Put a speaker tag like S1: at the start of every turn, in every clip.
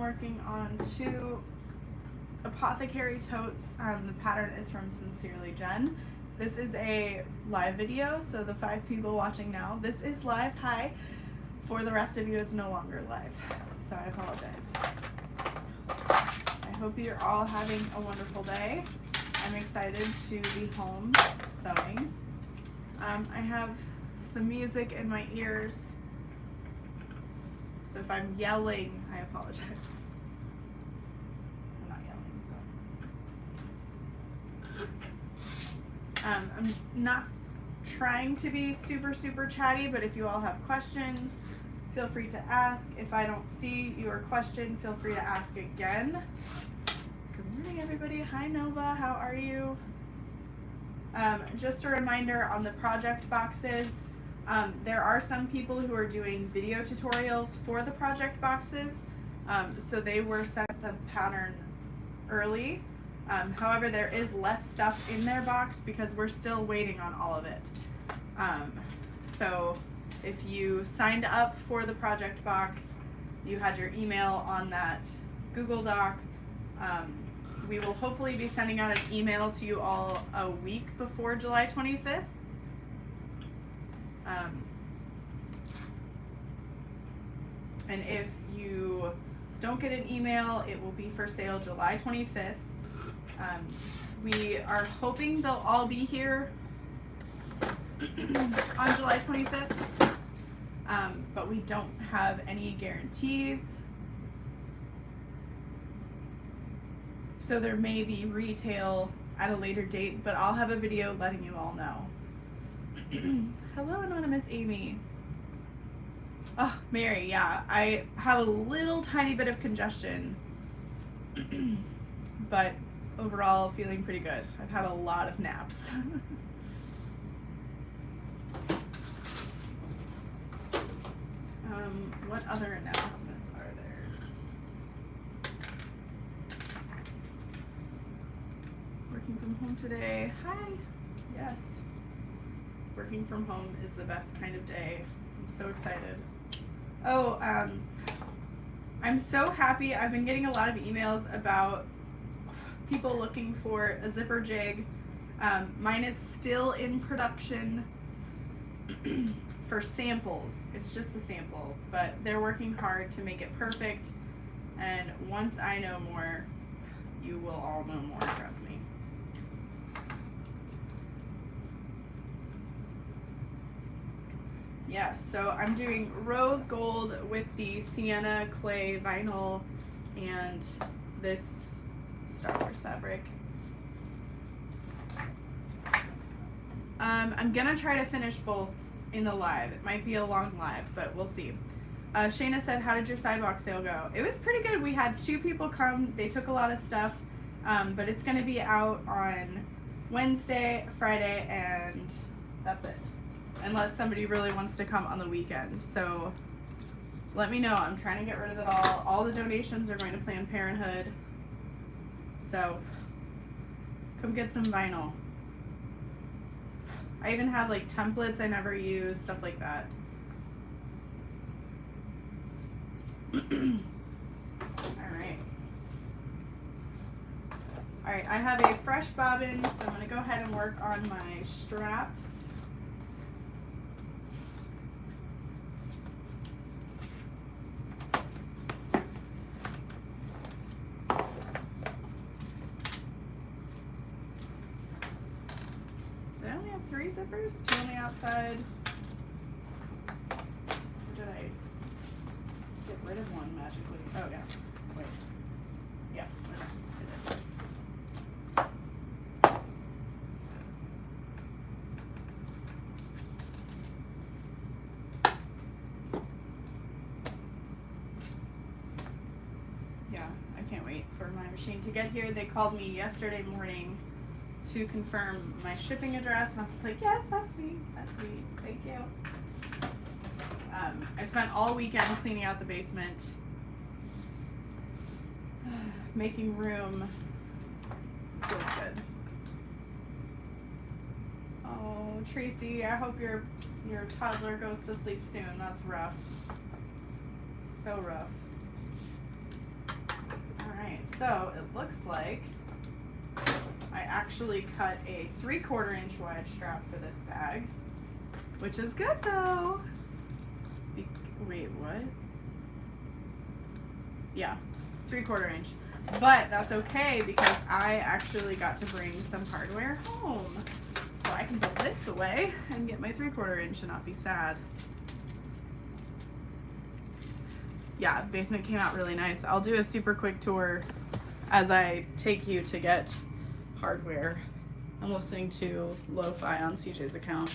S1: working on Two Apothecary Totes. The pattern is from Sincerely Jenn. This is a live video, so the 5 people watching now, this is live. Hi. For the rest of you, it's no longer live, so I apologize. I hope you're all having a wonderful day. I'm excited to be home sewing. I have some music in my ears, so if I'm yelling, I apologize. I'm not yelling. I'm not trying to be super chatty, but if you all have questions, feel free to ask. If I don't see your question, feel free to ask again. Good morning, everybody. Hi, Nova. How are you? Just a reminder on the project boxes, there are some people who are doing video tutorials for the project boxes, so they were sent the pattern early. However, there is less stuff in their box because we're still waiting on all of it. So if you signed up for the project box, you had your email on that Google Doc, we will hopefully be sending out an email to you all a week before July 25th. And if you don't get an email, it will be for sale July 25th. We are hoping they'll all be here on July 25th, but we don't have any guarantees. So there may be retail at a later date, but I'll have a video letting you all know. Hello, Anonymous Amy. Oh, Mary, yeah, I have a little tiny bit of congestion, but overall feeling pretty good. I've had a lot of naps. What other announcements are there? Working from home today. Hi. Yes. Working from home is the best kind of day. I'm so excited. Oh, I'm so happy. I've been getting a lot of emails about people looking for a zipper jig. Mine is still in production for samples. It's just the sample, but they're working hard to make it perfect. And once I know more, you will all know more, trust me. Yeah, so I'm doing rose gold with the Sienna clay vinyl and this Star Wars fabric. I'm gonna try to finish both in the live. It might be a long live, but we'll see. Shayna said, how did your sidewalk sale go? It was pretty good. We had 2 people come. They took a lot of stuff, but it's gonna be out on Wednesday, Friday, and that's it. Unless somebody really wants to come on the weekend. So let me know. I'm trying to get rid of it all. All the donations are going to Planned Parenthood. So come get some vinyl. I even have like templates I never use, stuff like that. Alright, I have a fresh bobbin, so I'm going to go ahead and work on my straps. Zippers, 2 on the outside. Or did I get rid of one magically? Oh yeah. Wait. Yeah. I did. Yeah, I can't wait for my machine to get here. They called me yesterday morning to confirm my shipping address, and I was like, yes, that's me, thank you. I spent all weekend cleaning out the basement, making room. Feels good. Oh, Tracy, I hope your toddler goes to sleep soon. That's rough. So rough. So it looks like I actually cut a 3/4 inch wide strap for this bag, which is good though. Wait, what? Yeah, 3/4 inch. But that's okay because I actually got to bring some hardware home. So I can put this away and get my 3/4 inch and not be sad. Yeah, basement came out really nice. I'll do a super quick tour as I take you to get hardware. I'm listening to lo-fi on CJ's account.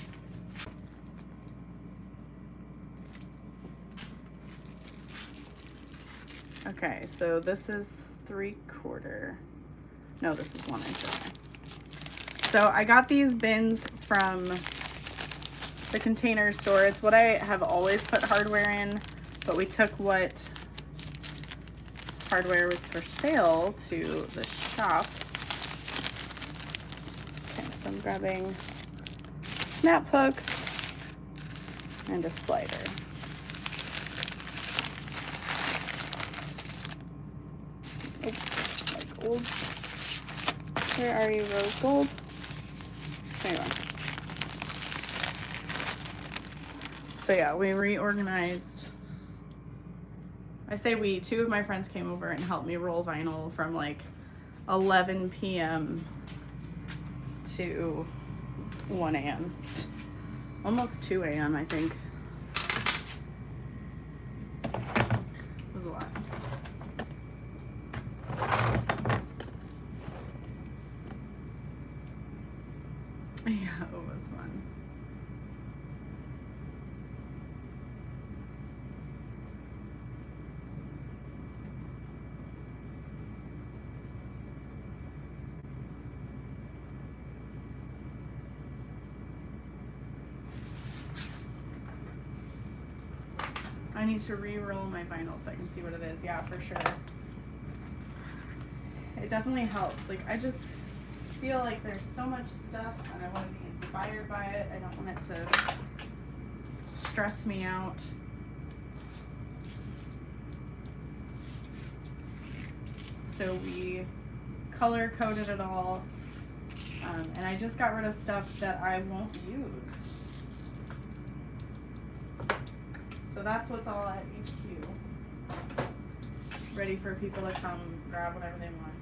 S1: Okay, so this is 3/4. No, this is 1 inch. Okay. So I got these bins from the Container Store. It's what I have always put hardware in, but we took what hardware was for sale to the shop. Okay, so I'm grabbing snap hooks and a slider. Oops, like gold. Where are you, rose gold? There you are. So yeah, we reorganized. I say we, 2 of my friends came over and helped me roll vinyl from like 11 p.m. to 1 a.m. Almost 2 a.m. I think. It was a lot. Yeah, it was fun. I need to re-roll my vinyl so I can see what it is. Yeah, for sure. It definitely helps. Like, I just feel like there's so much stuff and I want to be inspired by it. I don't want it to stress me out. So we color coded it all. And I just got rid of stuff that I won't use. So that's what's all at HQ. Ready for people to come grab whatever they want.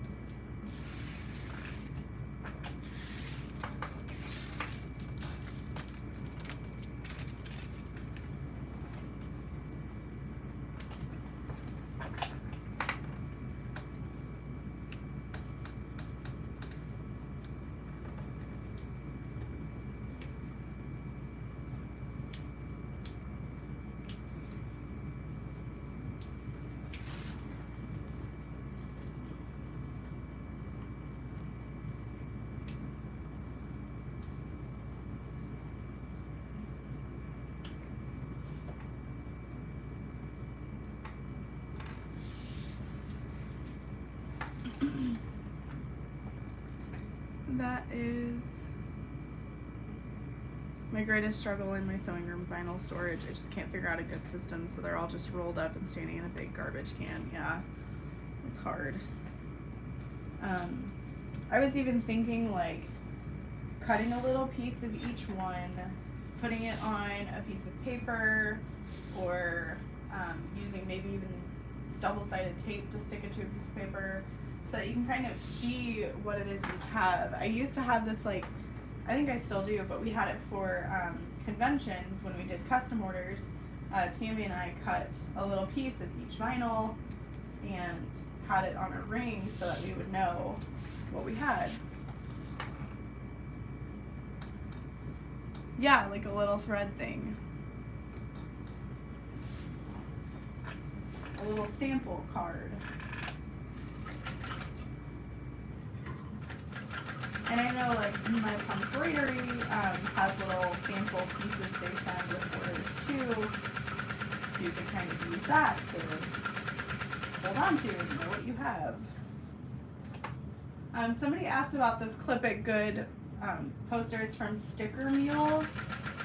S1: That is my greatest struggle in my sewing room vinyl storage. I just can't figure out a good system, so they're all just rolled up and standing in a big garbage can. Yeah, it's hard. I was even thinking like cutting a little piece of each one, putting it on a piece of paper, or using maybe even double-sided tape to stick it to a piece of paper, so that you can kind of see what it is you have. I used to have this, like, I think I still do, but we had it for conventions when we did custom orders. Tammy and I cut a little piece of each vinyl and had it on a ring so that we would know what we had. Yeah, like a little thread thing. A little sample card. And I know, like, my embroidery has little sample pieces they send with orders too, so you can kind of use that to hold on to and know what you have. Somebody asked about this Clip It Good poster. It's from Sticker Mule.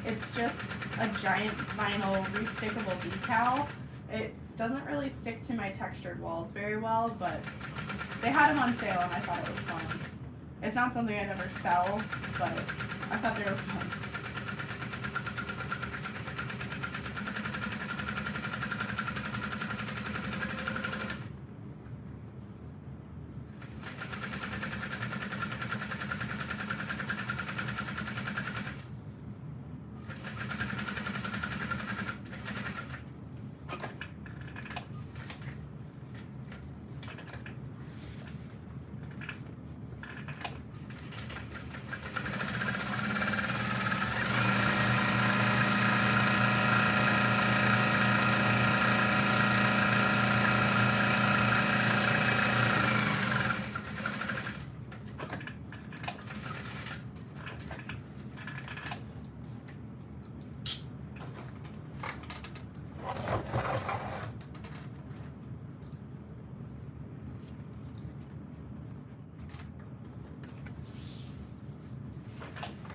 S1: It's just a giant vinyl restickable decal. It doesn't really stick to my textured walls very well, but They had them on sale and I thought it was fun. It's not something I'd ever sell, but I thought they were fun.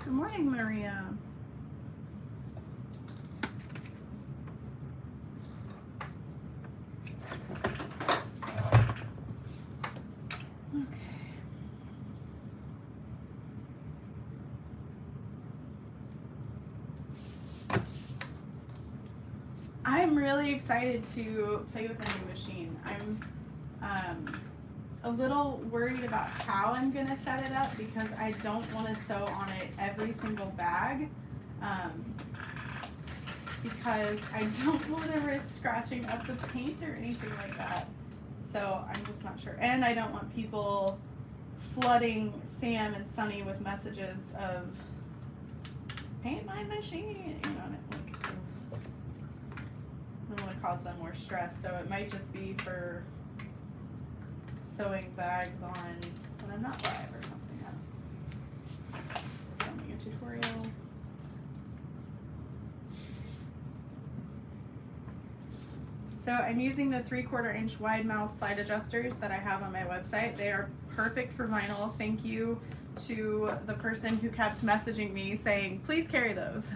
S1: Good morning, Maria. Okay. I'm really excited to play with the new machine. I'm a little worried about how I'm gonna set it up because I don't want to sew on it every single bag because I don't want to risk scratching up the paint or anything like that. So I'm just not sure. And I don't want people flooding Sam and Sunny with messages of paint my machine, you know, like I don't want to cause them more stress. So it might just be for sewing bags on when I'm not live or something. Filming a tutorial. So I'm using the 3/4 inch wide mouth side adjusters that I have on my website. They are perfect for vinyl. Thank you to the person who kept messaging me saying, please carry those.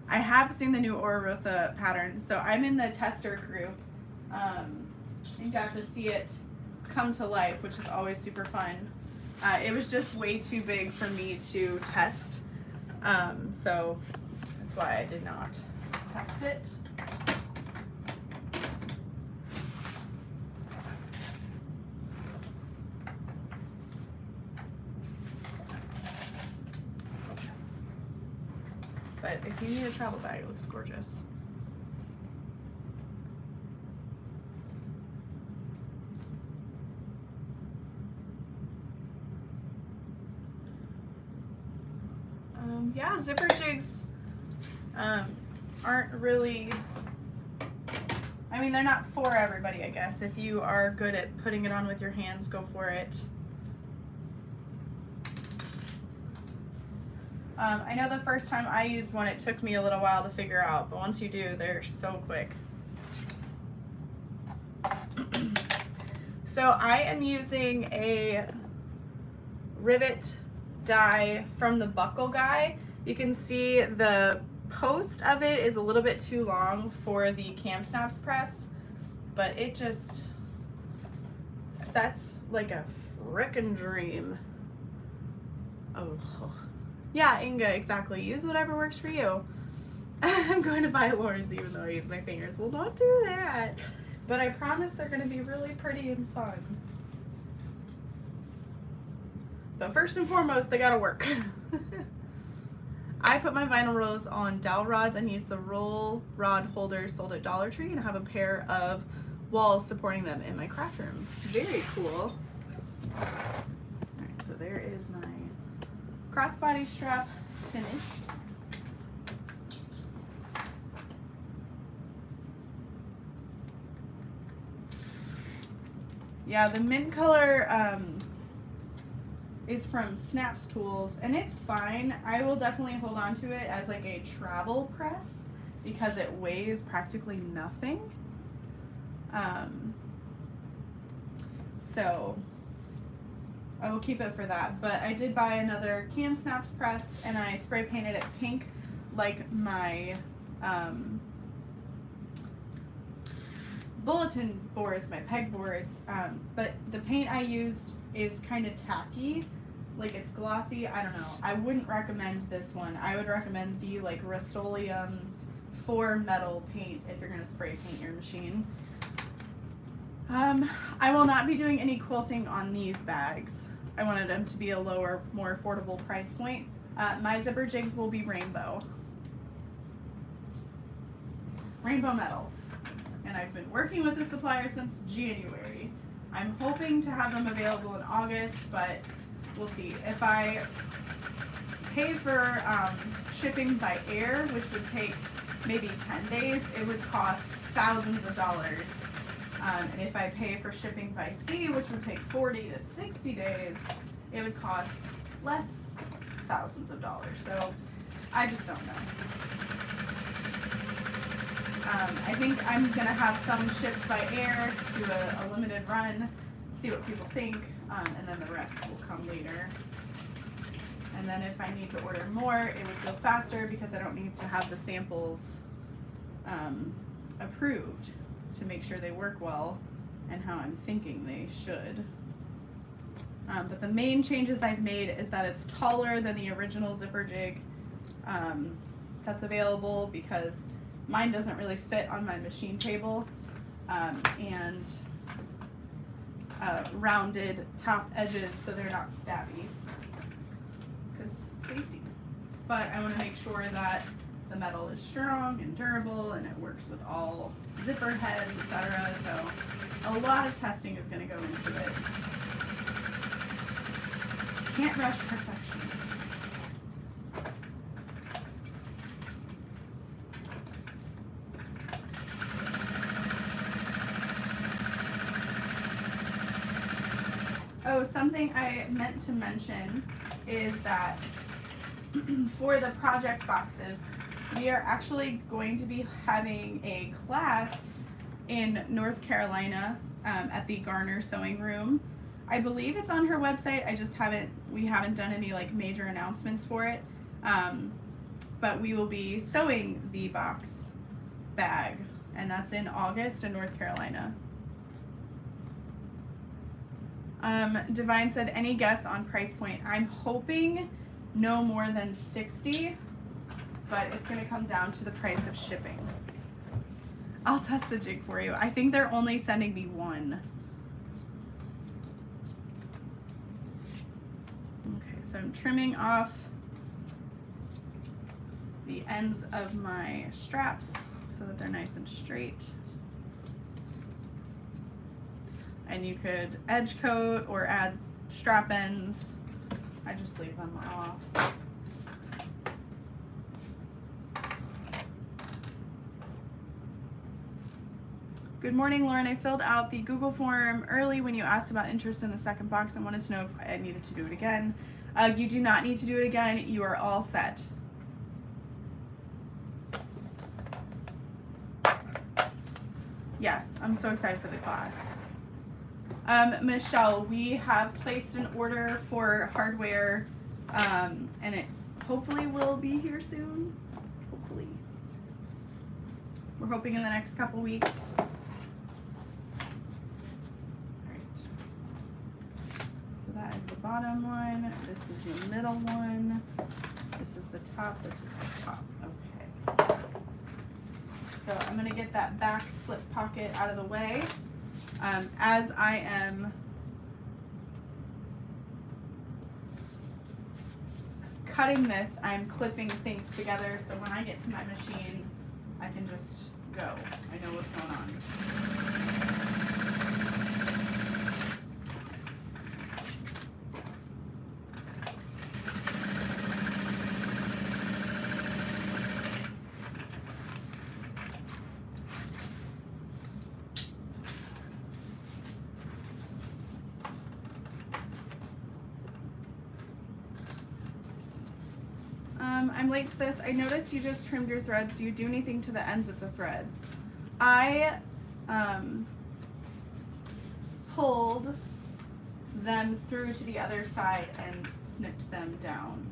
S1: I have seen the new Rosa pattern, so I'm in the tester group and got to see it come to life, which is always super fun. It was just way too big for me to test, so that's why I did not test it. But if you need a travel bag, it looks gorgeous. Yeah, zipper jigs aren't really, I mean, they're not for everybody, I guess. If you are good at putting it on with your hands, go for it. I know the first time I used one, it took me a little while to figure out, but once you do, they're so quick. So I am using a rivet die from the Buckle Guy. You can see the post of it is a little bit too long for the Cam Snaps press, but it just sets like a frickin' dream. Oh. Yeah, Inga, exactly. Use whatever works for you. I'm going to buy Lauren's even though I use my fingers. Well, don't do that. But I promise they're going to be really pretty and fun. But first and foremost, they gotta work. I put my vinyl rolls on dowel rods and use the roll rod holders sold at Dollar Tree, and I have a pair of walls supporting them in my craft room. Very cool. Alright, so there is my crossbody strap finished. Yeah, the mint color is from Snaps Tools, and it's fine. I will definitely hold on to it as like a travel press because it weighs practically nothing. So I will keep it for that. But I did buy another Cam Snaps press, and I spray painted it pink like my bulletin boards, my pegboards, but the paint I used is kind of tacky, like it's glossy. I don't know. I wouldn't recommend this one. I would recommend the like Rust-Oleum 4 metal paint if you're gonna spray paint your machine. I will not be doing any quilting on these bags. I wanted them to be a lower, more affordable price point. My zipper jigs will be rainbow metal. And I've been working with the supplier since January. I'm hoping to have them available in August, but we'll see. If I pay for shipping by air, which would take maybe 10 days, it would cost thousands of dollars. And if I pay for shipping by sea, which would take 40 to 60 days, it would cost less thousands of dollars. So I just don't know. I think I'm gonna have some shipped by air, do a limited run, see what people think, and then the rest will come later. And then if I need to order more, it would go faster because I don't need to have the samples approved to make sure they work well and how I'm thinking they should. But the main changes I've made is that it's taller than the original zipper jig that's available because mine doesn't really fit on my machine table, and rounded top edges so they're not stabby because safety. But I want to make sure that the metal is strong and durable and it works with all zipper heads, etc. So a lot of testing is going to go into it. Can't rush perfection. Oh, something I meant to mention is that for the project boxes, we are actually going to be having a class in North Carolina at the Garner Sewing Room. I believe it's on her website. We haven't done any like major announcements for it. But we will be sewing the box bag, and that's in August in North Carolina. Divine said, any guess on price point? I'm hoping no more than $60, but it's gonna come down to the price of shipping. I'll test a jig for you. I think they're only sending me one. Okay, so I'm trimming off the ends of my straps so that they're nice and straight. And you could edge coat or add strap ends. I just leave them off. Good morning, Lauren. I filled out the Google form early when you asked about interest in the second box and wanted to know if I needed to do it again. You do not need to do it again. You are all set. Yes, I'm so excited for the class. Michelle, we have placed an order for hardware, and it hopefully will be here soon. Hopefully. We're hoping in the next couple weeks. Alright. So that is the bottom one. This is the middle one. This is the top. This is the top. Okay. So I'm going to get that back slip pocket out of the way. As I am cutting this, I'm clipping things together so when I get to my machine, I can just go. I know what's going on. I'm late to this. I noticed you just trimmed your threads. Do you do anything to the ends of the threads? I pulled them through to the other side and snipped them down.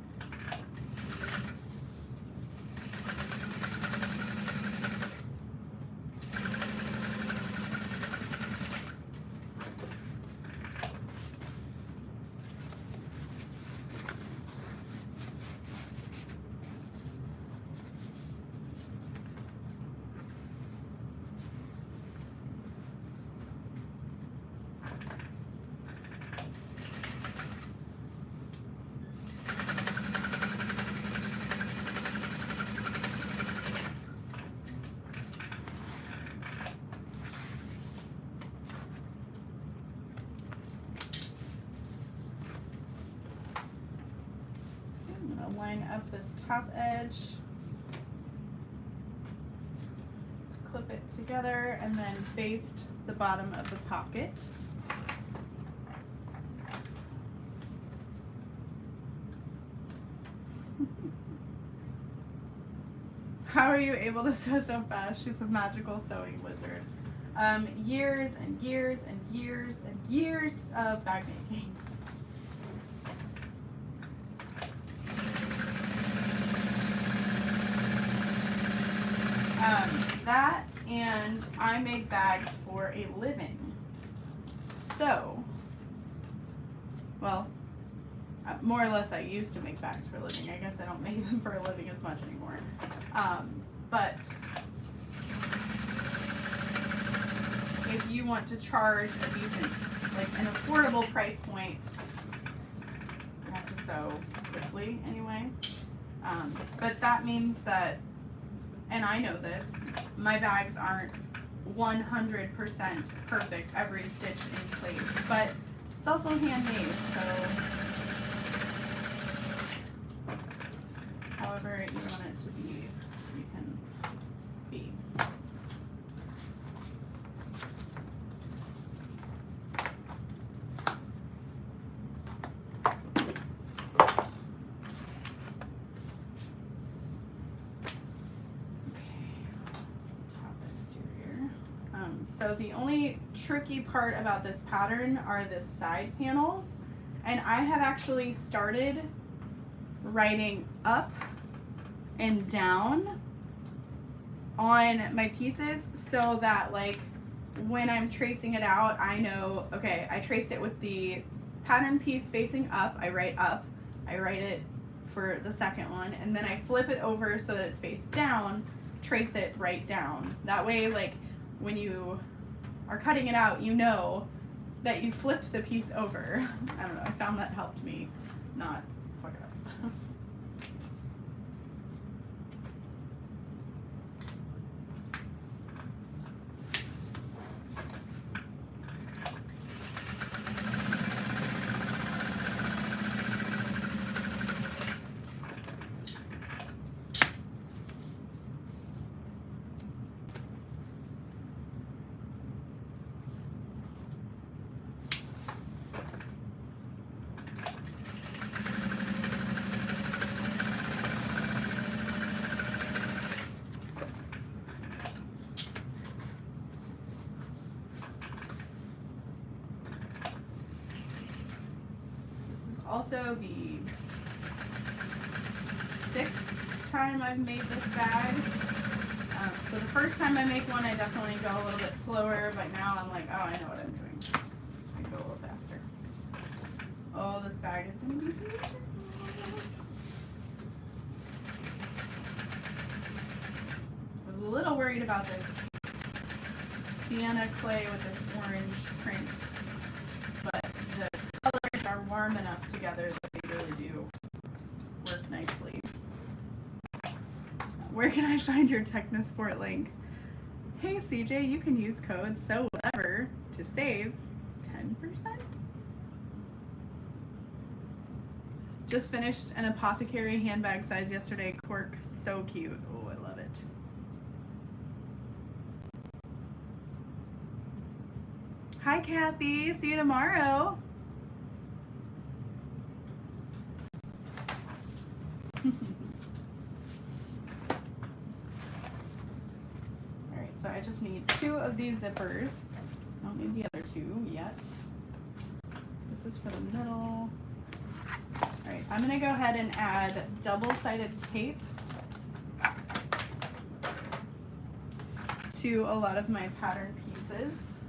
S1: off this top edge, clip it together, and then baste the bottom of the pocket. How are you able to sew so fast? She's a magical sewing wizard. Years and years and years and years of bag making. That, and I make bags for a living. So, well, more or less I used to make bags for a living. I guess I don't make them for a living as much anymore. But if you want to charge a decent, like an affordable price point, you have to sew quickly anyway. But that means that, and I know this, my bags aren't 100% perfect, every stitch in place, but it's also handmade, so however you want it to be, you can be. So the only tricky part about this pattern are the side panels, and I have actually started writing up and down on my pieces so that like when I'm tracing it out, I know, okay, I traced it with the pattern piece facing up, I write it for the second one, and then I flip it over so that it's face down, trace it right down. That way, like, when you are cutting it out, you know that you flipped the piece over. I don't know, I found that helped me not fuck it up. Also the 6th time I've made this bag. So the first time I make one, I definitely go a little bit slower, but now I'm like, oh, I know what I'm doing. I go a little faster. Oh, this bag is going to be beautiful. I was a little worried about this Sienna clay with this orange print, but the colors are warm enough together that they really do work nicely. Where can I find your Technosport link? Hey CJ, you can use code SEWWHATEVER to save 10%. Just finished an apothecary handbag size yesterday. Cork, so cute. Oh, I love it. Hi Kathy, see you tomorrow. Alright, so I just need 2 of these zippers. I don't need the other 2 yet. This is for the middle. Alright, I'm going to go ahead and add double-sided tape to a lot of my pattern pieces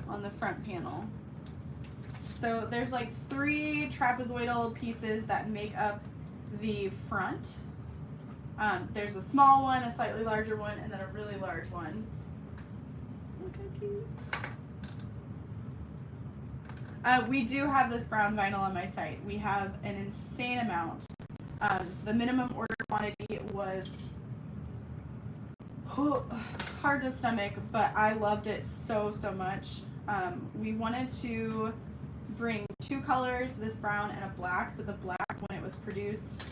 S1: on the front panel. So there's like 3 trapezoidal pieces that make up the front. There's a small one, a slightly larger one, and then a really large one. Look how cute. We do have this brown vinyl on my site. We have an insane amount. The minimum order quantity was hard to stomach, but I loved it so much. We wanted to bring 2 colors, this brown and a black, but the black, when it was produced,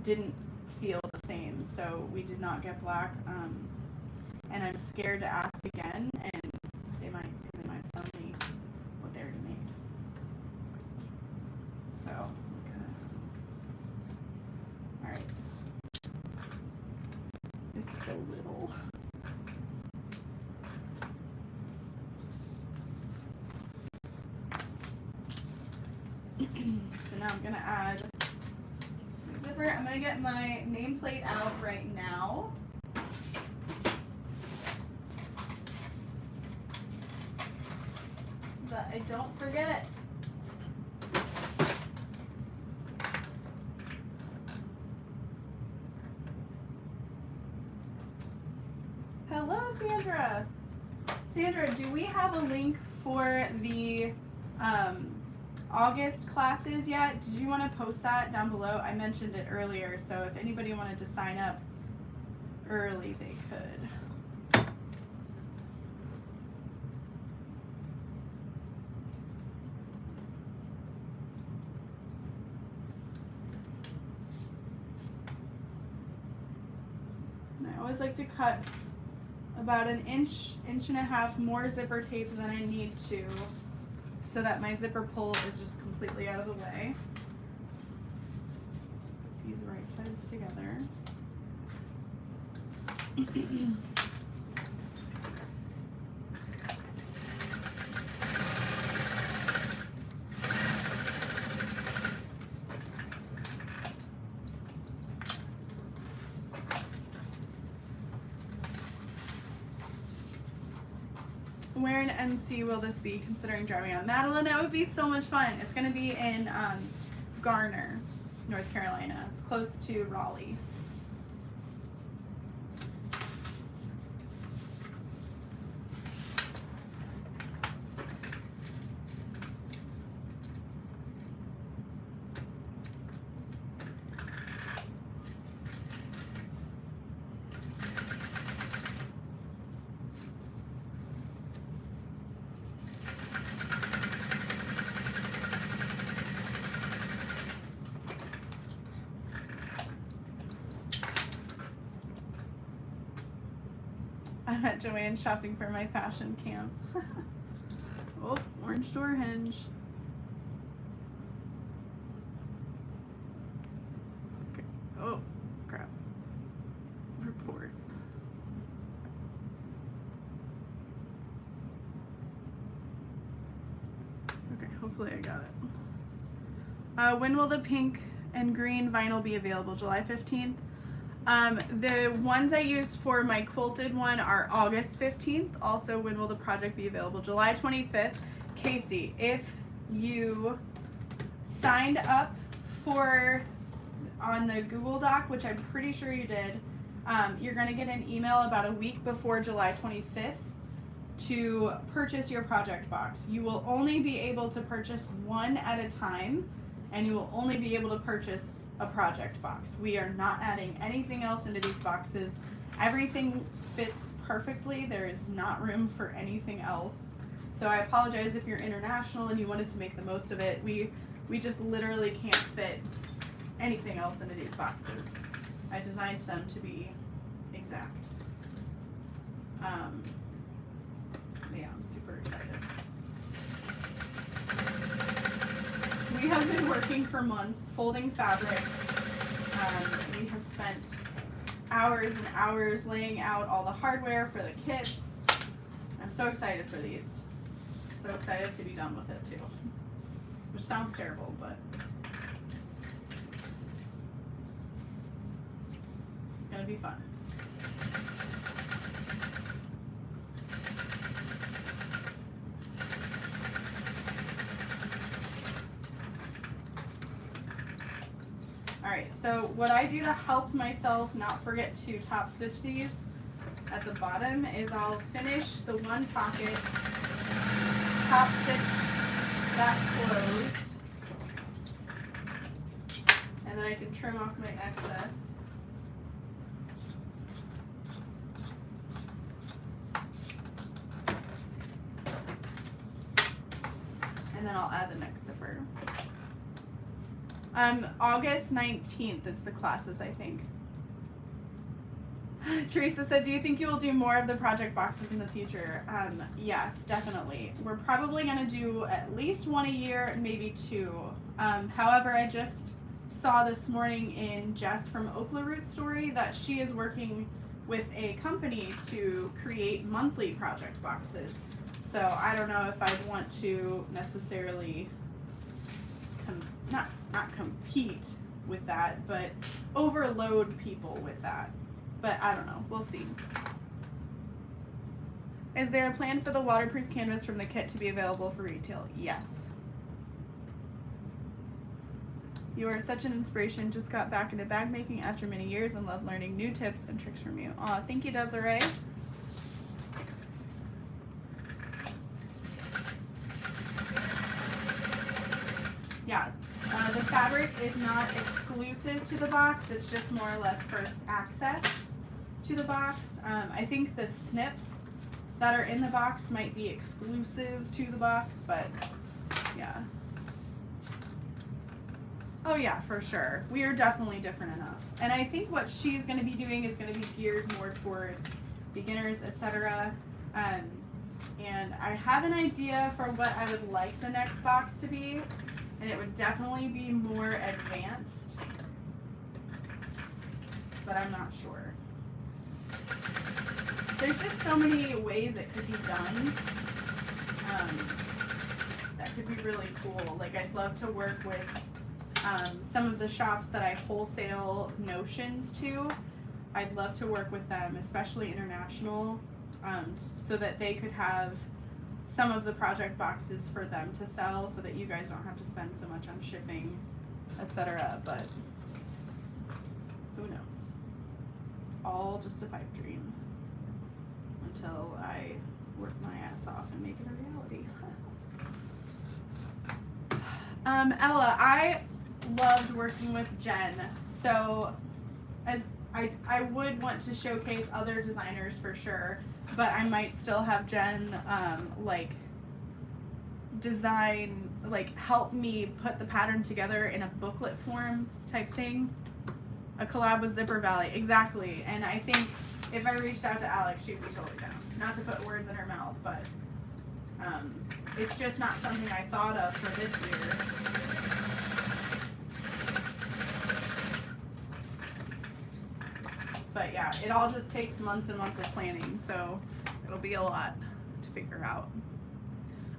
S1: didn't feel the same, so we did not get black. And I'm scared to ask again, and they might sell me what they already made. So, all right. It's so little. So now I'm gonna add my zipper. I'm gonna get my nameplate out right now. So that I don't forget it. Hello, Sandra. Sandra, do we have a link for the August classes yet? Did you want to post that down below? I mentioned it earlier, so if anybody wanted to sign up early, they could. And I always like to cut about an inch and a half more zipper tape than I need to, so that my zipper pull is just completely out of the way. Put these right sides together. Where in NC will this be, considering driving out? Madeline, that would be so much fun. It's going to be in Garner, North Carolina. It's close to Raleigh. I'm at Joanne shopping for my fashion camp. Oh, orange door hinge. Okay. Oh, crap. Report. Okay, hopefully I got it. When will the pink and green vinyl be available? July 15th? The ones I used for my quilted one are August 15th. Also, when will the project be available? July 25th. Casey, if you signed up for on the Google Doc, which I'm pretty sure you did, you're going to get an email about a week before July 25th to purchase your project box. You will only be able to purchase one at a time, and you will only be able to purchase a project box. We are not adding anything else into these boxes. Everything fits perfectly. There is not room for anything else. So I apologize if you're international and you wanted to make the most of it. We just literally can't fit anything else into these boxes. I designed them to be exact. Yeah, I'm super excited. We have been working for months folding fabric. We have spent hours and hours laying out all the hardware for the kits. I'm so excited for these. So excited to be done with it too. Which sounds terrible, but it's gonna be fun. Alright, so what I do to help myself not forget to top stitch these at the bottom is I'll finish the one pocket, top stitch that closed, and then I can trim off my excess. And then I'll add the next zipper. August 19th is the classes, I think. Teresa said, do you think you will do more of the project boxes in the future? Yes, definitely. We're probably going to do at least one a year, maybe two. However, I just saw this morning in Jess from Okla Root Story that she is working with a company to create monthly project boxes. So I don't know if I'd want to necessarily not compete with that, but overload people with that. But I don't know. We'll see. Is there a plan for the waterproof canvas from the kit to be available for retail? Yes. You are such an inspiration. Just got back into bag making after many years and love learning new tips and tricks from you. Aw, thank you, Desiree. Yeah, the fabric is not exclusive to the box. It's just more or less first access to the box. I think the snips that are in the box might be exclusive to the box, but yeah. Oh yeah, for sure. We are definitely different enough. And I think what she's going to be doing is going to be geared more towards beginners, etc. And I have an idea for what I would like the next box to be, and it would definitely be more advanced, but I'm not sure. There's just so many ways it could be done that could be really cool. Like, I'd love to work with some of the shops that I wholesale notions to. I'd love to work with them, especially international, so that they could have some of the project boxes for them to sell, so that you guys don't have to spend so much on shipping, etc. But who knows? It's all just a pipe dream until I work my ass off and make it a reality. Ella, I loved working with Jen, so as I would want to showcase other designers for sure, but I might still have Jen like design, like help me put the pattern together in a booklet form type thing. A collab with Zipper Valley, exactly. And I think if I reached out to Alex, she'd be totally down. Not to put words in her mouth, but it's just not something I thought of for this year. But yeah, it all just takes months and months of planning, so it'll be a lot to figure out.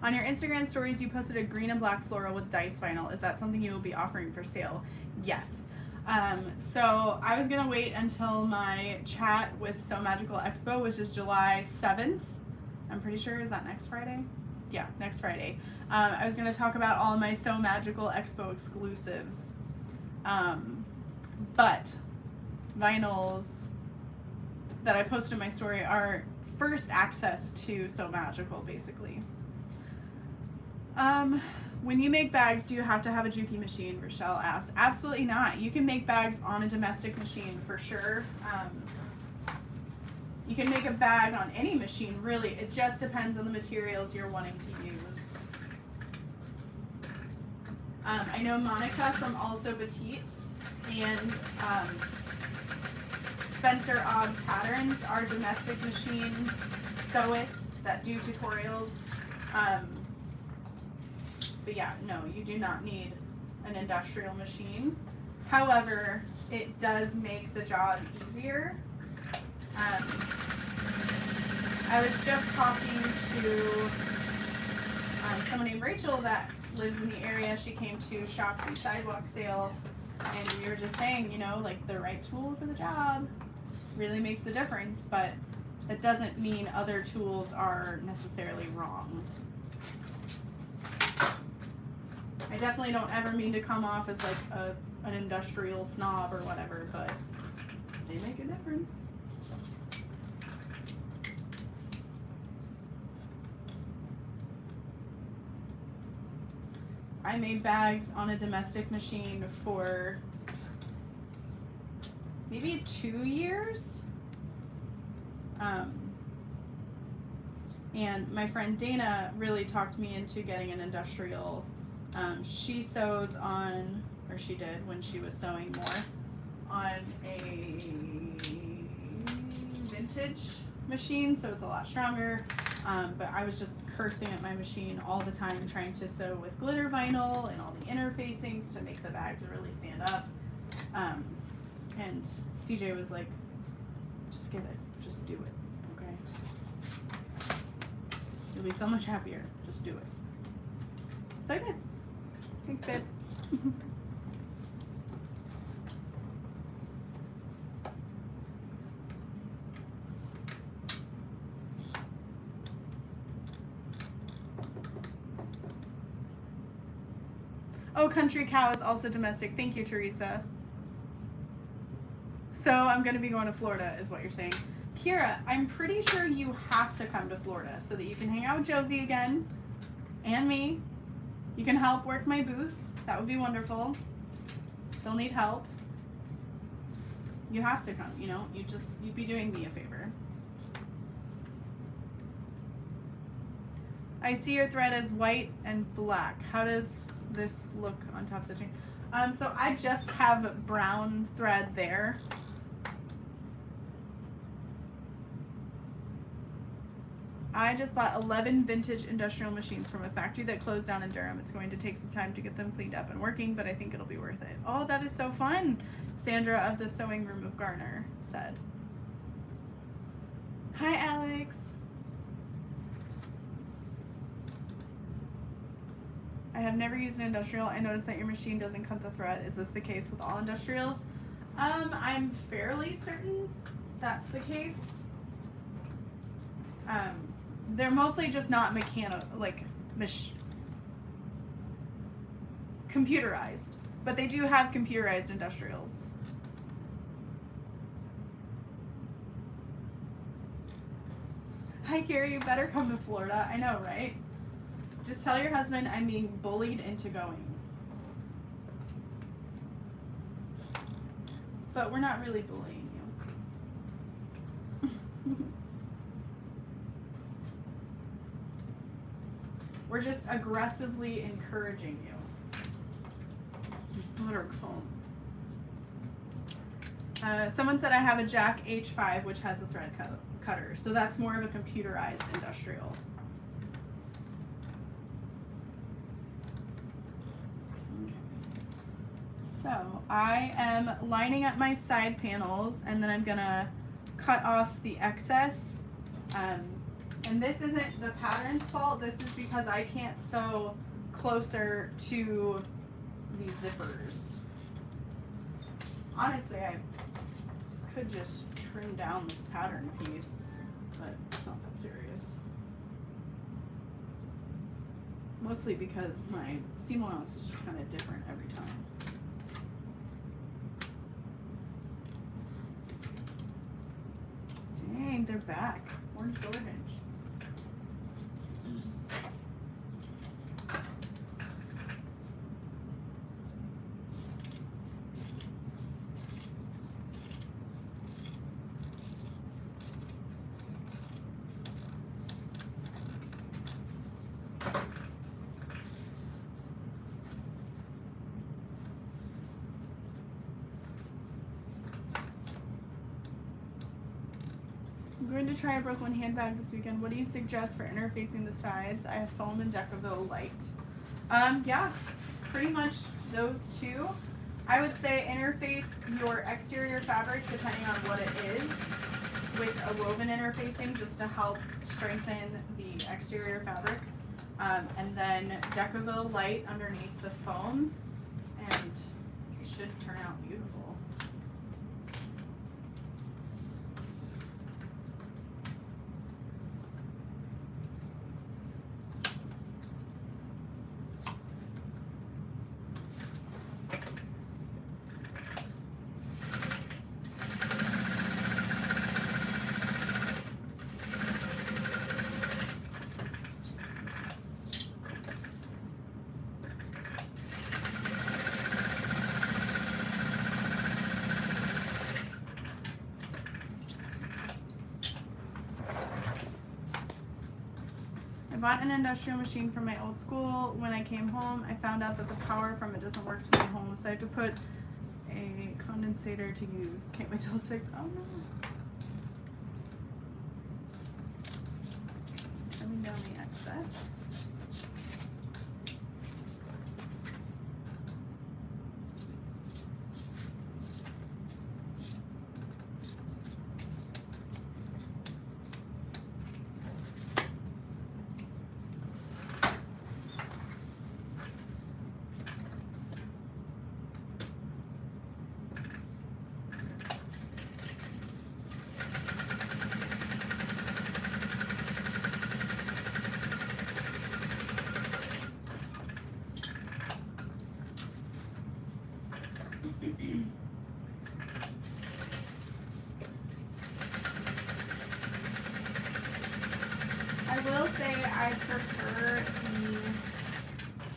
S1: On your Instagram stories, you posted a green and black floral with dice vinyl. Is that something you will be offering for sale? Yes. So I was gonna wait until my chat with Sew Magical Expo, which is July 7th. I'm pretty sure, is that next Friday? Yeah, next Friday. I was gonna talk about all my Sew Magical Expo exclusives. But vinyls that I posted in my story are first access to Sew Magical, basically. When you make bags, do you have to have a Juki machine? Rochelle asked. Absolutely not. You can make bags on a domestic machine for sure. You can make a bag on any machine, really. It just depends on the materials you're wanting to use. I know Monica from Also Petite and Spencer Odd Patterns are domestic machine sewists that do tutorials. But yeah, no, you do not need an industrial machine. However, it does make the job easier. I was just talking to someone named Rachel that lives in the area. She came to shop the sidewalk sale, and we were just saying, you know, like the right tool for the job really makes a difference, but it doesn't mean other tools are necessarily wrong. I definitely don't ever mean to come off as like an industrial snob or whatever, but they make a difference. I made bags on a domestic machine for maybe 2 years. And my friend Dana really talked me into getting an industrial. She sews on or she did when she was sewing more on a vintage machine, so it's a lot stronger. But I was just cursing at my machine all the time, trying to sew with glitter vinyl and all the interfacings to make the bags really stand up. And CJ was like, just get it, just do it, okay? You'll be so much happier, just do it. So I did. Thanks, babe. Oh, Country Cow is also domestic. Thank you, Teresa. So I'm going to be going to Florida, is what you're saying. Kira, I'm pretty sure you have to come to Florida so that you can hang out with Josie again and me. You can help work my booth. That would be wonderful. She'll need help. You have to come, you know, you'd be doing me a favor. I see your thread as white and black. How does this look on top stitching? So I just have brown thread there. I just bought 11 vintage industrial machines from a factory that closed down in Durham. It's going to take some time to get them cleaned up and working, but I think it'll be worth it. Oh, that is so fun, Sandra of the Sewing Room of Garner said. Hi, Alex. I have never used an industrial. I noticed that your machine doesn't cut the thread. Is this the case with all industrials? I'm fairly certain that's the case. They're mostly just not mechanical, like computerized, but they do have computerized industrials. Hi, Carrie, you better come to Florida. I know, right? Just tell your husband I'm being bullied into going. But we're not really bullying you. We're just aggressively encouraging you. Glitter foam. Someone said I have a Jack H5, which has a thread cutter. So that's more of a computerized industrial. Okay. So I am lining up my side panels, and then I'm gonna cut off the excess. And this isn't the pattern's fault. This is because I can't sew closer to these zippers. Honestly, I could just trim down this pattern piece, but it's not that serious. Mostly because my seam allowance is just kind of different every time. Dang, they're back. Orange door hinge. I'm going to try a Brooklyn handbag this weekend. What do you suggest for interfacing the sides? I have foam and Decaville light. Yeah, pretty much those two. I would say interface your exterior fabric, depending on what it is, with a woven interfacing just to help strengthen the exterior fabric. And then Decaville light underneath the foam, and it should turn out beautiful. bought an industrial machine from my old school. When I came home, I found out that the power from it doesn't work to my home, so I have to put a condensator to use. Can't wait till it's fixed. Oh no. Trimming down the excess. I will say I prefer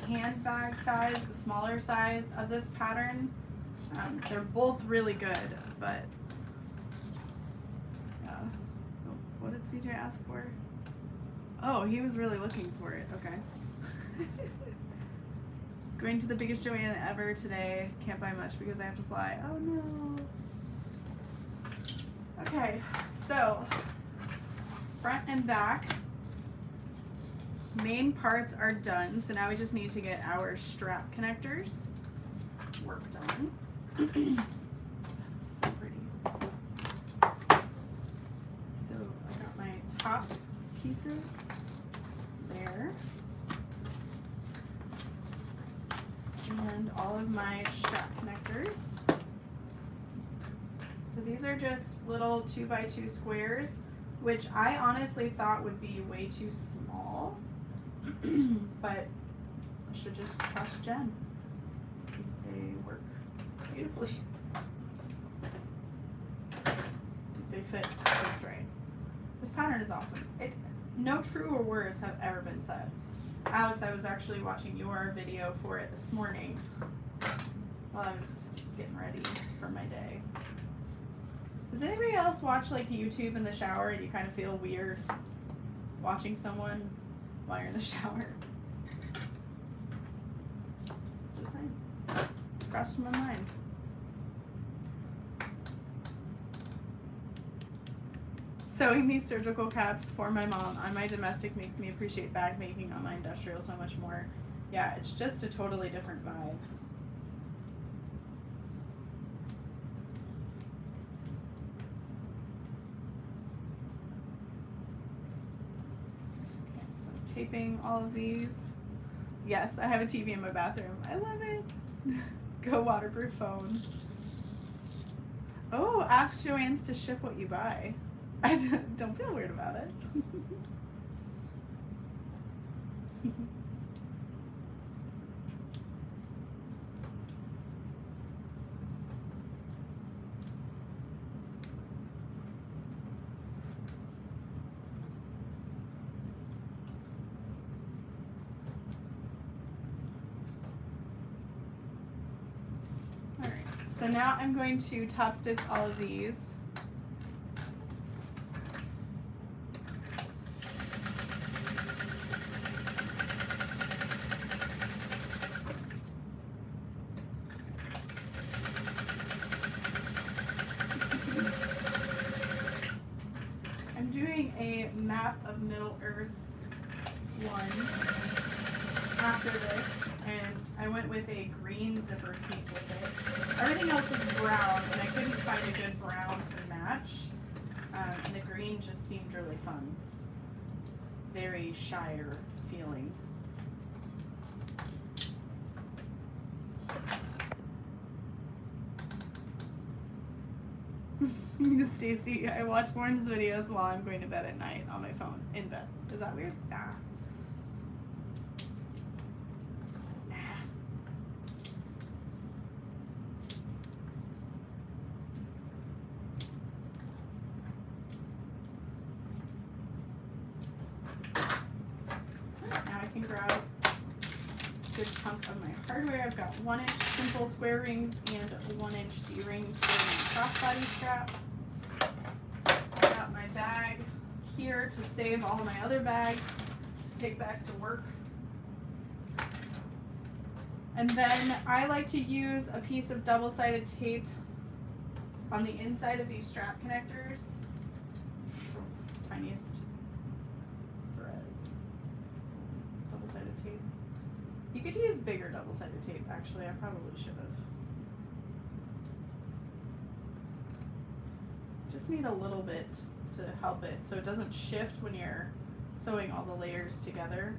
S1: the handbag size, the smaller size of this pattern. They're both really good, but what did CJ ask for? Oh, he was really looking for it. Okay. Going to the biggest Joanne ever today. Can't buy much because I have to fly. Oh no. Okay, so front and back main parts are done. So now we just need to get our strap connectors work done. So pretty. So I got my top pieces there. And all of my strap connectors. So these are just little 2x2 squares, which I honestly thought would be way too small, but I should just trust Jen because they work beautifully. They fit just right. This pattern is awesome. No truer words have ever been said. Alex, I was actually watching your video for it this morning while I was getting ready for my day. Does anybody else watch like YouTube in the shower and you kind of feel weird watching someone while you're in the shower? Just saying. Crossed my mind. Sewing these surgical caps for my mom on my domestic makes me appreciate bag making on my industrial so much more. Yeah, it's just a totally different vibe. Okay, so I'm taping all of these. Yes, I have a TV in my bathroom. I love it. Go waterproof phone. Oh, ask Joann's to ship what you buy. I don't feel weird about it. All right, so now I'm going to top stitch all of these. A map of Middle Earth one after this, and I went with a green zipper teeth with it. Everything else is brown, and I couldn't find a good brown to match, and the green just seemed really fun. Very Shire feeling. Stacy, I watch Lauren's videos while I'm going to bed at night on my phone. In bed. Is that weird? Nah. Nah. Now I can grab a good chunk of my hardware. I've got 1-inch simple square rings and 1-inch D-ring square ring crossbody strap. I got my bag here to save all of my other bags take back to work. And then I like to use a piece of double-sided tape on the inside of these strap connectors. It's the tiniest thread. Double-sided tape. You could use bigger double-sided tape, actually. I probably should have. Just need a little bit to help it so it doesn't shift when you're sewing all the layers together.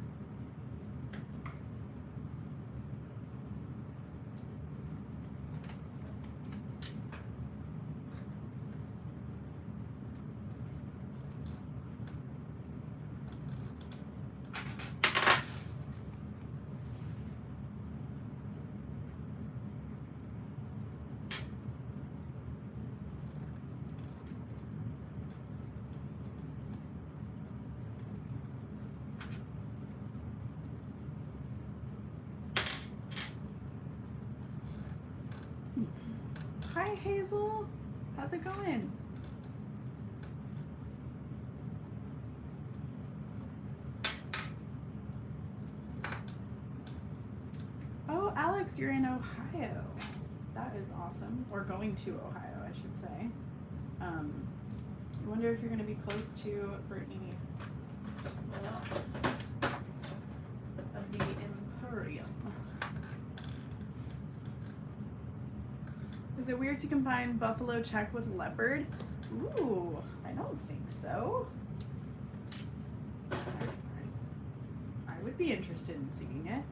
S1: Hi Hazel, how's it going? Oh Alex, you're in Ohio. That is awesome. Or going to Ohio, I should say. I wonder if you're going to be close to Brittany of the Emporium. Is it weird to combine buffalo check with leopard? Ooh, I don't think so. I would be interested in seeing it.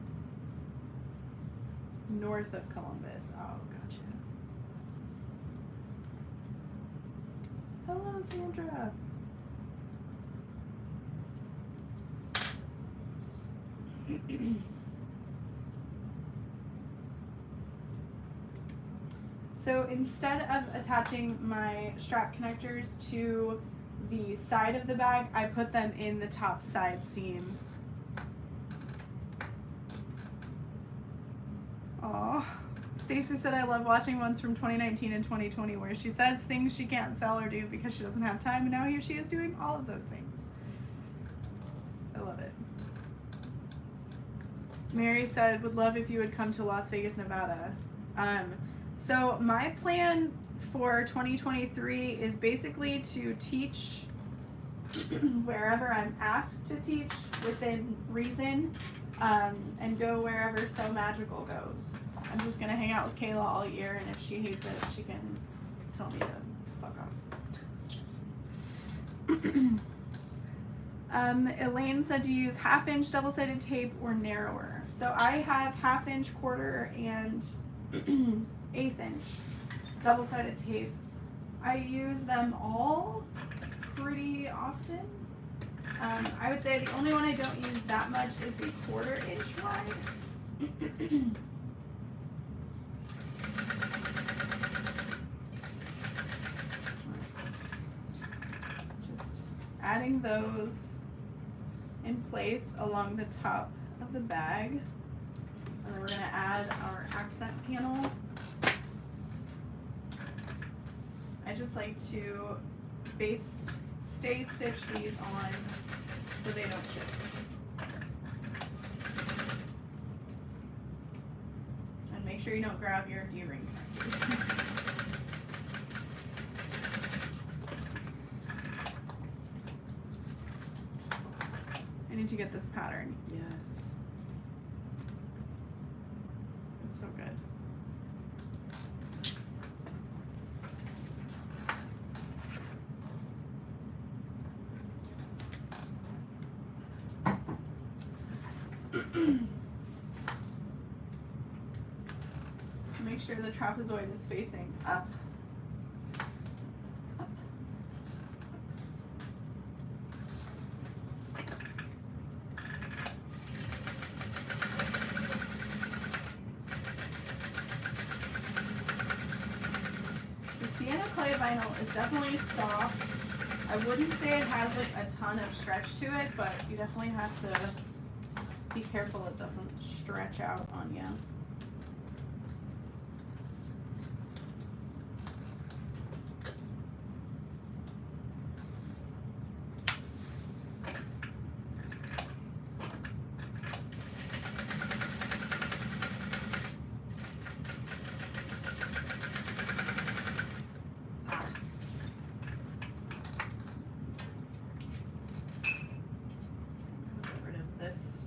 S1: North of Columbus. Oh, gotcha. Hello, Sandra. So instead of attaching my strap connectors to the side of the bag, I put them in the top side seam. Aw. Stacy said I love watching ones from 2019 and 2020 where she says things she can't sell or do because she doesn't have time, and now here she is doing all of those things. I love it. Mary said, would love if you would come to Las Vegas, Nevada. So my plan for 2023 is basically to teach wherever I'm asked to teach within reason, and go wherever Sew Magical goes. I'm just gonna hang out with Kayla all year, and if she hates it, she can tell me to fuck off. Elaine said to use 1/2" double-sided tape or narrower. So I have 1/2", 1/4", and 1/8" double-sided tape. I use them all pretty often. I would say the only one I don't use that much is the 1/4" wide. Just adding those in place along the top of the bag. And we're gonna add our accent panel. I just like to stay stitch these on so they don't shift. And make sure you don't grab your D-ring connectors. I need to get this pattern. Yes. It's so good. Make sure the trapezoid is facing up. Up. The Sienna clay vinyl is definitely soft. I wouldn't say it has like a ton of stretch to it, but you definitely have to be careful it doesn't stretch out on you. this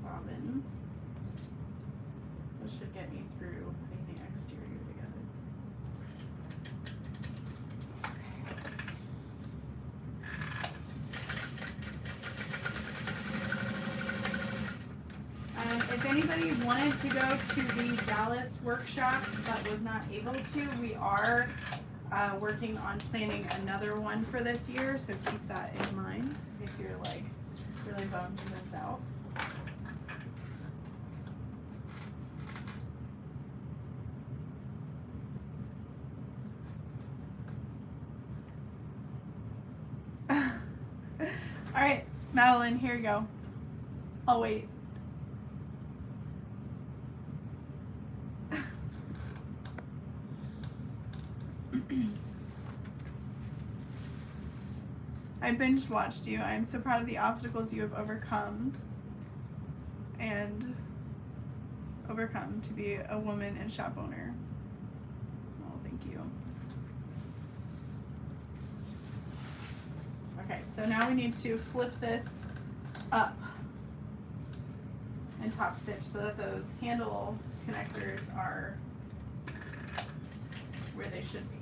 S1: bobbin. This should get me through putting the exterior together. If anybody wanted to go to the Dallas workshop but was not able to, we are working on planning another one for this year, so keep that in mind if you're like really bummed you missed out. All right, Madeline, here you go. I'll wait. I binge watched you. I am so proud of the obstacles you have overcome to be a woman and shop owner. Oh, thank you. Okay, so now we need to flip this up and top stitch so that those handle connectors are where they should be.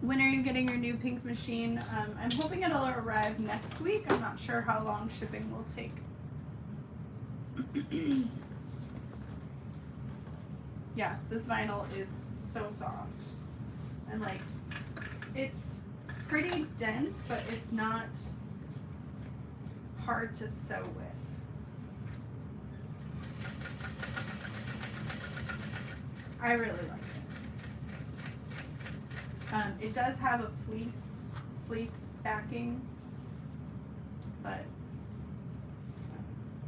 S1: When are you getting your new pink machine? I'm hoping it'll arrive next week. I'm not sure how long shipping will take. Yes, this vinyl is so soft. And like, it's pretty dense, but it's not hard to sew with. I really like it. It does have a fleece backing, but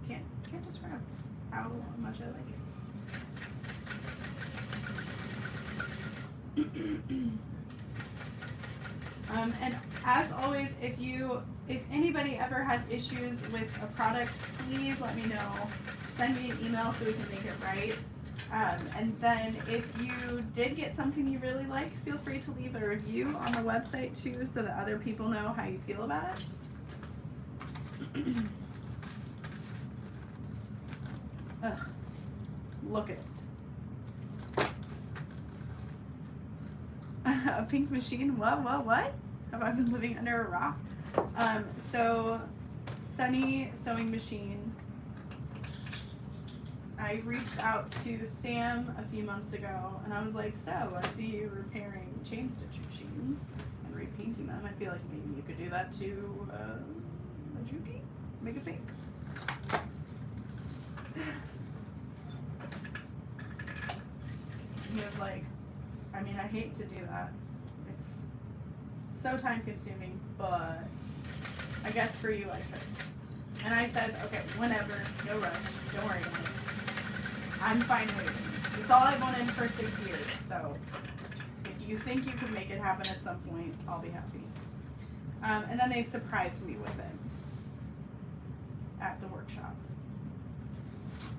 S1: can't describe how much I like it. And as always, if anybody ever has issues with a product, please let me know. Send me an email so we can make it right. And then if you did get something you really like, feel free to leave a review on the website too so that other people know how you feel about it. Ugh, look at it. A pink machine? What? Have I been living under a rock? So Sunny Sewing Machine. I reached out to Sam a few months ago and I was like, so I see you repairing chain stitch machines and repainting them. I feel like maybe you could do that to a Juki? Make it pink. He was like, I mean, I hate to do that. It's so time consuming, but I guess for you I could. And I said, okay, whenever, no rush, don't worry about it. I'm fine waiting. It's all I've wanted for 6 years, so if you think you can make it happen at some point, I'll be happy. And then they surprised me with it at the workshop.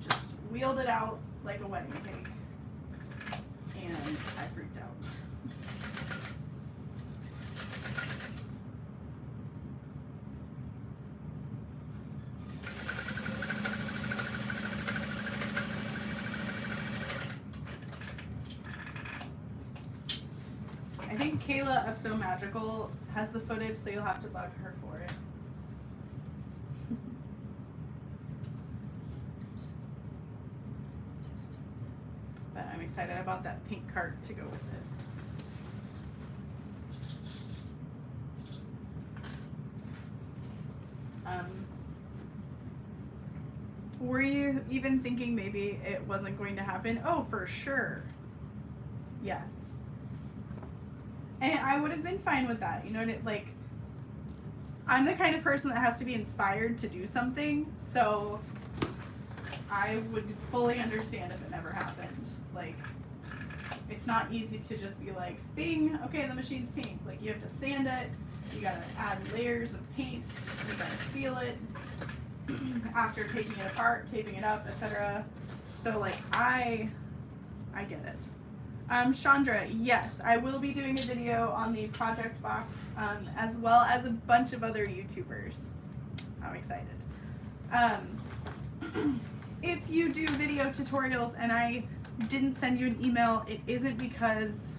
S1: Just wheeled it out like a wedding cake, and I freaked out. I think Kayla of So Magical has the footage, so you'll have to bug her for it. But I'm excited about that pink card to go with it. Were you even thinking maybe it wasn't going to happen? Oh, for sure. Yes. And I would have been fine with that. You know, like, I'm the kind of person that has to be inspired to do something, so I would fully understand if it never happened. Like, it's not easy to just be like, bing, okay, the machine's pink. Like, you have to sand it, you gotta add layers of paint, you gotta seal it after taking it apart, taping it up, etc. So, like, I get it. Chandra, yes, I will be doing a video on the project box, as well as a bunch of other YouTubers. I'm excited. If you do video tutorials and I didn't send you an email, it isn't because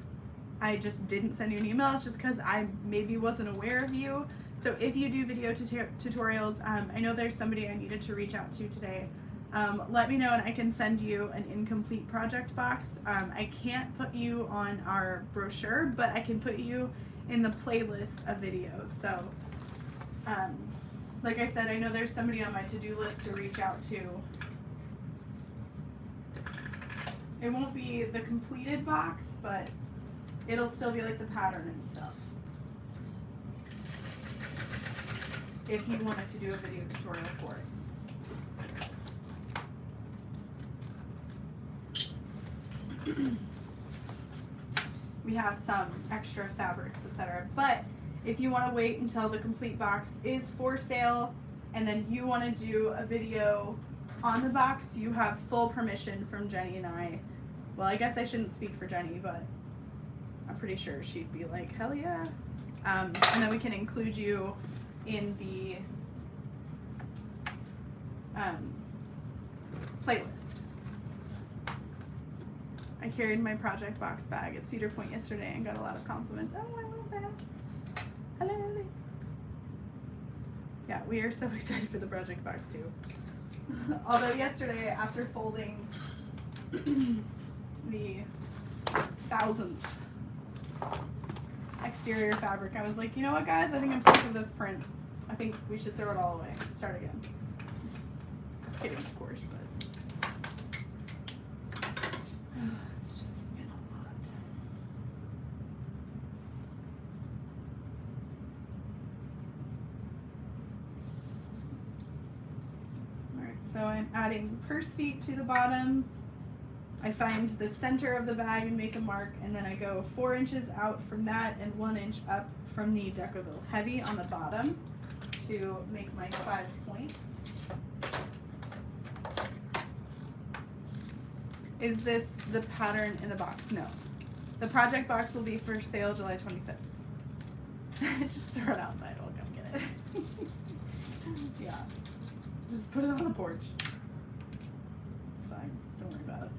S1: I just didn't send you an email, it's just because I maybe wasn't aware of you. So if you do video tutorials, I know there's somebody I needed to reach out to today. Let me know and I can send you an incomplete project box. I can't put you on our brochure, but I can put you in the playlist of videos. So, like I said, I know there's somebody on my to-do list to reach out to. It won't be the completed box, but it'll still be like the pattern and stuff. If you wanted to do a video tutorial for it. We have some extra fabrics, etc. But if you want to wait until the complete box is for sale and then you want to do a video on the box, you have full permission from Jenny and I. Well, I guess I shouldn't speak for Jenny, but I'm pretty sure she'd be like, hell yeah. And then we can include you in the playlist. I carried my project box bag at Cedar Point yesterday and got a lot of compliments. Oh, I love that. Hello. Yeah, we are so excited for the project box too. Although yesterday, after folding the 1000th exterior fabric, I was like, you know what, guys? I think I'm sick of this print. I think we should throw it all away. Start again. Just kidding, of course, but it's just been a lot. Alright, so I'm adding purse feet to the bottom. I find the center of the bag and make a mark, and then I go 4 inches out from that and 1 inch up from the Decoville Heavy on the bottom to make my 5 points. Is this the pattern in the box? No. The project box will be for sale July 25th. Just throw it outside, I'll come get it. Yeah. Just put it on the porch. It's fine, don't worry about it.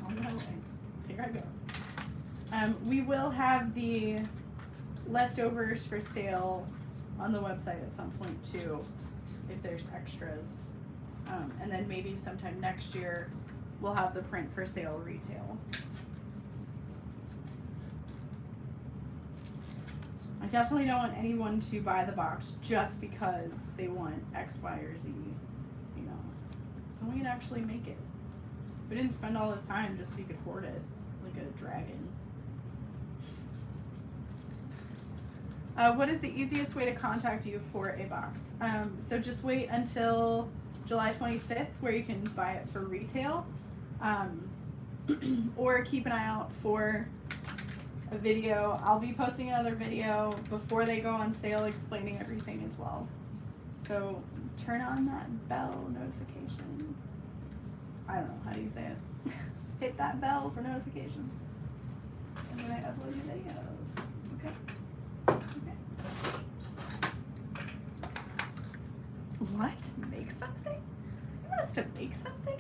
S1: On my way. Here I go. We will have the leftovers for sale on the website at some point too, if there's extras. And then maybe sometime next year we'll have the print for sale retail. I definitely don't want anyone to buy the box just because they want X, Y, or Z. You know, and we can actually make it. We didn't spend all this time just so you could hoard it like a dragon. What is the easiest way to contact you for a box? So just wait until July 25th where you can buy it for retail. Or keep an eye out for a video. I'll be posting another video before they go on sale explaining everything as well. So turn on that bell notification. I don't know, how do you say it? Hit that bell for notifications. And when I upload your videos. Okay? Okay. What? Make something? You want us to make something?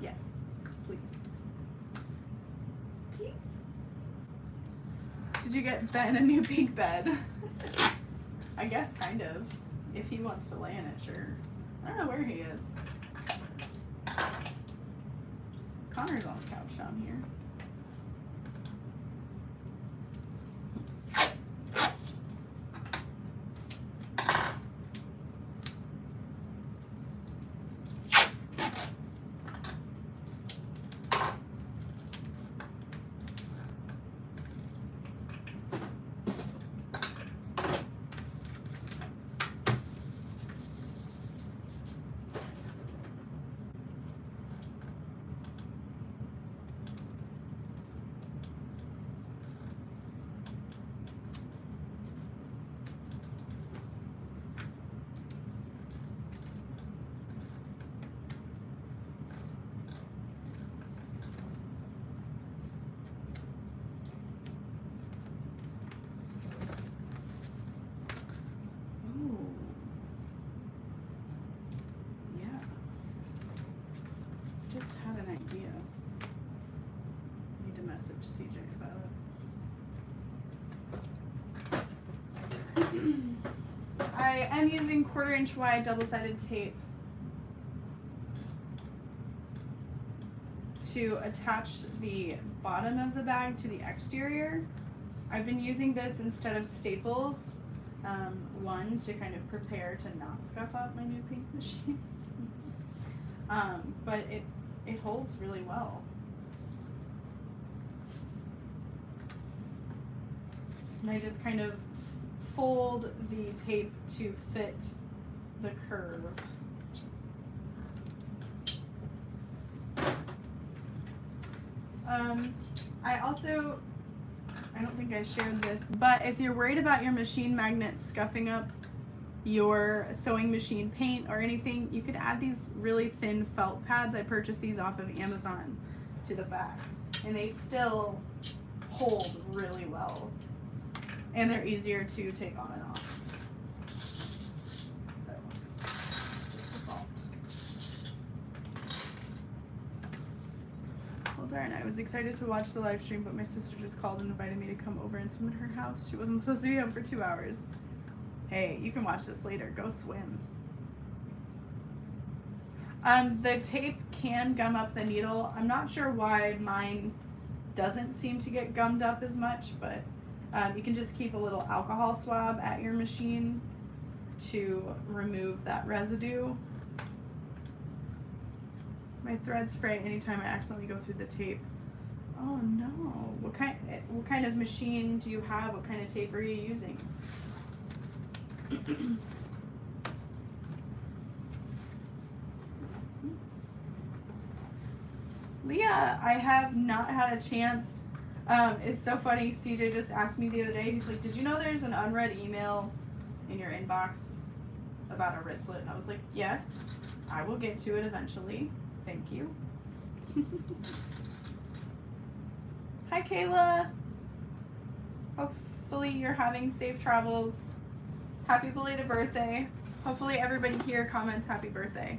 S1: Yes, please. Please? Did you get Ben a new pink bed? I guess kind of. If he wants to lay in it, sure. I don't know where he is. Connor's on the couch down here. Just had an idea. Need to message CJ about it. I am using 1/4 inch wide double-sided tape to attach the bottom of the bag to the exterior. I've been using this instead of staples. One, to kind of prepare to not scuff up my new pink machine. But it holds really well. And I just kind of fold the tape to fit the curve. I don't think I shared this, but if you're worried about your machine magnets scuffing up your sewing machine paint or anything, you could add these really thin felt pads. I purchased these off of Amazon to the back, and they still hold really well, and they're easier to take on and off. So, just default. Well, darn, I was excited to watch the live stream, but my sister just called and invited me to come over and swim in her house. She wasn't supposed to be home for 2 hours. Hey, you can watch this later. Go swim. The tape can gum up the needle. I'm not sure why mine doesn't seem to get gummed up as much, but you can just keep a little alcohol swab at your machine to remove that residue. My threads fray anytime I accidentally go through the tape. Oh no. What kind of machine do you have? What kind of tape are you using? Leah, I have not had a chance. It's so funny. CJ just asked me the other day. He's like, "Did you know there's an unread email in your inbox about a wristlet?" And I was like, "Yes, I will get to it eventually. Thank you." Hi, Kayla. Hopefully you're having safe travels. Happy belated birthday. Hopefully everybody here comments happy birthday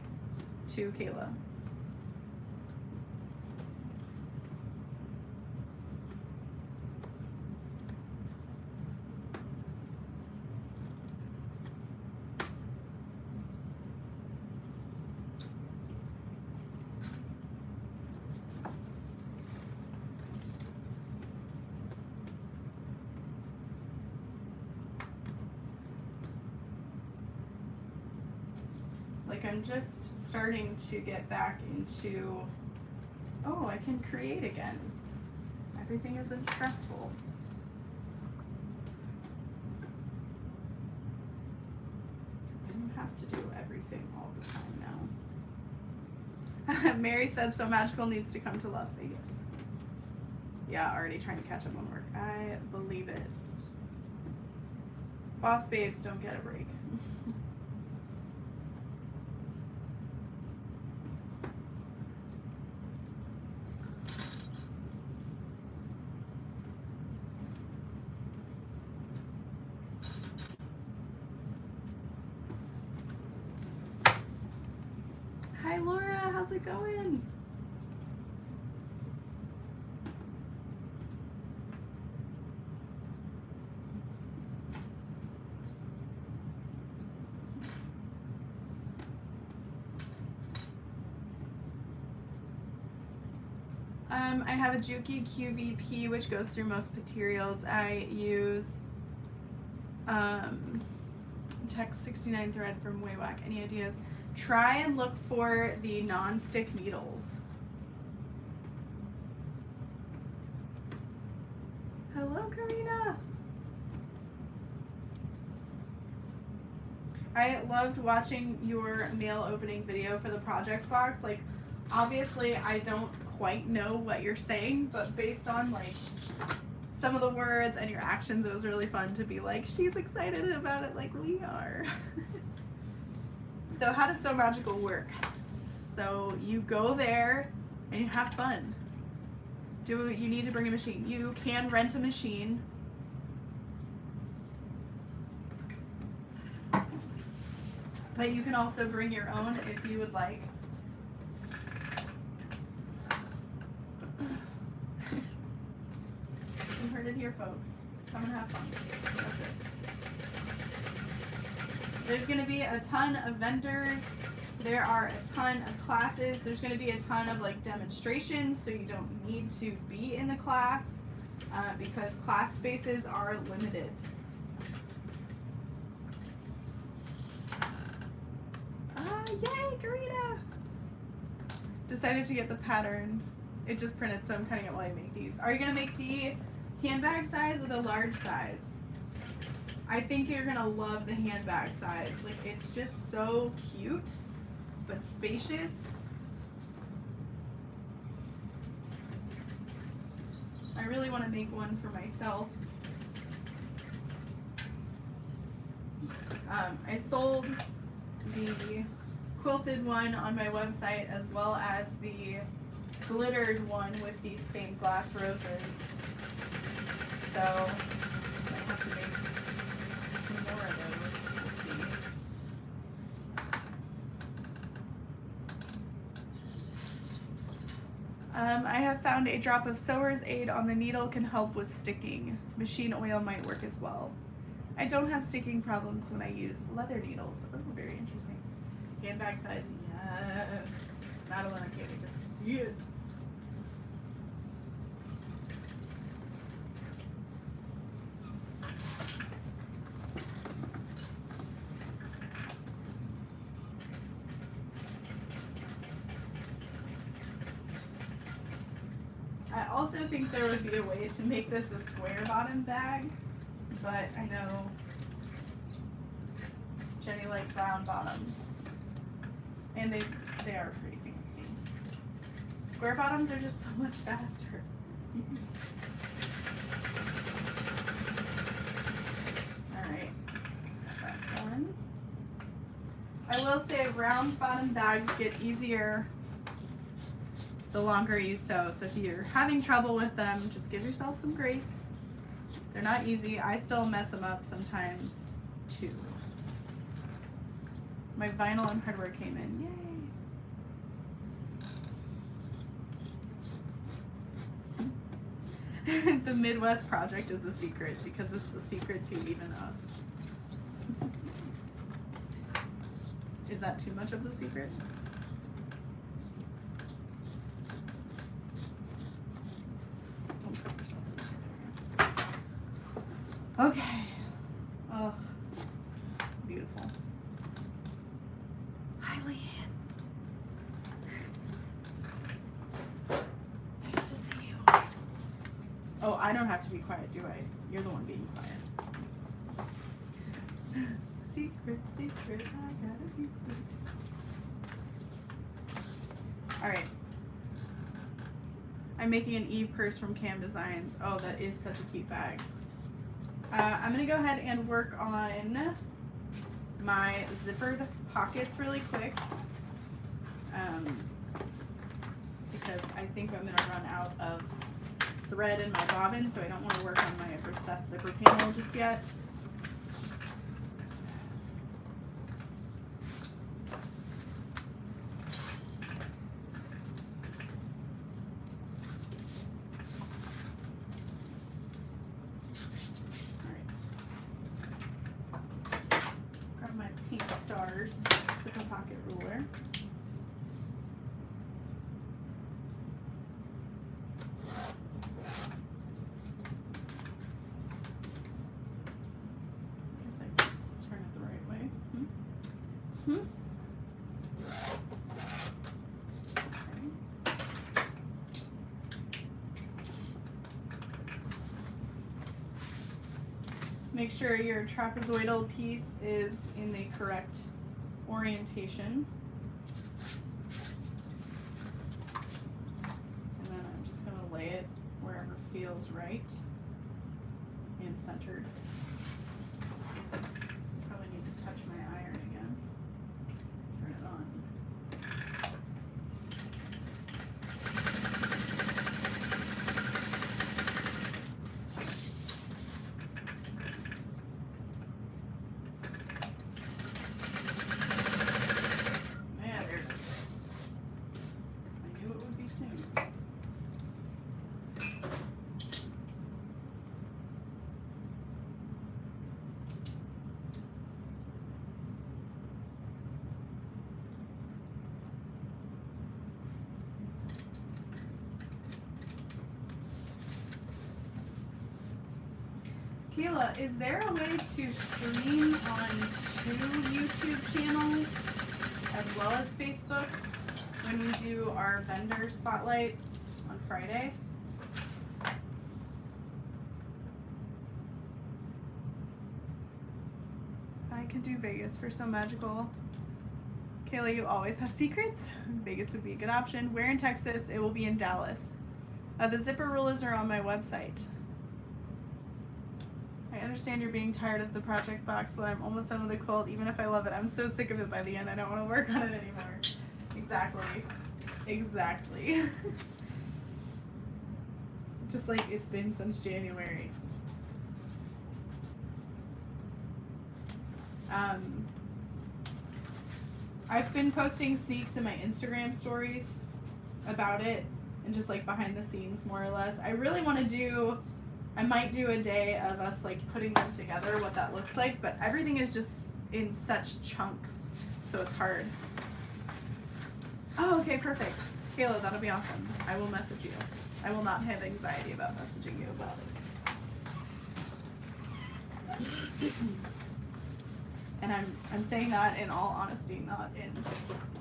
S1: to Kayla. I'm just starting to get back into, oh, I can create again. Everything isn't stressful. I don't have to do everything all the time now. Mary said So Magical needs to come to Las Vegas. Yeah, already trying to catch up on work. I believe it. Boss babes don't get a break. Hi Laura, how's it going? I have a Juki QVP, which goes through most materials. I use Tex 69 thread from Waywack. Any ideas? Try and look for the non-stick needles. Hello, Karina. I loved watching your mail opening video for the project box. Like, obviously, I don't quite know what you're saying, but based on like some of the words and your actions, it was really fun to be like, she's excited about it like we are. So how does Sew Magical work? So you go there and you have fun. You need to bring a machine. You can rent a machine. But you can also bring your own if you would like. You heard it here, folks. Come and have fun. That's it. There's going to be a ton of vendors. There are a ton of classes. There's going to be a ton of like demonstrations, so you don't need to be in the class because class spaces are limited. Yay, Karina! Decided to get the pattern. It just printed, so I'm cutting it while I make these. Are you going to make the handbag size or the large size? I think you're going to love the handbag size. Like, it's just so cute, but spacious. I really want to make one for myself. I sold the quilted one on my website as well as the glittered one with these stained glass roses. So I have to make some more of those. We'll see. I have found a drop of Sewer's Aid on the needle can help with sticking. Machine oil might work as well. I don't have sticking problems when I use leather needles. Oh, very interesting. Handbag size, yes. Madeline, I can't wait to see it. I also think there would be a way to make this a square bottom bag, but I know Jenny likes round bottoms. And they are pretty fancy. Square bottoms are just so much faster. Alright, that one. I will say round bottom bags get easier the longer you sew. So if you're having trouble with them, just give yourself some grace. They're not easy. I still mess them up sometimes too. My vinyl and hardware came in. Yay! The Midwest project is a secret because it's a secret to even us. Is that too much of the secret? Okay. Oh, beautiful. Hi, Leanne. Nice to see you. Oh, I don't have to be quiet, do I? You're the one being quiet. Secret, secret, I got a secret. Alright. I'm making an Eve purse from Cam Designs. Oh, that is such a cute bag. I'm going to go ahead and work on my zippered pockets really quick because I think I'm going to run out of thread in my bobbin, so I don't want to work on my recessed zipper panel just yet. Zipper pocket ruler. Make sure your trapezoidal piece is in the correct orientation. And then I'm just going to lay it wherever feels right and centered. Probably need to touch my iron again. Turn it on. Man, there it is. I knew it would be soon. Kayla, is there a way to stream on 2 YouTube channels as well as Facebook when we do our vendor spotlight on Friday? I could do Vegas for some magical. Kayla, you always have secrets. Vegas would be a good option. Where in Texas? It will be in Dallas. The zipper rulers are on my website. I understand you're being tired of the project box, but I'm almost done with the quilt. Even if I love it, I'm so sick of it by the end. I don't want to work on it anymore. Exactly. Exactly. Just like it's been since January. I've been posting sneaks in my Instagram stories about it and just like behind the scenes more or less. I really want to do, I might do a day of us like putting them together, what that looks like, but everything is just in such chunks, so it's hard. Oh, okay, perfect. Kayla, that'll be awesome. I will message you. I will not have anxiety about messaging you about it. And I'm saying that in all honesty, not in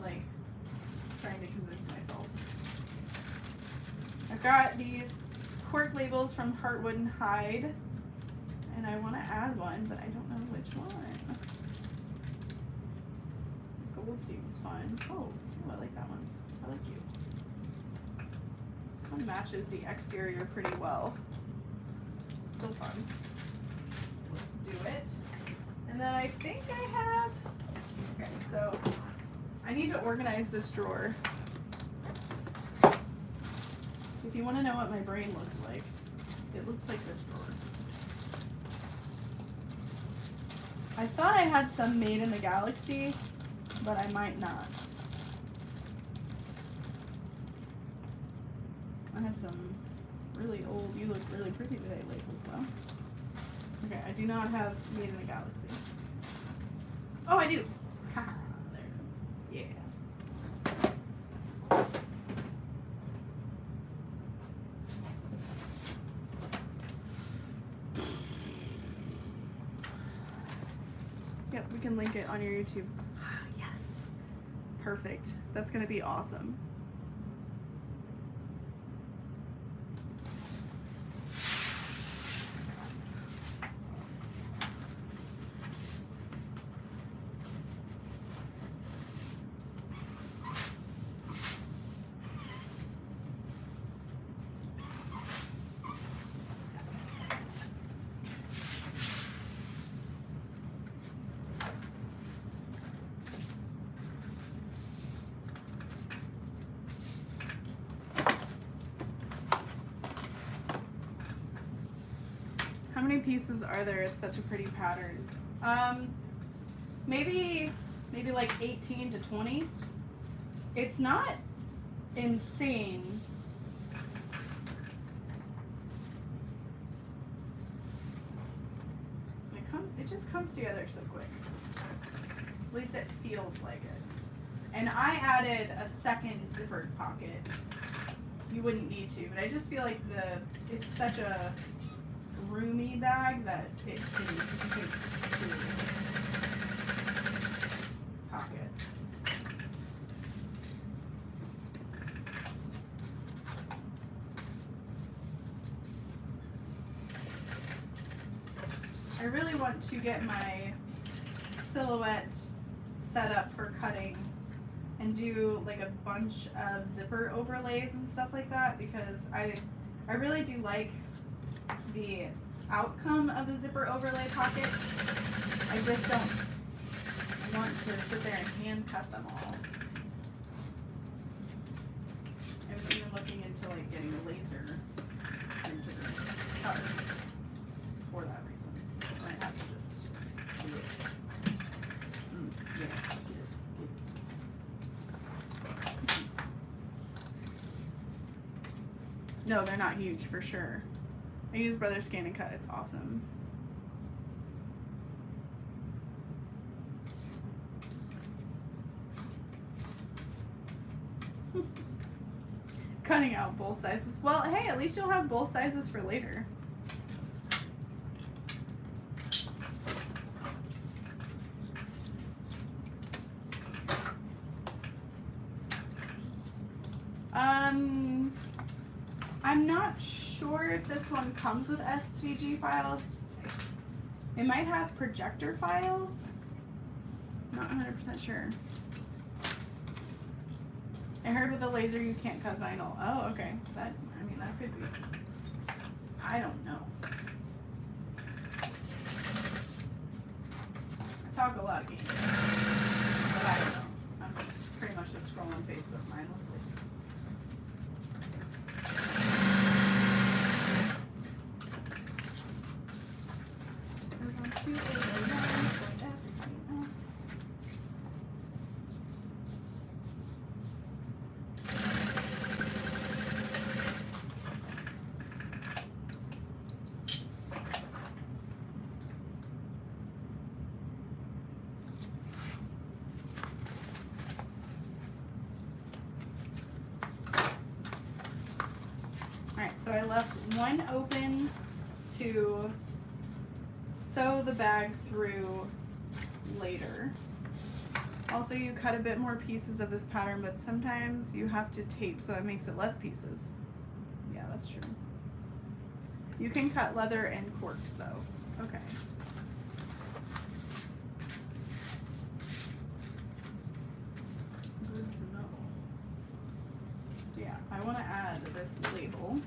S1: like trying to convince myself. I've got these cork labels from Heartwood and Hide, and I want to add one, but I don't know which one. Gold seems fun. Oh, I like that one. I like you. This one matches the exterior pretty well. Still fun. Let's do it. And then I think I have, okay, so I need to organize this drawer. If you want to know what my brain looks like, it looks like this drawer. I thought I had some made in the galaxy, but I might not. I have some really old, you look really pretty today labels though. Okay, I do not have made in the galaxy. Oh, I do. Haha, there it is. Yeah. Yep, we can link it on your YouTube. Yes. Perfect. That's gonna be awesome. How many pieces are there? It's such a pretty pattern. Maybe like 18 to 20. It's not insane. It just comes together so quick. At least it feels like it. And I added a second zippered pocket. You wouldn't need to, but I just feel like it's such a roomy bag that it can take 2 pockets. I really want to get my silhouette set up for cutting and do like a bunch of zipper overlays and stuff like that, because I really do like the outcome of the zipper overlay pockets. I just don't want to sit there and hand cut them all. I was even looking into like getting a laser printer cutter for that reason. I might have to just do it. Yeah, get it. No, they're not huge for sure. I use Brother Scan and Cut. It's awesome. Cutting out both sizes. Well, hey, at least you'll have both sizes for later. I'm not sure if this one comes with SVG files. It might have projector files. Not 100% sure. I heard with a laser you can't cut vinyl. Oh, okay. That could be. I don't know. I talk a lot of games, but I don't know. I'm pretty much just scrolling Facebook mindlessly. So I left one open to sew the bag through later. Also, you cut a bit more pieces of this pattern, but sometimes you have to tape, so that makes it less pieces. Yeah, that's true. You can cut leather and corks though. Okay. Good to know. So yeah, I want to add this label.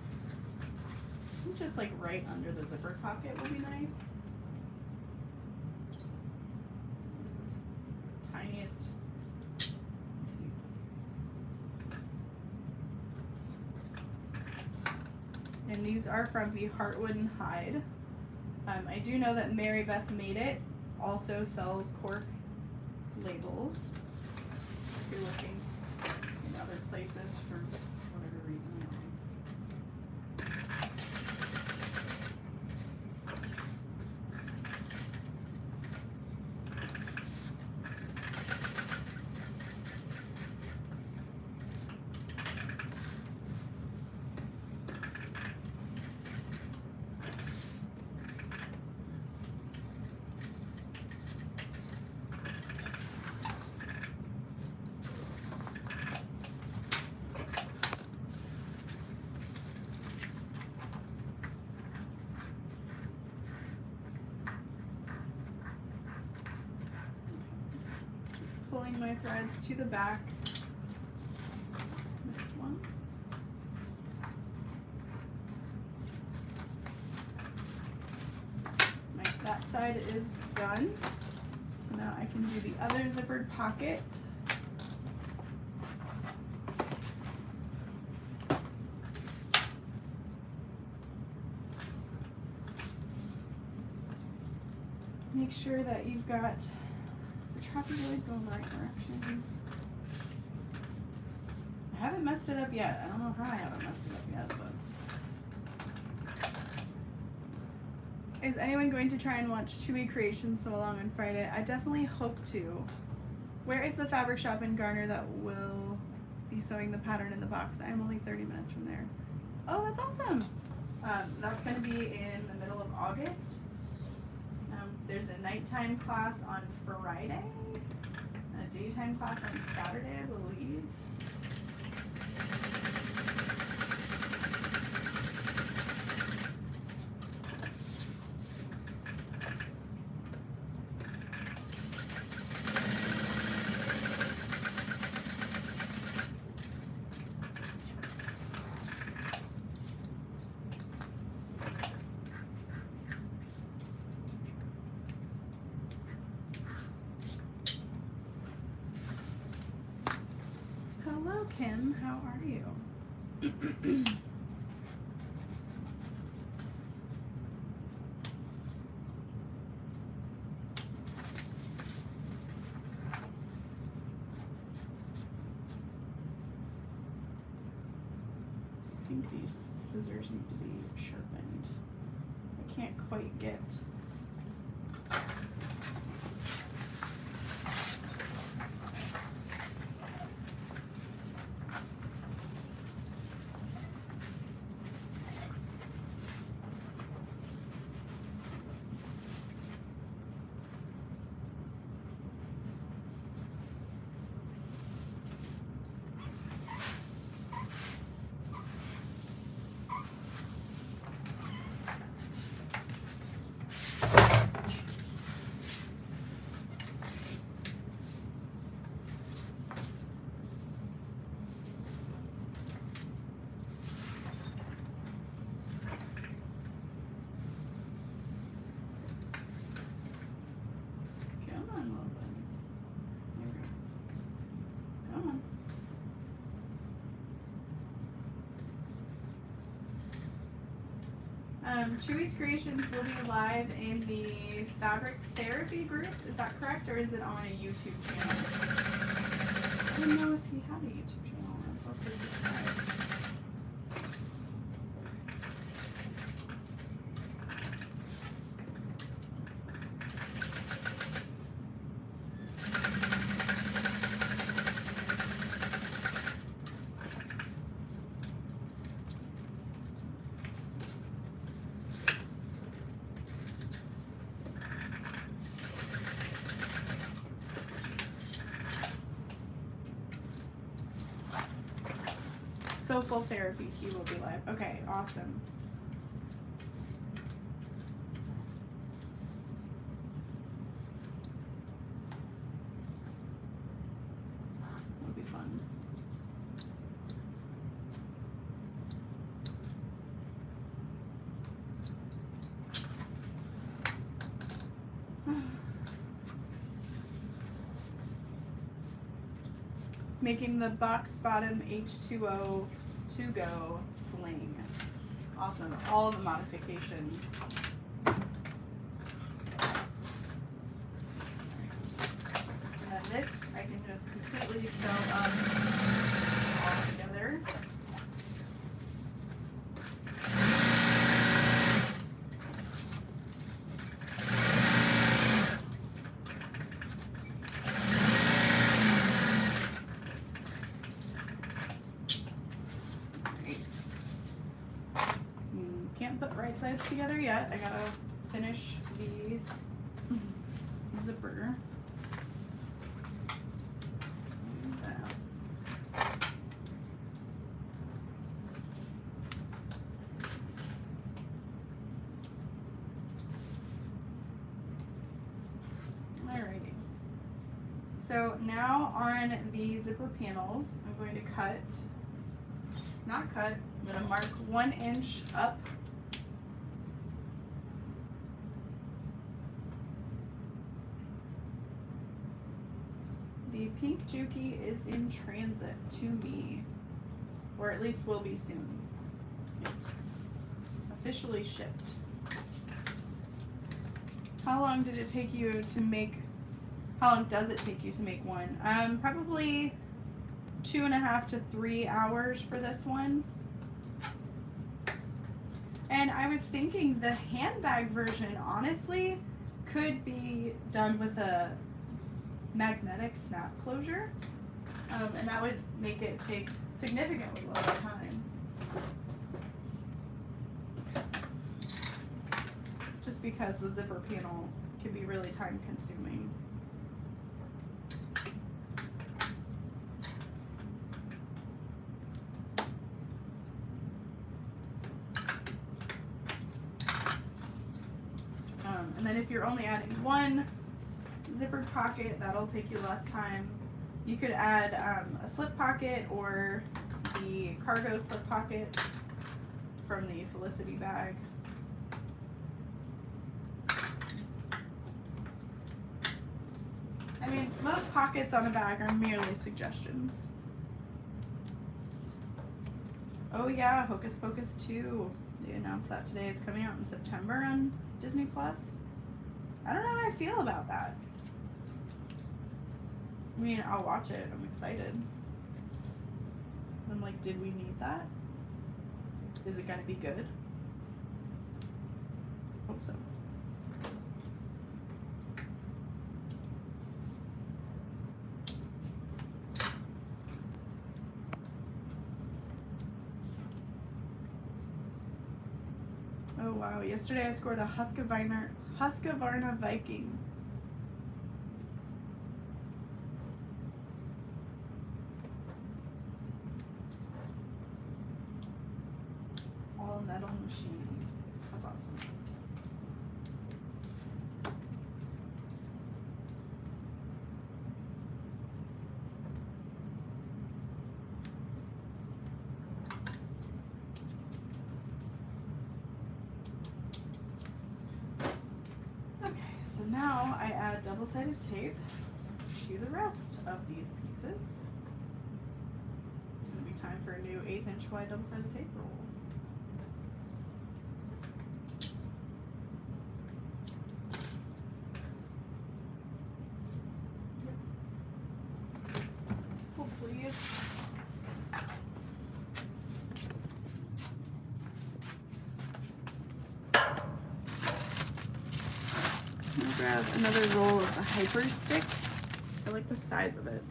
S1: Just like right under the zipper pocket would be nice. This is the tiniest. And these are from the Heartwood and Hide. I do know that Mary Beth Made It also sells cork labels. If you're looking in other places for whatever reason. Pulling my threads to the back. This one. That side is done. So now I can do the other zippered pocket. Make sure that you've got trapezoid going the right direction. I haven't messed it up yet. I don't know how I haven't messed it up yet, but. Is anyone going to try and watch 2 Creations Sew Along on Friday? I definitely hope to. Where is the fabric shop in Garner that will be sewing the pattern in the box? I am only 30 minutes from there. Oh, that's awesome. That's going to be in the middle of August. There's a nighttime class on Friday and a daytime class on Saturday, I believe. Kim. How are you? I think these scissors need to be sharpened. I can't quite get. Chewy's Creations will be live in the Fabric Therapy group. Is that correct, or is it on a YouTube channel? I don't know if he had a YouTube channel. Or if it's live. Full Therapy, he will be live. Okay, awesome. That'll be fun. Making the box bottom H2O to go sling. Awesome. All the modifications. And then this I can just completely sew up all together. Sides together yet. I gotta finish the zipper. Alrighty. So now on the zipper panels, I'm going to I'm going to mark 1 inch up. The pink Juki is in transit to me, or at least will be soon. It officially shipped. How long did it take you to make? How long does it take you to make one? Probably 2.5 to 3 hours for this one. And I was thinking the handbag version, honestly, could be done with a magnetic snap closure, and that would make it take significantly less time. Just because the zipper panel can be really time consuming. And then if you're only adding one zippered pocket, that'll take you less time. You could add a slip pocket or the cargo slip pockets from the Felicity bag. I mean, most pockets on a bag are merely suggestions. Oh yeah, Hocus Pocus 2. They announced that today. It's coming out in September on Disney Plus. I don't know how I feel about that. I mean, I'll watch it. I'm excited. I'm like, did we need that? Is it gonna be good? Hope so. Oh wow, yesterday I scored a Husqvarna Viking. All metal machine. That's awesome. So now I add double-sided tape to the rest of these pieces. It's going to be time for a new 1/8 inch wide double-sided tape roll. Oh, please. I'll grab another roll of the Hyper Stick. I like the size of it.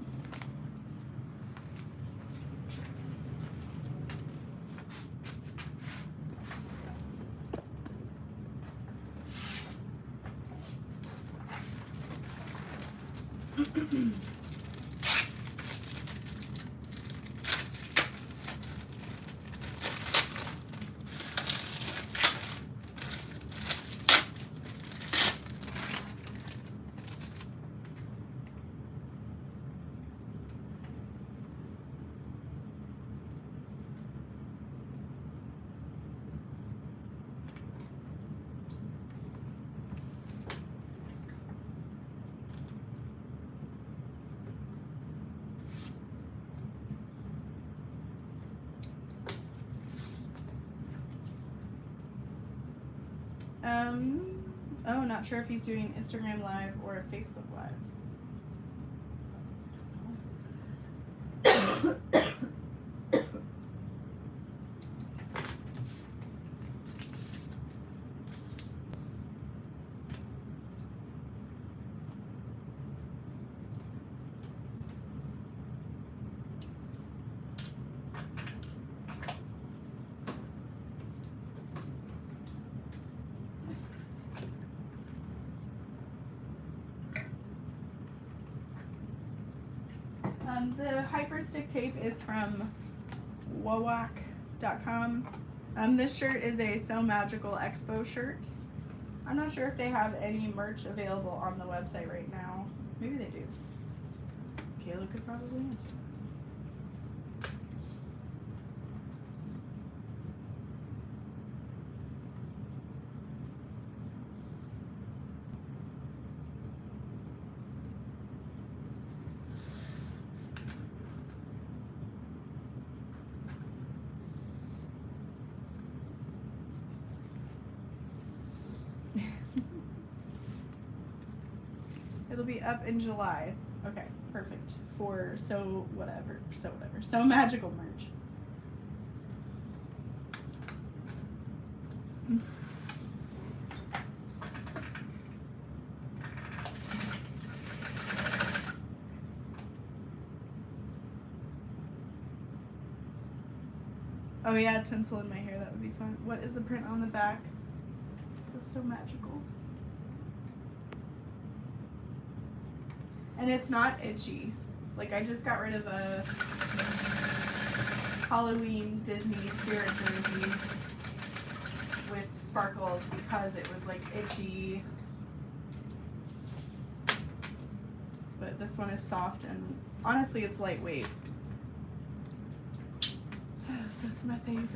S1: Oh, not sure if he's doing Instagram Live or a Facebook Live. The Hyper Stick tape is from wowak.com. This shirt is a Sew Magical Expo shirt. I'm not sure if they have any merch available on the website right now. Maybe they do. Kayla could probably answer. It'll be up in July. Okay, perfect. For Sew Magical merch. Oh yeah, tinsel in my hair, that would be fun. What is the print on the back? It says Sew Magical. And it's not itchy. Like, I just got rid of a Halloween Disney spirit jersey with sparkles because it was like itchy. But this one is soft and honestly it's lightweight. So it's my favorite.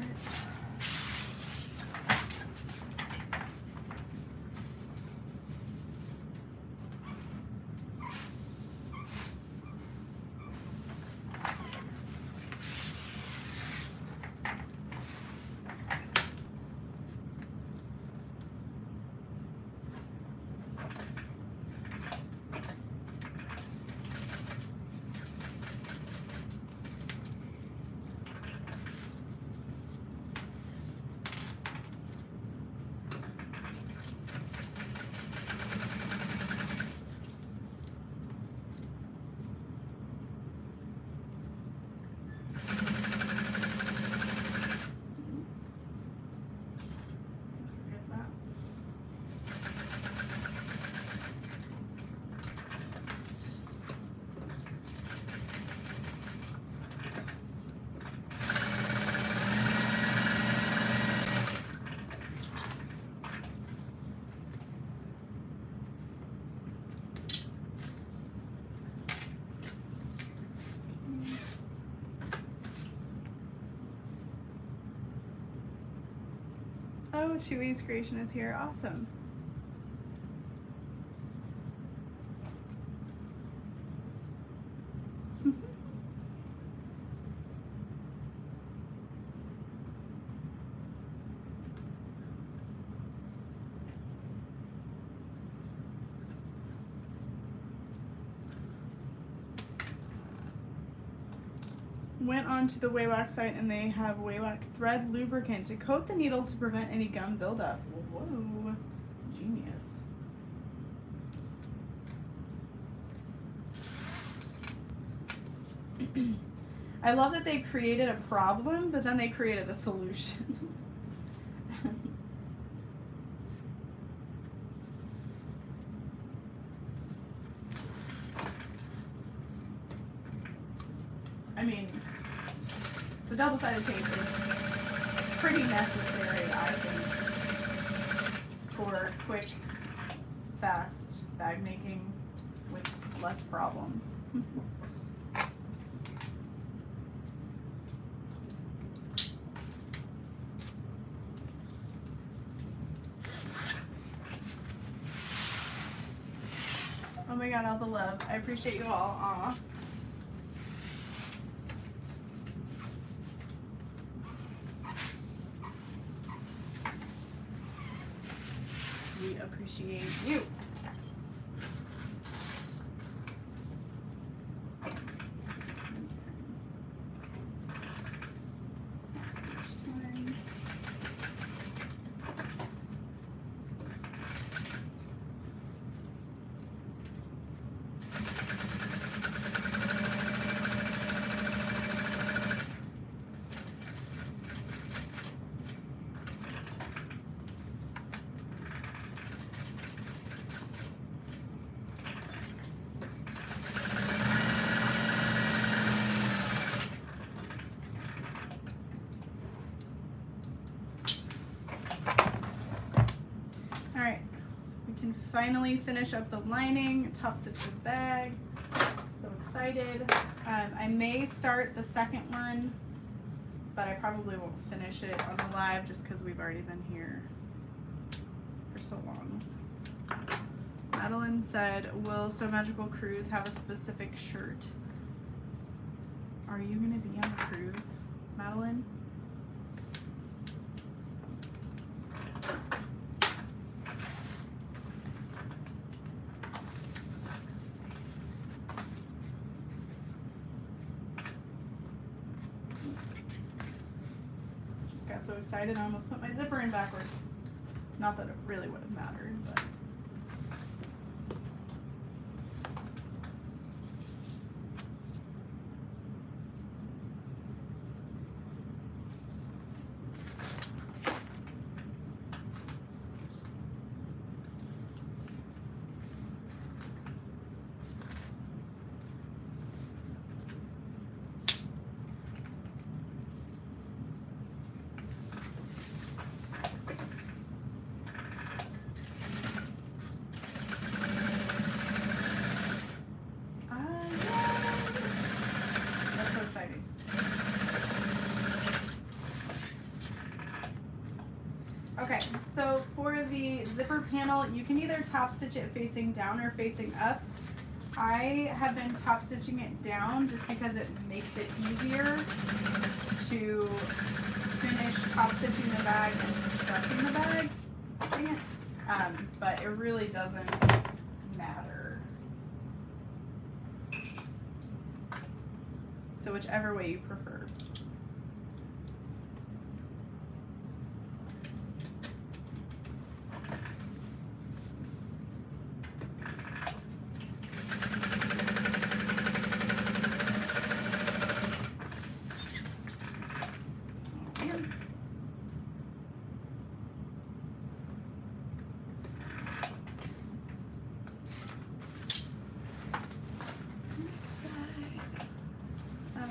S1: Oh, Two Ways Creation is here. Awesome. Went onto the Waywack site and they have Waywack thread lubricant to coat the needle to prevent any gum buildup. Whoa, genius. I love that they created a problem, but then they created a solution. I mean, the double-sided tape is pretty necessary, I think, for quick, fast bag making with less problems. Oh my god, all the love. I appreciate you all. Aw. We appreciate you. Finally finish up the lining, top stitch the bag. So excited. I may start the second one, but I probably won't finish it on the live just because we've already been here for so long. Madeline said, will So Magical Cruise have a specific shirt? Are you going to be on the cruise, Madeline? So excited I almost put my zipper in backwards. Not that it really would have mattered, but okay, so for the zipper panel, you can either top stitch it facing down or facing up. I have been top stitching it down just because it makes it easier to finish top stitching the bag and constructing the bag. Dang it. But it really doesn't matter. So whichever way you prefer.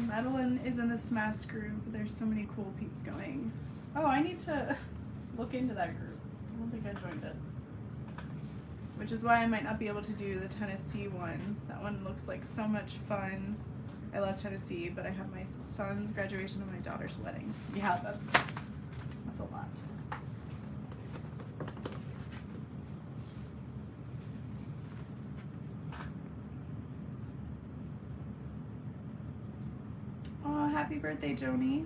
S1: Madeline is in the Smash group. There's so many cool peeps going. Oh, I need to look into that group. I don't think I joined it. Which is why I might not be able to do the Tennessee one. That one looks like so much fun. I love Tennessee, but I have my son's graduation and my daughter's wedding. Yeah, that's a lot. happy birthday, Joni.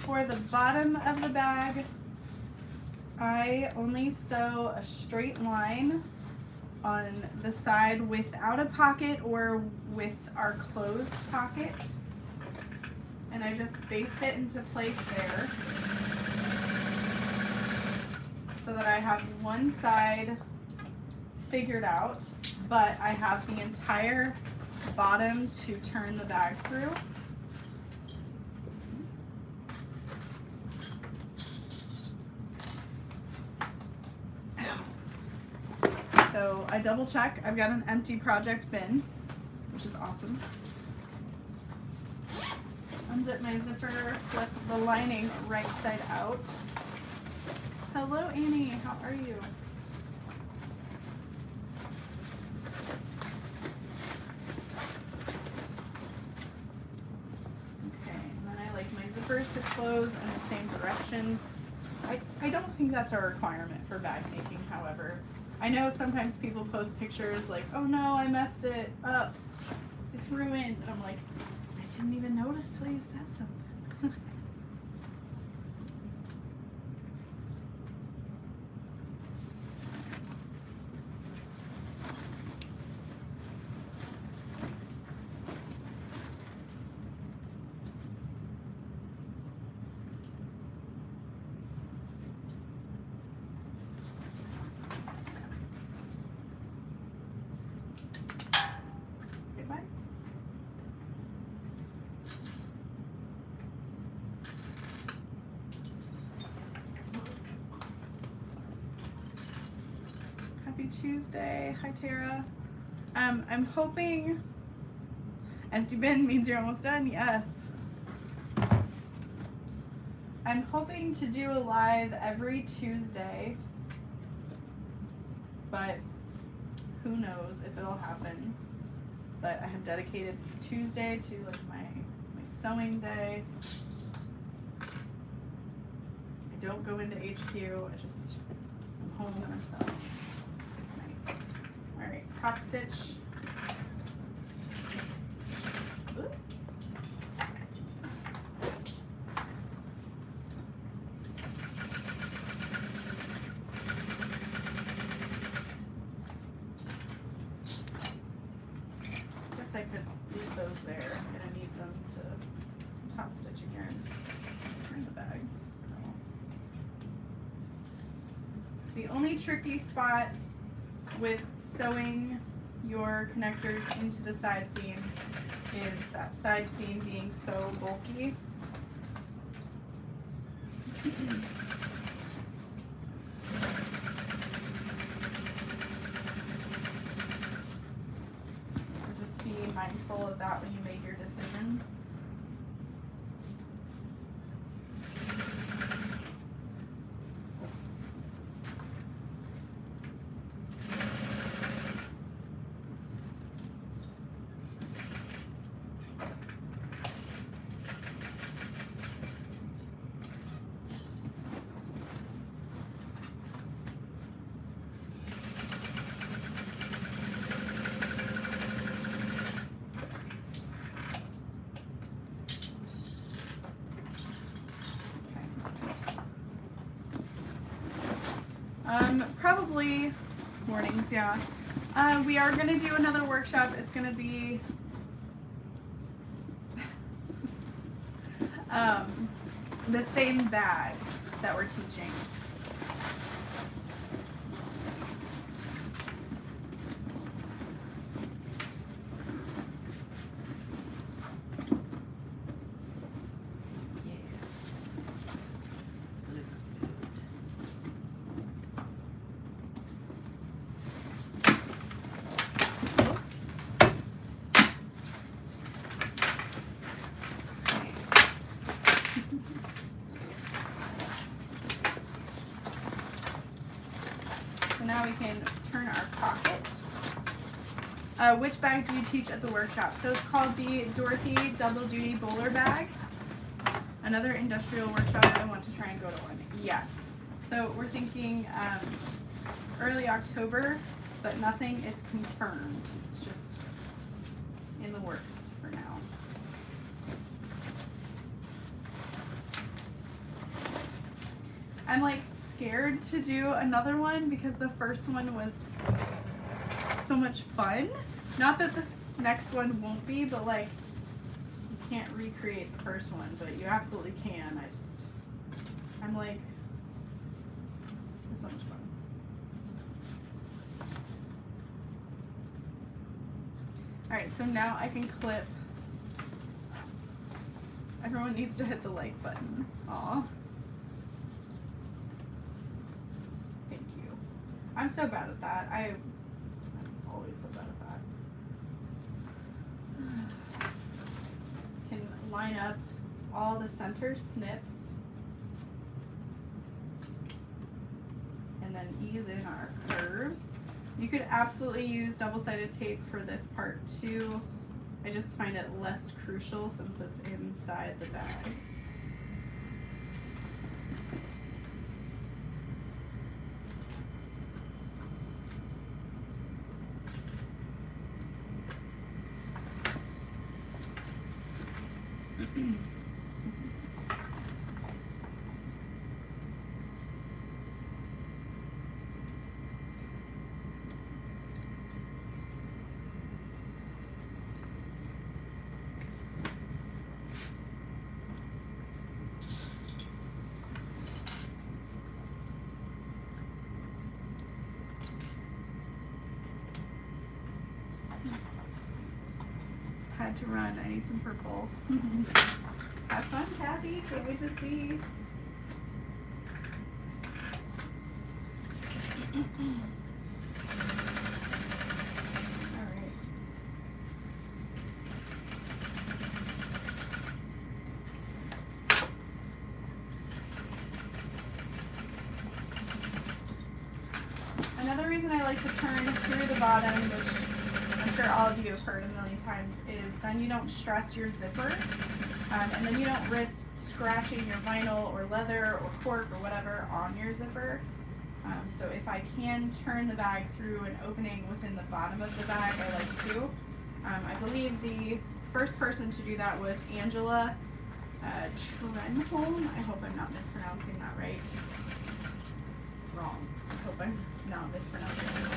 S1: For the bottom of the bag, I only sew a straight line on the side without a pocket or with our closed pocket. And I just baste it into place there so that I have one side figured out, but I have the entire bottom to turn the bag through. So I double check. I've got an empty project bin, which is awesome. Unzip my zipper, flip the lining right side out. Hello, Annie. How are you? Okay, and then I like my zippers to close in the same direction. I don't think that's a requirement for bag making, however. I know sometimes people post pictures like, oh no, I messed it up. It's ruined. And I'm like, I didn't even notice till you said something. Tuesday. Hi, Tara. I'm hoping empty bin means you're almost done. Yes. I'm hoping to do a live every Tuesday, but who knows if it'll happen. But I have dedicated Tuesday to like my sewing day. I don't go into HQ. I'm home and I'm sewing. All right, top stitch. Ooh. Guess I could leave those there. I'm gonna need them to top stitch again. Turn the bag. The only tricky spot with sewing your connectors into the side seam is that side seam being so bulky. So just be mindful of that when you make your decisions. Probably mornings, yeah. We are gonna do another workshop. It's gonna be the same bag that we're teaching. Now we can turn our pocket. Which bag do you teach at the workshop? So it's called the Dorothy Double Duty Bowler Bag. Another industrial workshop. I want to try and go to one. Yes. So we're thinking early October, but nothing is confirmed. It's just in the works for now. I'm like scared to do another one because the first one was so much fun. Not that this next one won't be, but like you can't recreate the first one, but you absolutely can. I'm like, it's so much fun. Alright, so now I can clip. Everyone needs to hit the like button. Aw. I'm so bad at that. I'm always so bad at that. Can line up all the center snips and then ease in our curves. You could absolutely use double-sided tape for this part too. I just find it less crucial since it's inside the bag. Had to run. I need some purple. Have fun, Kathy. Can't wait to see. Alright. Another reason I like to turn through the bottom, which I'm sure all of you have heard a million times, is then you don't stress your zipper, and then you don't risk scratching your vinyl or leather or cork or whatever on your zipper. So if I can turn the bag through an opening within the bottom of the bag, I like to. I believe the first person to do that was Angela Trenholm. I hope I'm not mispronouncing that right. Wrong. I hope I'm not mispronouncing it. I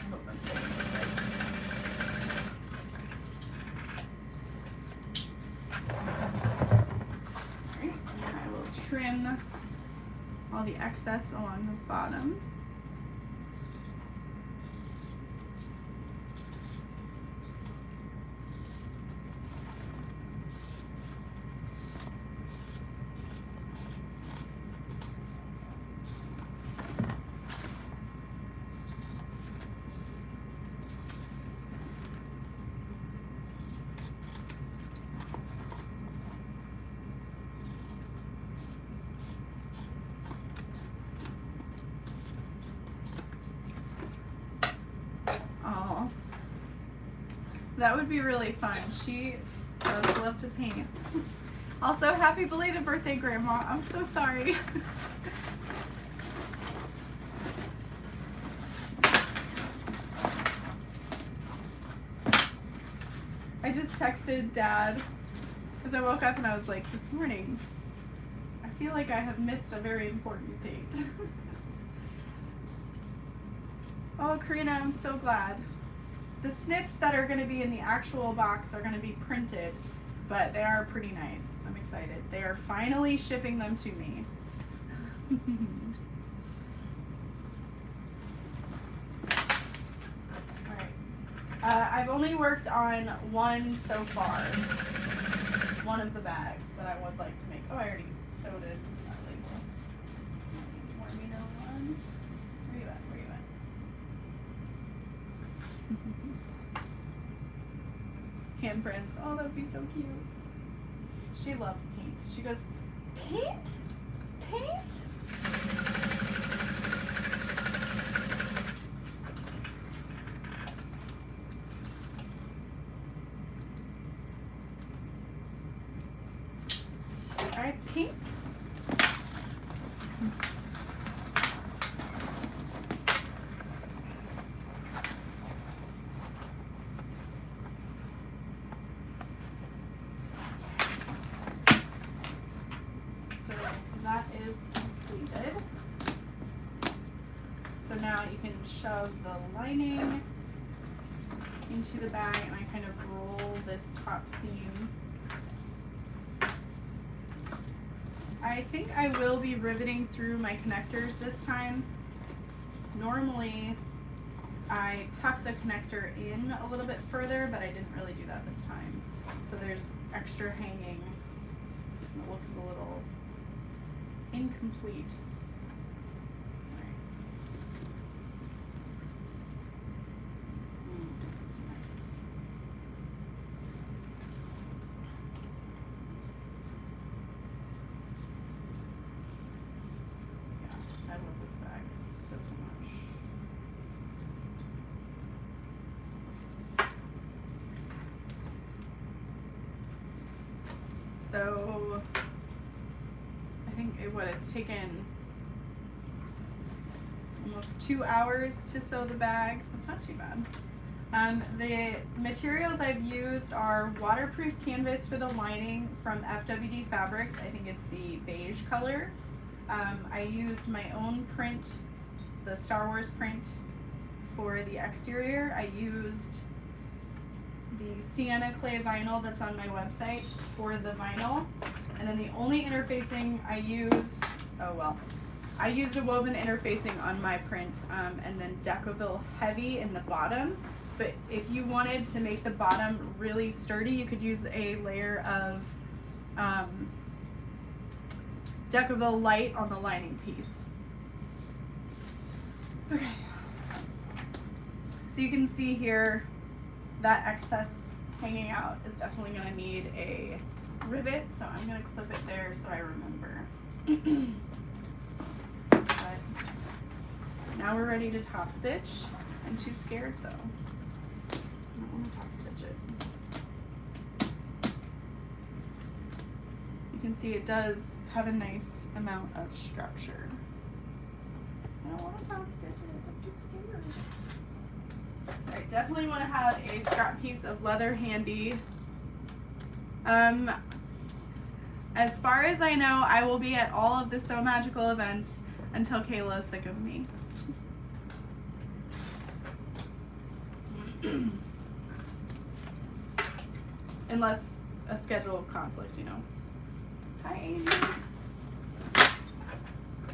S1: hope I'm saying it right. I will trim all the excess along the bottom. That would be really fun. She does love to paint. Also, happy belated birthday, Grandma. I'm so sorry. I just texted Dad because I woke up and I was like, this morning, I feel like I have missed a very important date. Oh, Karina, I'm so glad. The snips that are going to be in the actual box are going to be printed, but they are pretty nice. I'm excited. They are finally shipping them to me. Alright. I've only worked on one so far. One of the bags that I would like to make. Oh, I already sewed it. That label. Mormino one. Where you at? Where you at? Handprints. Oh, that would be so cute. She loves paint. She goes, paint? Paint? Alright, paint. Now you can shove the lining into the bag, and I kind of roll this top seam. I think I will be riveting through my connectors this time. Normally I tuck the connector in a little bit further, but I didn't really do that this time. So there's extra hanging. It looks a little incomplete. So I think it's taken almost 2 hours to sew the bag. That's not too bad. The materials I've used are waterproof canvas for the lining from FWD Fabrics. I think it's the beige color. I used my own print, the Star Wars print, for the exterior. I used the Sienna clay vinyl that's on my website for the vinyl. And then the only interfacing I used, I used a woven interfacing on my print, and then Decovil heavy in the bottom. But if you wanted to make the bottom really sturdy, you could use a layer of Decovil light on the lining piece. Okay. So you can see here that excess hanging out is definitely going to need a rivet, so I'm going to clip it there so I remember. But now we're ready to top stitch. I'm too scared though. I don't want to top stitch it. You can see it does have a nice amount of structure. I don't want to top stitch it. I'm too scared. I definitely want to have a scrap piece of leather handy. As far as I know, I will be at all of the Sew Magical events until Kayla is sick of me. Unless a schedule conflict, you know. Hi, Amy.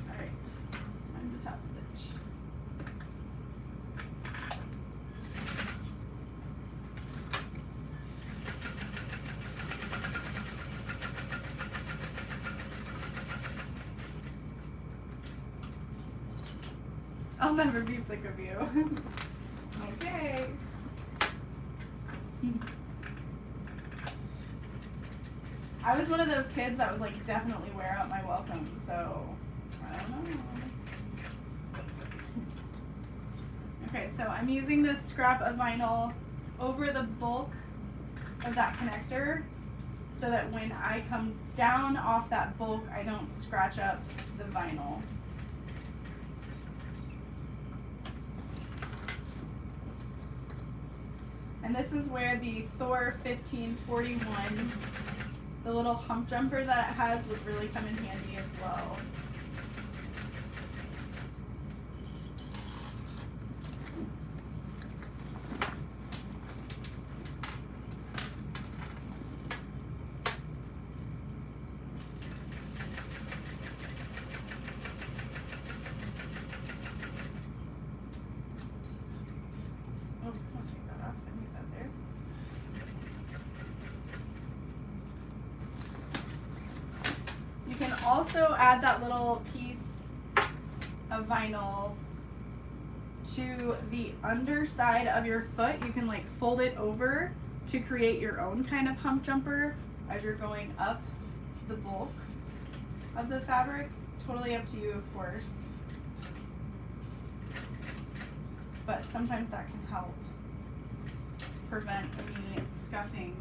S1: Alright, time to top stitch. I'll never be sick of you. Okay. I was one of those kids that would like definitely wear out my welcome, so I don't know. Okay, so I'm using this scrap of vinyl over the bulk of that connector so that when I come down off that bulk, I don't scratch up the vinyl. And this is where the Thor 1541, the little hump jumper that it has, would really come in handy as well. also add that little piece of vinyl to the underside of your foot. You can like fold it over to create your own kind of hump jumper as you're going up the bulk of the fabric. Totally up to you, of course. But sometimes that can help prevent any scuffing.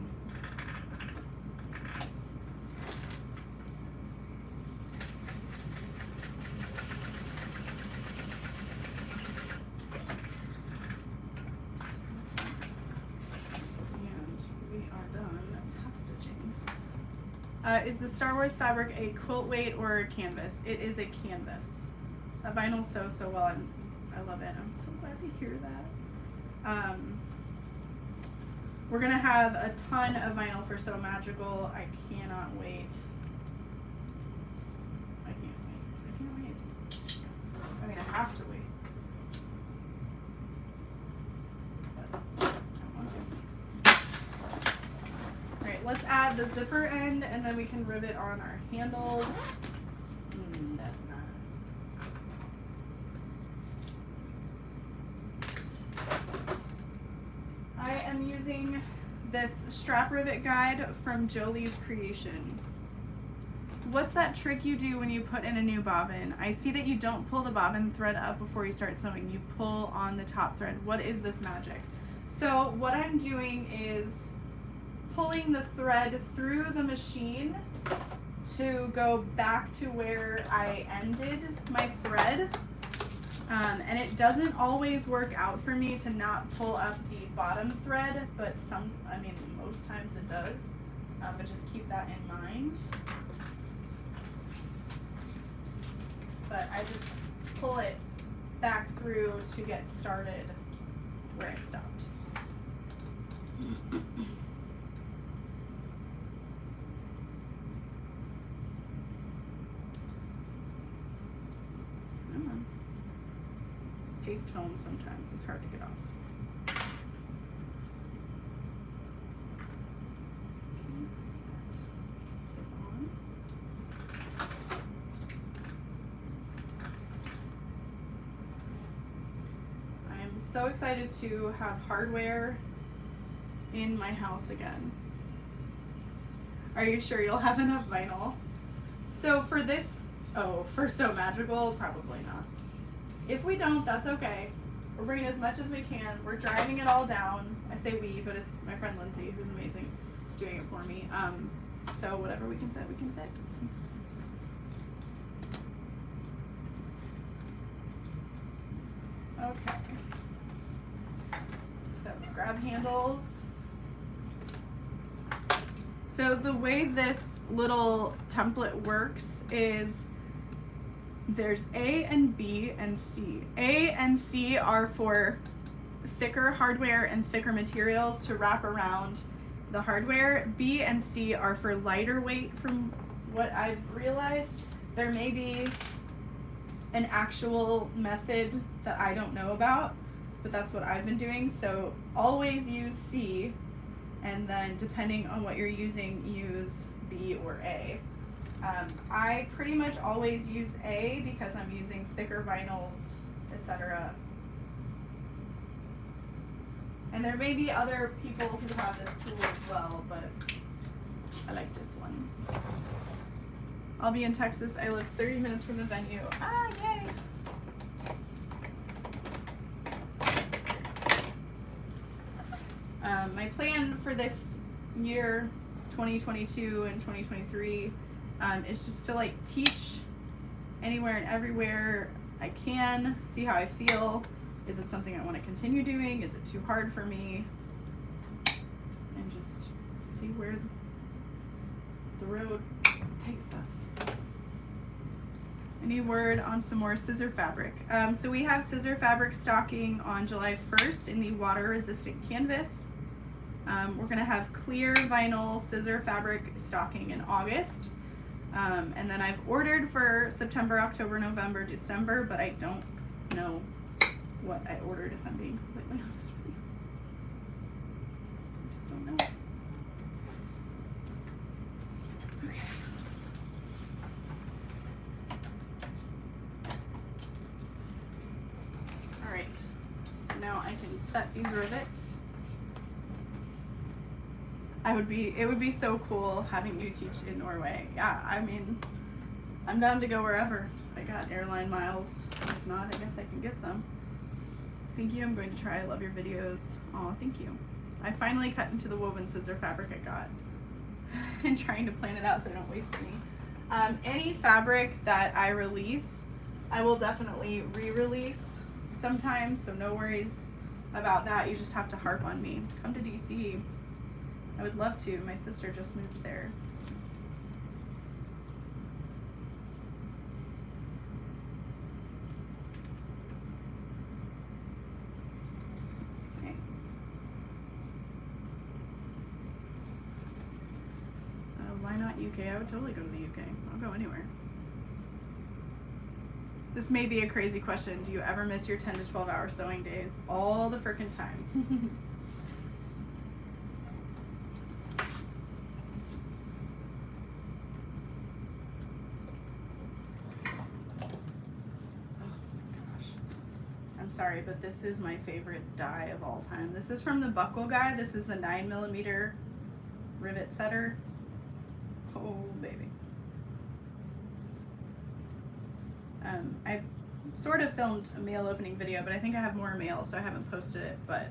S1: Is the Star Wars fabric a quilt weight or a canvas? It is a canvas. That vinyl sews so well, and I love it. I'm so glad to hear that. We're gonna have a ton of vinyl for So Magical. I cannot wait. I can't wait. I mean, I have to wait. Let's add the zipper end, and then we can rivet on our handles. That's nice. I am using this strap rivet guide from Jolie's Creation. What's that trick you do when you put in a new bobbin? I see that you don't pull the bobbin thread up before you start sewing. You pull on the top thread. What is this magic? So what I'm doing is pulling the thread through the machine to go back to where I ended my thread. And it doesn't always work out for me to not pull up the bottom thread, but most times it does. But just keep that in mind. But I just pull it back through to get started where I stopped. This paste foam sometimes is hard to get off. I'm so excited to have hardware in my house again. Are you sure you'll have enough vinyl? So for this, for So Magical, probably not. If we don't, that's okay. We're bringing as much as we can. We're driving it all down. I say we, but it's my friend Lindsay, who's amazing, doing it for me. So whatever we can fit, we can fit. Okay. So grab handles. So the way this little template works is there's A and B and C. A and C are for thicker hardware and thicker materials to wrap around the hardware. B and C are for lighter weight. From what I've realized, there may be an actual method that I don't know about, but that's what I've been doing. So always use C, and then depending on what you're using, use B or A. I pretty much always use A because I'm using thicker vinyls, etc. And there may be other people who have this tool as well, but I like this one. I'll be in Texas. I live 30 minutes from the venue. Ah, yay! My plan for this year, 2022 and 2023, is just to like teach anywhere and everywhere I can, see how I feel. Is it something I want to continue doing? Is it too hard for me? And just see where the road takes us. Any word on some more scissor fabric? So we have scissor fabric stocking on July 1st in the water resistant canvas. We're gonna have clear vinyl scissor fabric stocking in August. And then I've ordered for September, October, November, December, but I don't know what I ordered, if I'm being completely honest with you. I just don't know. Okay. set these rivets. It would be so cool having you teach in Norway. Yeah, I mean, I'm down to go wherever. I got airline miles. If not, I guess I can get some. Thank you, I'm going to try. I love your videos. Oh, thank you. I finally cut into the woven scissor fabric I got and trying to plan it out so I don't waste any. Any fabric that I release, I will definitely re-release sometimes, so no worries about that. You just have to harp on me. Come to DC. I would love to. My sister just moved there. Okay. Why not UK? I would totally go to the UK. I'll go anywhere. This may be a crazy question. Do you ever miss your 10 to 12 hour sewing days? All the frickin' time. Sorry, but this is my favorite die of all time. This is from the Buckle Guy. This is the 9mm rivet setter. Oh, baby. I sort of filmed a mail opening video, but I think I have more mail, so I haven't posted it, but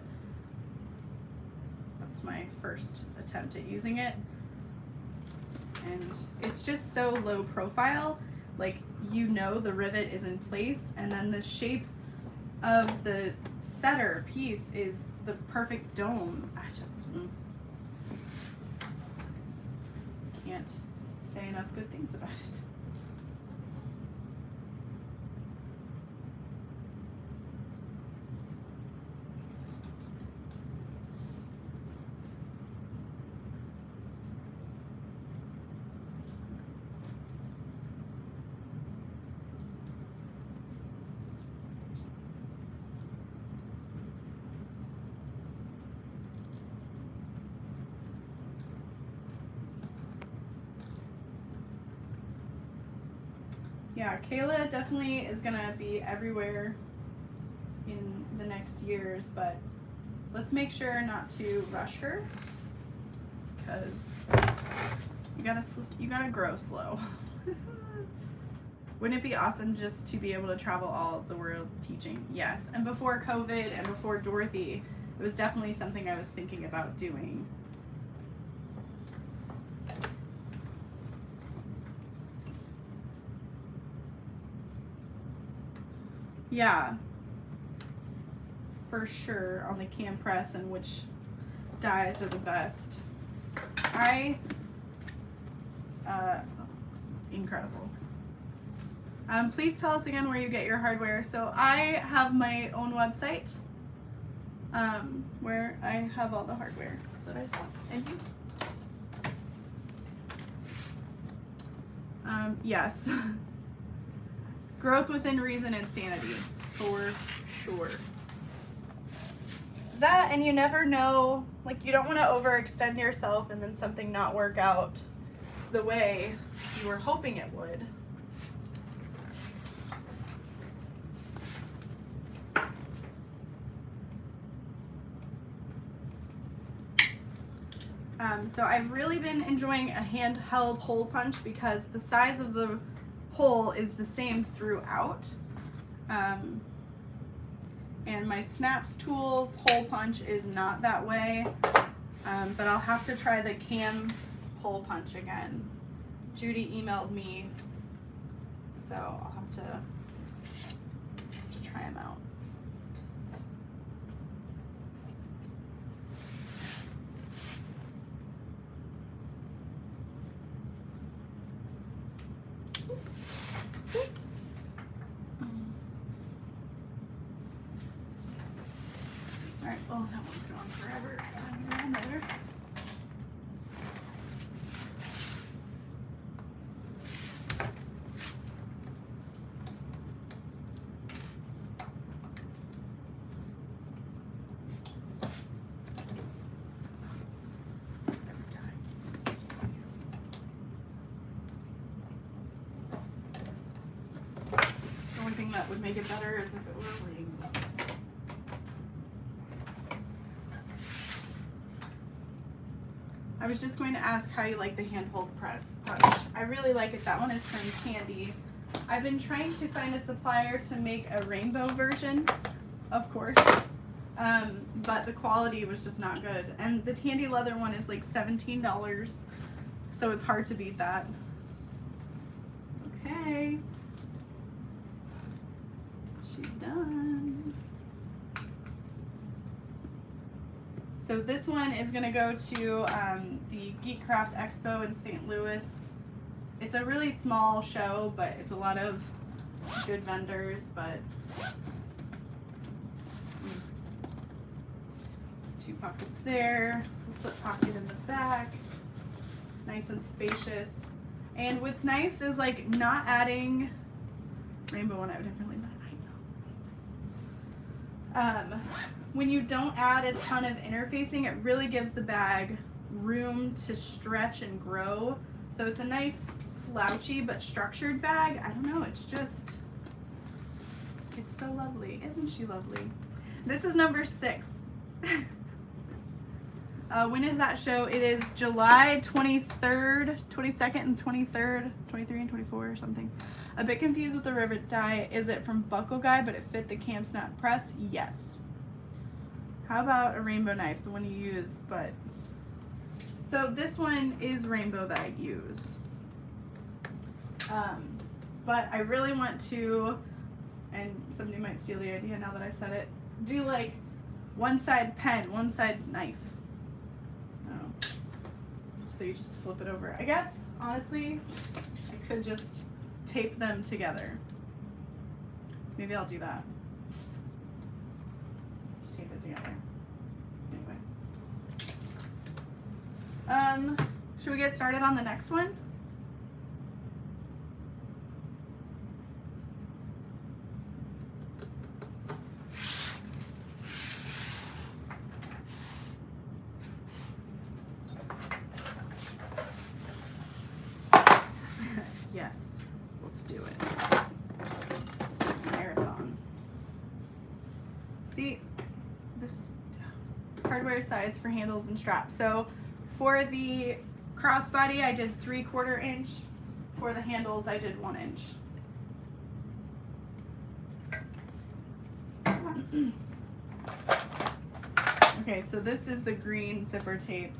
S1: that's my first attempt at using it. And it's just so low profile. Like, you know the rivet is in place, and then the shape of the setter piece is the perfect dome. I just can't say enough good things about it. Yeah, Kayla definitely is gonna be everywhere in the next years, but let's make sure not to rush her, because you gotta grow slow. Wouldn't it be awesome just to be able to travel all of the world teaching? Yes, and before COVID and before Dorothy, it was definitely something I was thinking about doing. Yeah, for sure, on the cam press and which dyes are the best. Incredible. Please tell us again where you get your hardware. So I have my own website where I have all the hardware that I sell and use. Yes. Growth within reason and sanity, for sure. That, and you never know, like, you don't want to overextend yourself and then something not work out the way you were hoping it would. So I've really been enjoying a handheld hole punch because the size of the hole is the same throughout. And my Snaps Tools hole punch is not that way, but I'll have to try the cam hole punch again. Judy emailed me, so I'll have to try them out. Alright, oh, that one's gone forever. Time to get another. Every time. The only thing that would make it better is if it were rigged. I was just going to ask how you like the handhold brush. I really like it. That one is from Tandy. I've been trying to find a supplier to make a rainbow version, of course, but the quality was just not good. And the Tandy leather one is like $17, so it's hard to beat that. Okay, she's done. So this one is going to go to the Geekcraft Expo in St. Louis. It's a really small show, but it's a lot of good vendors, but 2 pockets there, a slip pocket in the back, nice and spacious. And what's nice is like not adding rainbow one. I would definitely not. I know. When you don't add a ton of interfacing, it really gives the bag room to stretch and grow. So it's a nice slouchy but structured bag. I don't know, it's just, it's so lovely. Isn't she lovely? This is number 6. When is that show? It is July 23rd, 22nd and 23rd, 23 and 24 or something. A bit confused with the rivet die. Is it from Buckle Guy, but it fit the cam snap press? Yes. How about a rainbow knife, the one you use? But so this one is rainbow that I use. But I really want to, and somebody might steal the idea now that I've said it, do like one side pen, one side knife. Oh. So you just flip it over. I guess, honestly, I could just tape them together. Maybe I'll do that. Just tape it together. Anyway. Should we get started on the next one? Yes, let's do it. Marathon. See, this hardware size for handles and straps. So for the crossbody, I did 3/4 inch. For the handles, I did 1 inch. Okay, so this is the green zipper tape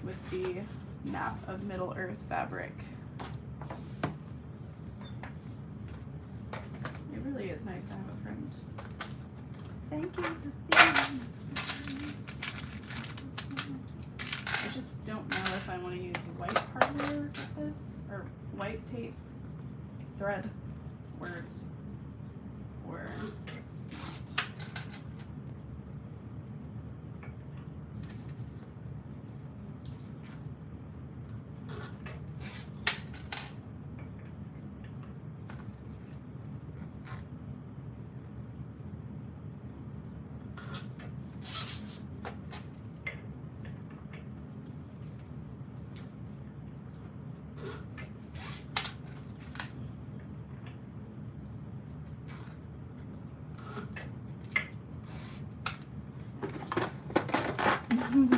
S1: with the map of Middle Earth fabric. It really is nice to have a print. Thank you for being. I just don't know if I want to use white hardware with this, or white tape, thread, words, or not.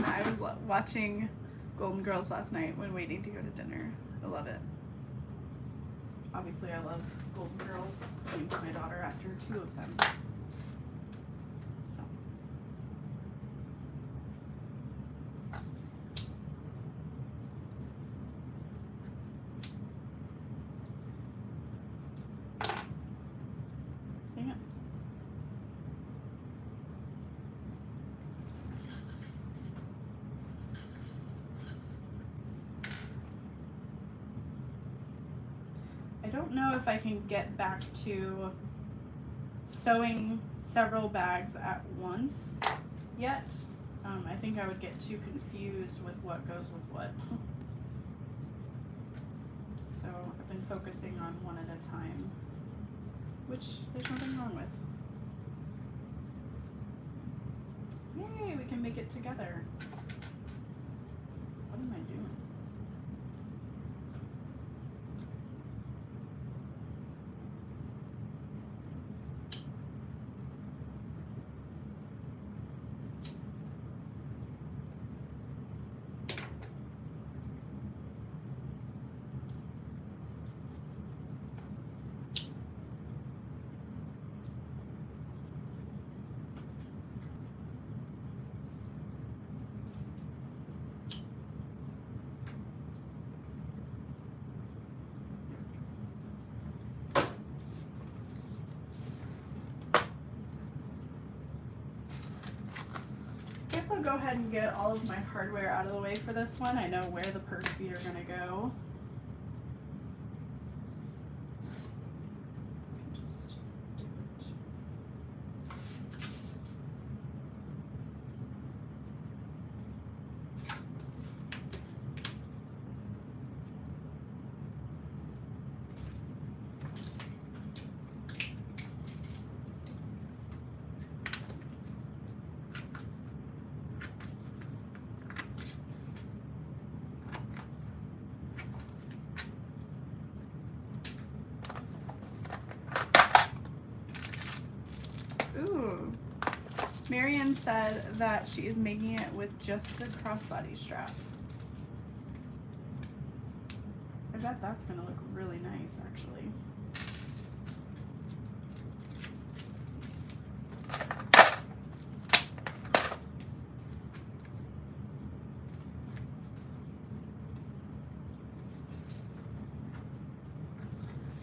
S1: I was watching Golden Girls last night when waiting to go to dinner. I love it. Obviously, I love Golden Girls. I named my daughter after 2 of them. Dang it. I don't know if I can get back to sewing several bags at once yet. I think I would get too confused with what goes with what. So I've been focusing on one at a time, which there's nothing wrong with. Yay, we can make it together. What am I doing? also go ahead and get all of my hardware out of the way for this one. I know where the purse feet are gonna go. Ooh. Marion said that she is making it with just the crossbody strap. I bet that's going to look really nice, actually.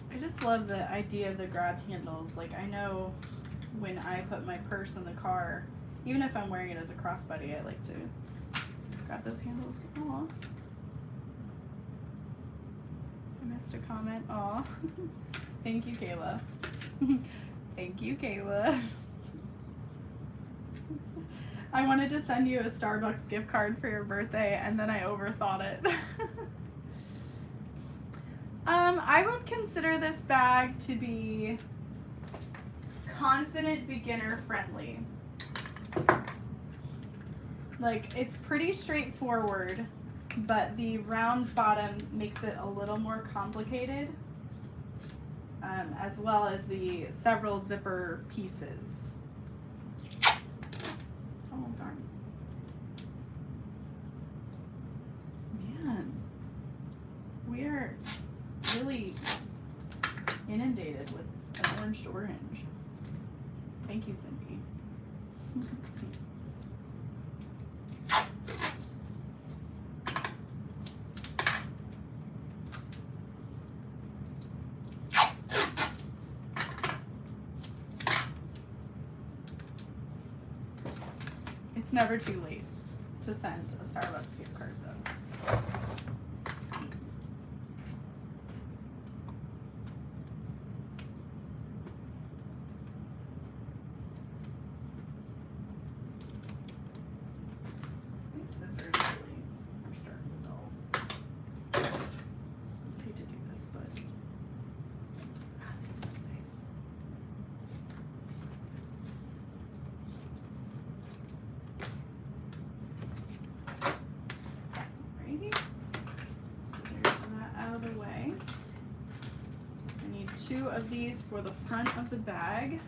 S1: I just love the idea of the grab handles. Like, I know when I put my purse in the car, even if I'm wearing it as a crossbody, I like to grab those handles. Aw. I missed a comment. Aw. Thank you, Kayla. Thank you, Kayla. I wanted to send you a Starbucks gift card for your birthday, and then I overthought it. I would consider this bag to be confident beginner friendly. Like, it's pretty straightforward, but the round bottom makes it a little more complicated, as well as the several zipper pieces. Oh darn. Man, we are really inundated with an orange to orange. Thank you, Cindy. It's never too late to send a Starbucks gift card, though. Two of these for the front of the bag.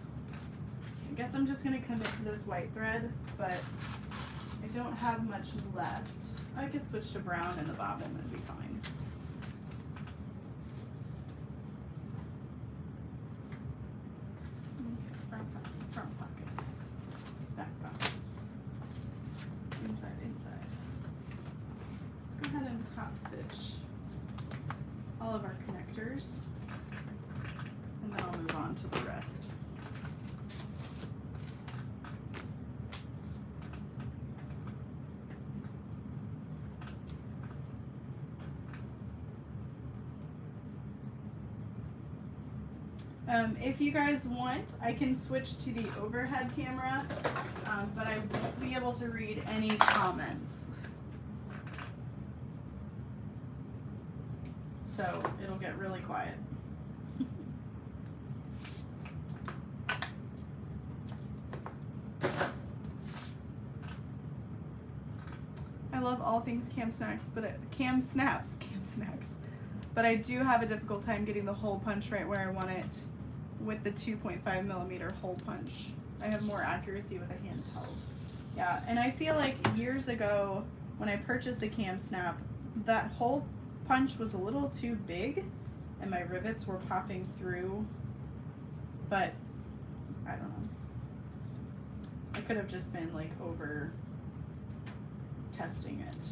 S1: I guess I'm just gonna commit to this white thread, but I don't have much left. I could switch to brown in the bottom and be fine. Okay, front pocket, back pockets, inside. Let's go ahead and top stitch all of our connectors. And then I'll move on to the rest. If you guys want, I can switch to the overhead camera, but I won't be able to read any comments. So it'll get really quiet. I love all things cam snaps, but I do have a difficult time getting the hole punch right where I want it with the 2.5mm hole punch. I have more accuracy with a handheld. Yeah, and I feel like years ago when I purchased the cam snap, that hole punch was a little too big and my rivets were popping through, but I don't know. I could have just been like over testing it,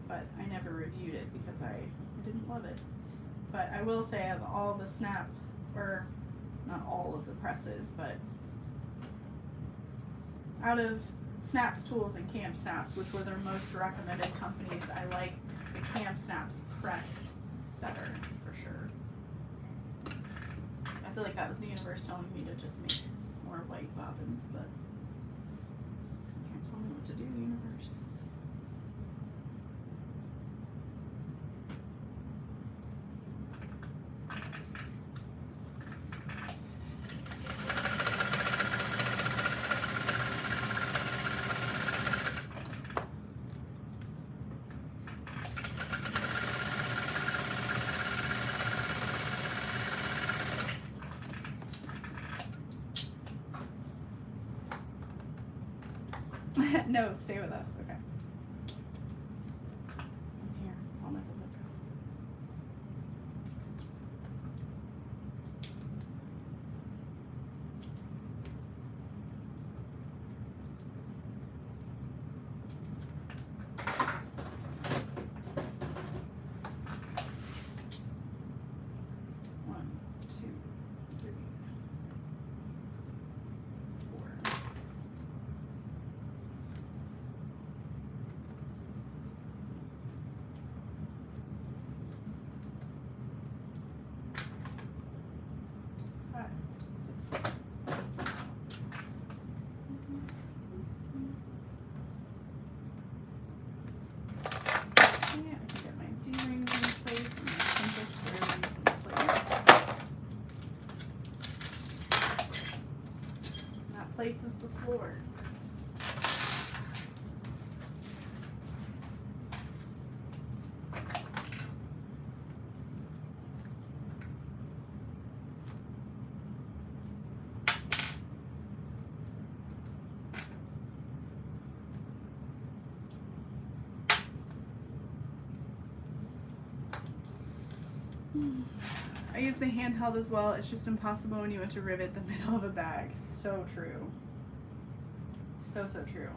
S1: but I never reviewed it because I didn't love it. But I will say of all the snap, or not all of the presses, but out of Snaps Tools and Camp Snaps, which were their most recommended companies, I like the Camp Snaps press better, for sure. I feel like that was the universe telling me to just make more white bobbins, but you can't tell me what to do, universe. No, stay with us, okay. I'm here, I'll never let go. One, two, three, four. Places the floor. I use the handheld as well. It's just impossible when you want to rivet the middle of a bag. So true. So true.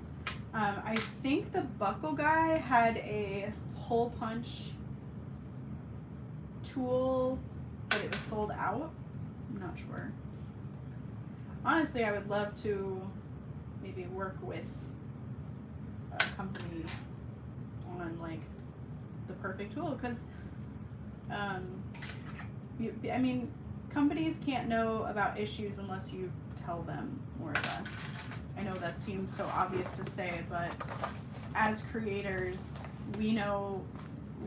S1: I think the buckle guy had a hole punch tool, but it was sold out. I'm not sure. Honestly, I would love to maybe work with a company on like the perfect tool, because I mean, companies can't know about issues unless you tell them, more or less. I know that seems so obvious to say, but as creators, we know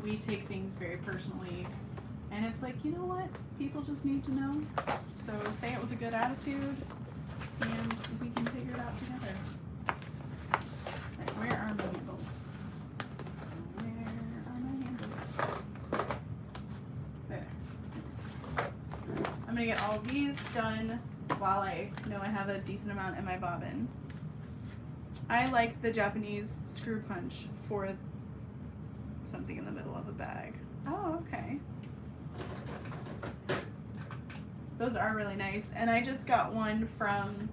S1: we take things very personally, and it's like, you know what? People just need to know. So say it with a good attitude, and we can figure it out together. Right, where are my handles? Where are my handles? There. I'm gonna get all of these done while I know I have a decent amount in my bobbin. I like the Japanese screw punch for something in the middle of a bag. Oh, okay. Those are really nice. And I just got one from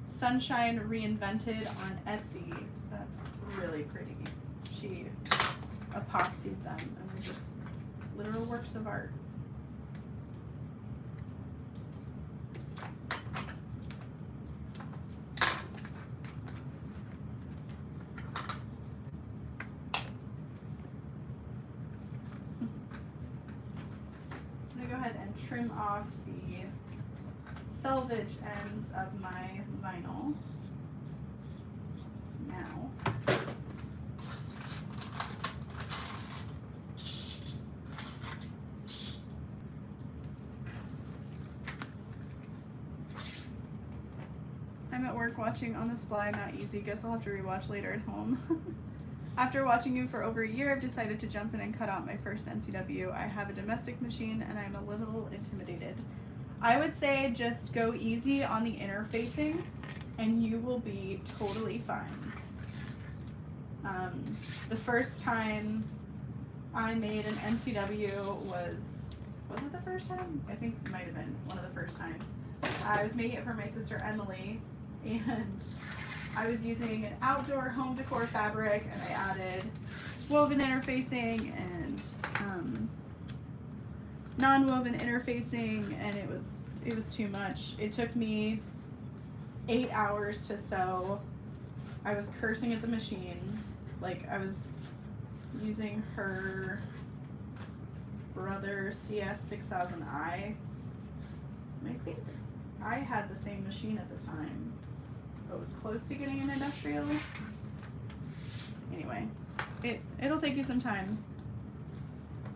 S1: Sunshine Reinvented on Etsy. That's really pretty. She epoxied them, and they're just literal works of art. Trim off the selvage ends of my vinyl now. I'm at work watching On the Sly, not easy. Guess I'll have to rewatch later at home. After watching you for over a year, I've decided to jump in and cut out my first NCW. I have a domestic machine and I'm a little intimidated. I would say just go easy on the interfacing and you will be totally fine. The first time I made an NCW was it the first time? I think it might have been one of the first times. I was making it for my sister Emily, and I was using an outdoor home decor fabric, and I added woven interfacing and non-woven interfacing, and it was too much. It took me 8 hours to sew. I was cursing at the machine. Like, I was using her brother CS6000i. I think I had the same machine at the time, but was close to getting an industrial. Anyway, it'll take you some time.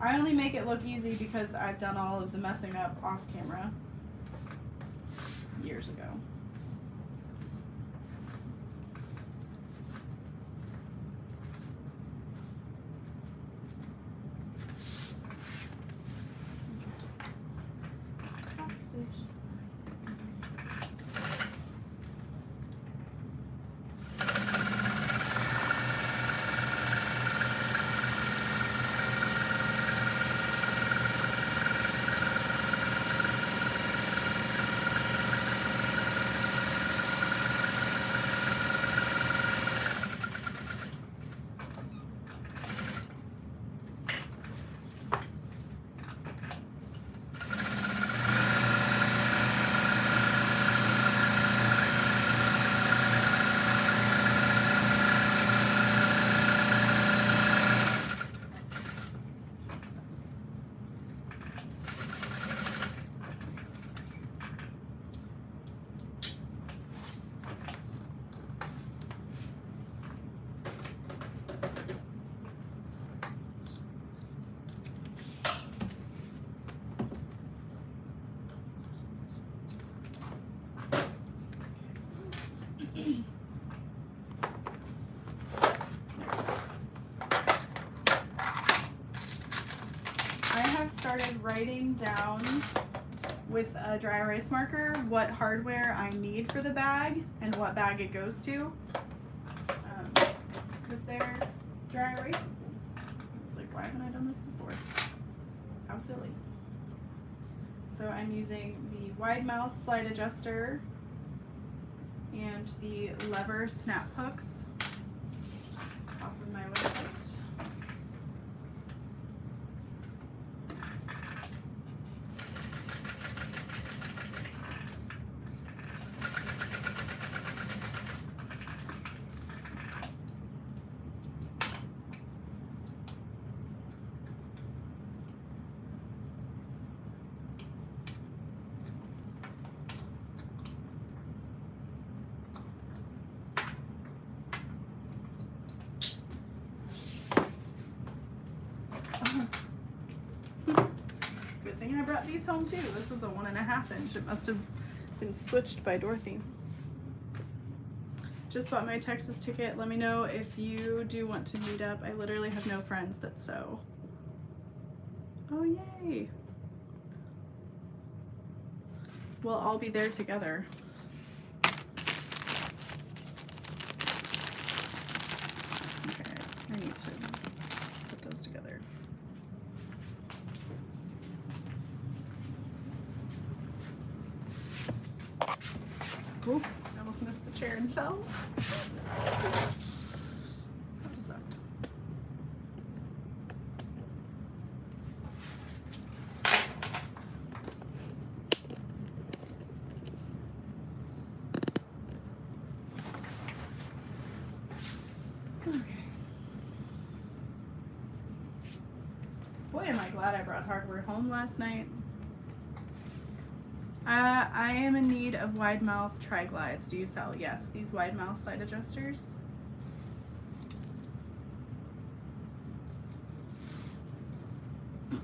S1: I only make it look easy because I've done all of the messing up off camera years ago. Started writing down with a dry erase marker what hardware I need for the bag and what bag it goes to, because they're dry erasable. I was like, why haven't I done this before? How silly. So I'm using the wide mouth slide adjuster and the lever snap hooks off of my website. Good thing I brought these home too. This is a 1.5 inch. It must have been switched by Dorothy. Just bought my Texas ticket. Let me know if you do want to meet up. I literally have no friends that sew. Oh, yay. We'll all be there together. Okay, I need to put those together. Oop, I almost missed the chair and fell. That sucked. Okay. Boy, am I glad I brought hardware home last night. I am in need of wide mouth tri-glides. Do you sell? Yes, these wide mouth side adjusters. So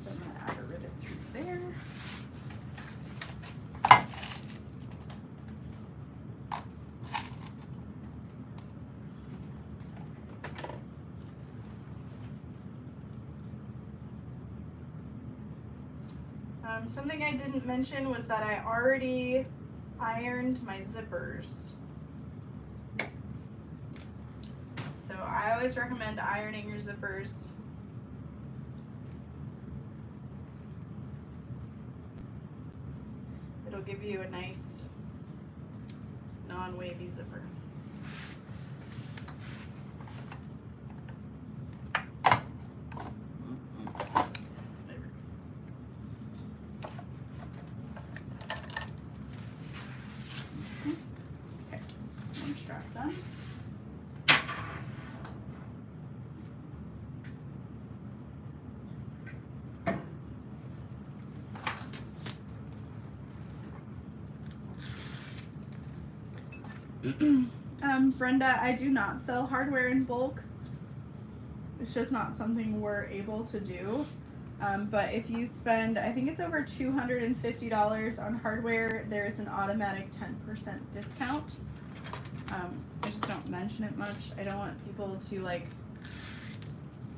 S1: I'm gonna add a rivet through there. Something I didn't mention was that I already ironed my zippers. So I always recommend ironing your zippers. It'll give you a nice non-wavy zipper. Brenda, I do not sell hardware in bulk. It's just not something we're able to do. But if you spend, I think it's over $250 on hardware, there is an automatic 10% discount. I just don't mention it much. I don't want people to like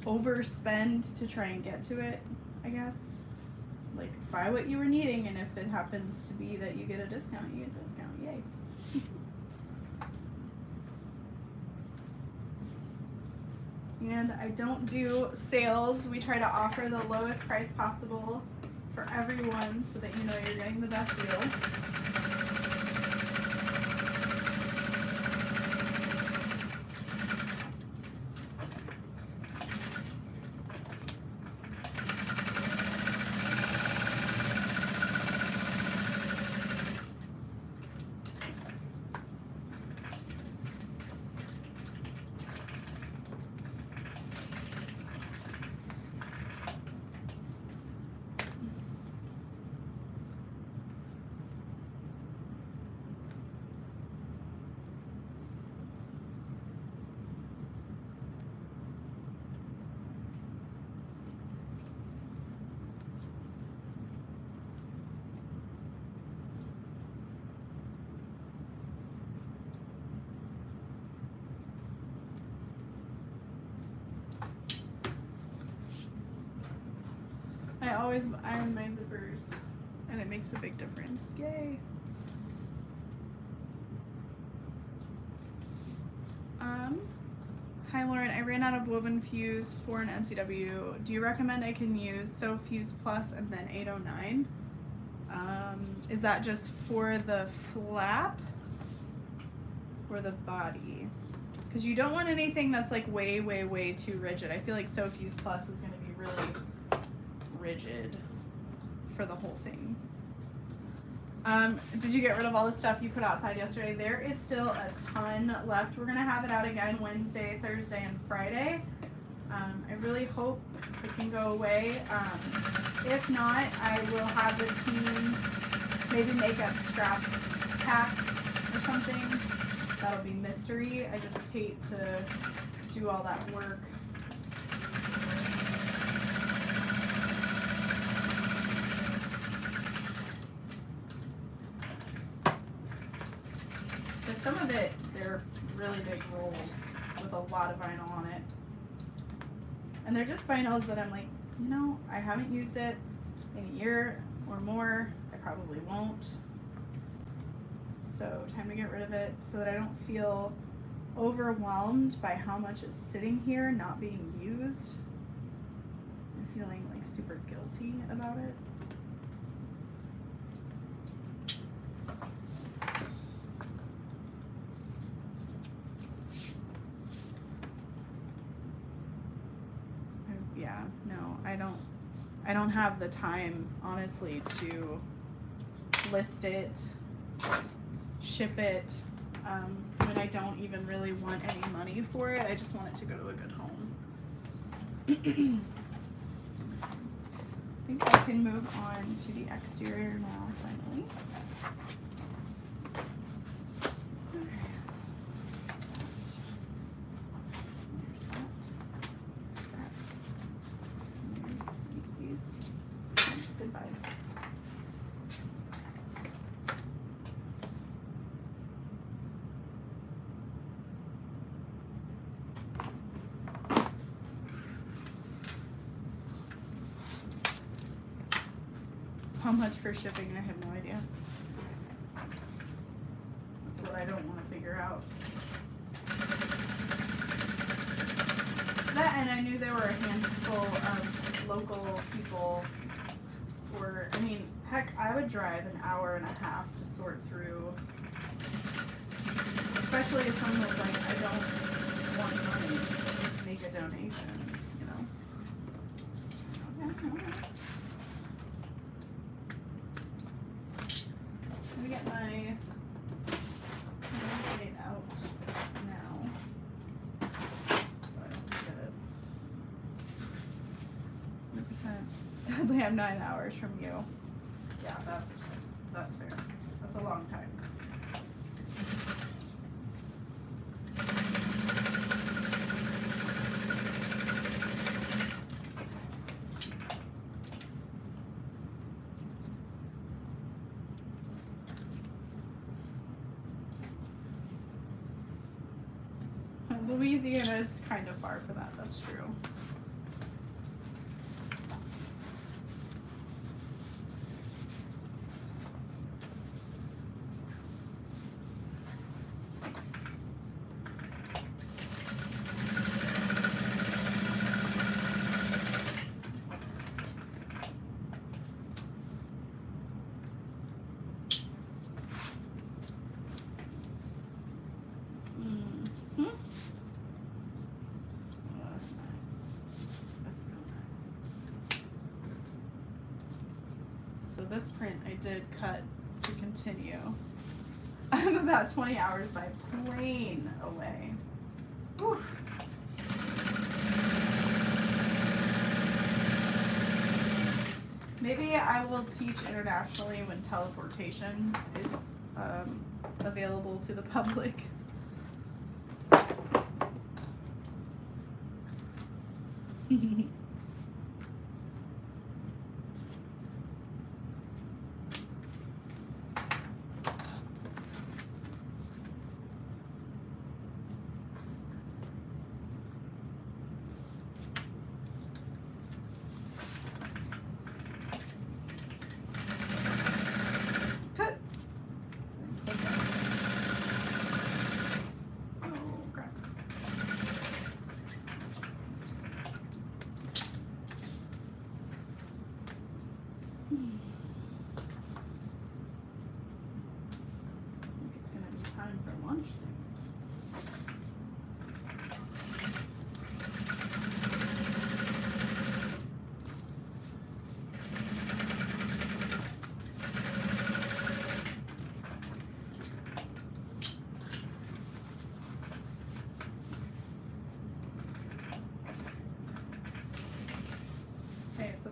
S1: overspend to try and get to it, I guess. Like, buy what you were needing, and if it happens to be that you get a discount, you get a discount. Yay. And I don't do sales. We try to offer the lowest price possible for everyone so that you know you're getting the best deal. I always iron my zippers, and it makes a big difference. Yay! Hi Lauren, I ran out of woven fuse for an NCW. Do you recommend I can use Sew Fuse Plus and then 809? Is that just for the flap or the body? Because you don't want anything that's like way, way, way too rigid. I feel like Sew Fuse Plus is going to be really rigid for the whole thing. Did you get rid of all the stuff you put outside yesterday? There is still a ton left. We're gonna have it out again Wednesday, Thursday, and Friday. I really hope it can go away. If not, I will have the team maybe make up scrap packs or something. That'll be mystery. I just hate to do all that work. Some of it, they're really big rolls with a lot of vinyl on it. And they're just vinyls that I'm like, you know, I haven't used it in a year or more. I probably won't. So time to get rid of it so that I don't feel overwhelmed by how much is sitting here not being used. I'm feeling like super guilty about it. Yeah, no, I don't have the time, honestly, to list it, ship it, when I don't even really want any money for it. I just want it to go to a good home. I think I can move on to the exterior now, finally. How much for shipping? I have no idea. That's what I don't want to figure out. That, and I knew there were a handful of local people, or, I mean, heck, I would drive an hour and a half to sort through, especially if someone was like, I don't want money, just make a donation, you know? Okay. Let me get my date out now, so I don't forget it. 100%. Sadly, I'm 9 hours from you. Yeah, that's fair. That's a long time. Louisiana is kind of far for that, that's true. This print I did cut to continue. I'm about 20 hours by plane away. Oof. Maybe I will teach internationally when teleportation is available to the public.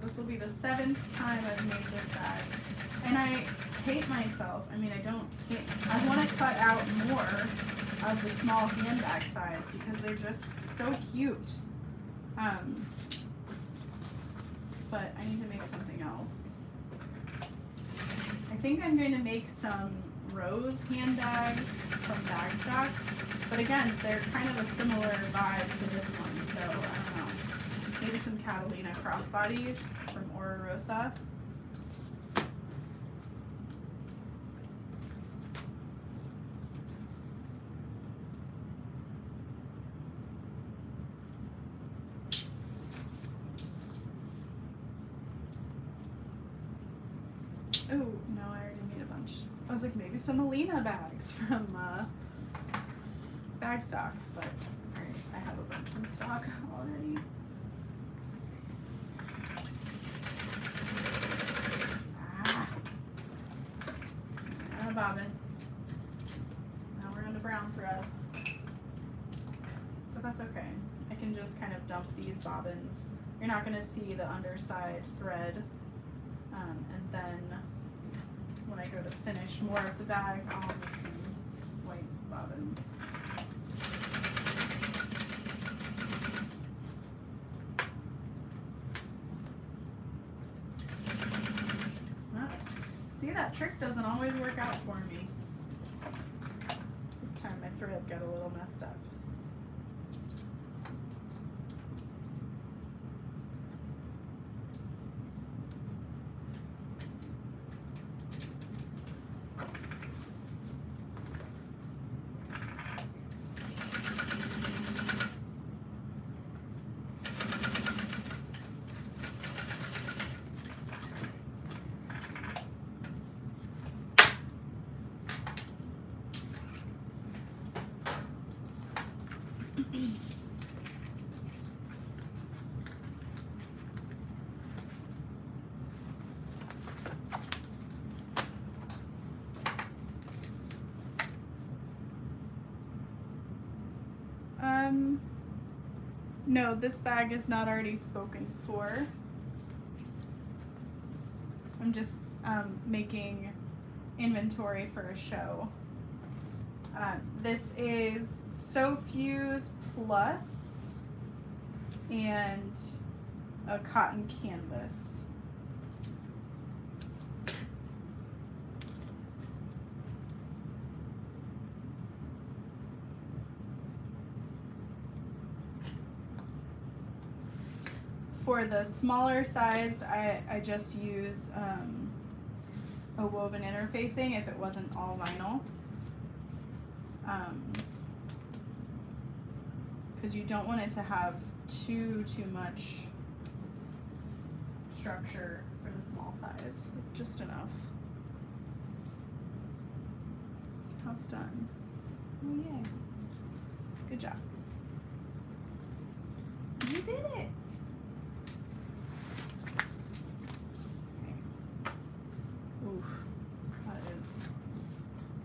S1: This will be the 7th time I've made this bag, and I hate myself. I mean, I don't hate, I want to cut out more of the small handbag size because they're just so cute. But I need to make something else. I think I'm going to make some rose handbags from Bagstock, but again, they're kind of a similar vibe to this one, so I don't know. Maybe some Catalina crossbodies from Rosa. Oh, no, I already made a bunch. I was like, maybe some Alina bags from Bagstock, but alright, I have a bunch in stock already. Bobbin. Now we're on the brown thread. But that's okay. I can just kind of dump these bobbins. You're not going to see the underside thread. And then when I go to finish more of the bag, I'll make some white bobbins. See, that trick doesn't always work out for me. This time my thread got a little messed up. No, this bag is not already spoken for. I'm just making inventory for a show. This is Sew Fuse Plus and a cotton canvas. for the smaller sized, I just use a woven interfacing if it wasn't all vinyl. Because you don't want it to have too much structure for the small size, just enough. House done. Oh yay. Good job. You did it. Okay. Oof. That is,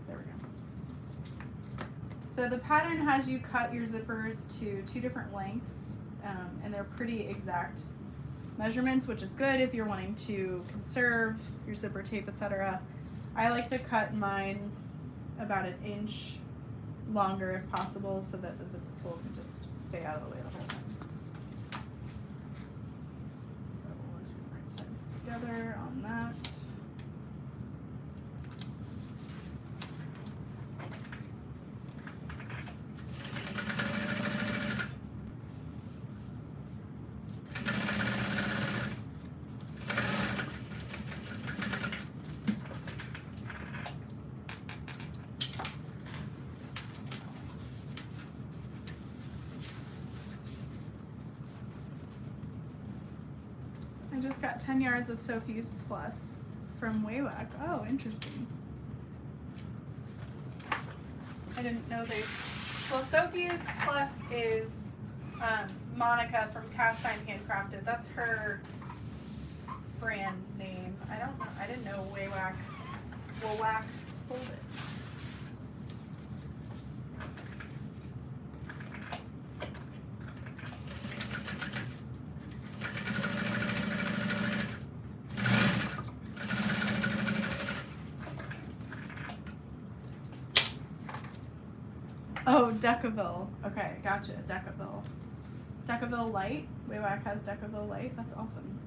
S1: there we go. So the pattern has you cut your zippers to 2 different lengths, and they're pretty exact measurements, which is good if you're wanting to conserve your zipper tape, etc. I like to cut mine about 1 inch longer if possible, so that the zipper pull can just stay out of the way the whole time. So we'll do right sides together on that. I just got 10 yards of Sew Fuse Plus from Waywack. Oh, interesting. I didn't know they. Well, Sew Fuse Plus is Monica from Cast Iron Handcrafted. That's her brand's name. I don't know. I didn't know Waywack sold it. Oh, Decaville. Okay, gotcha. Decaville. Decaville Light. Waywack has Decaville Light. That's awesome.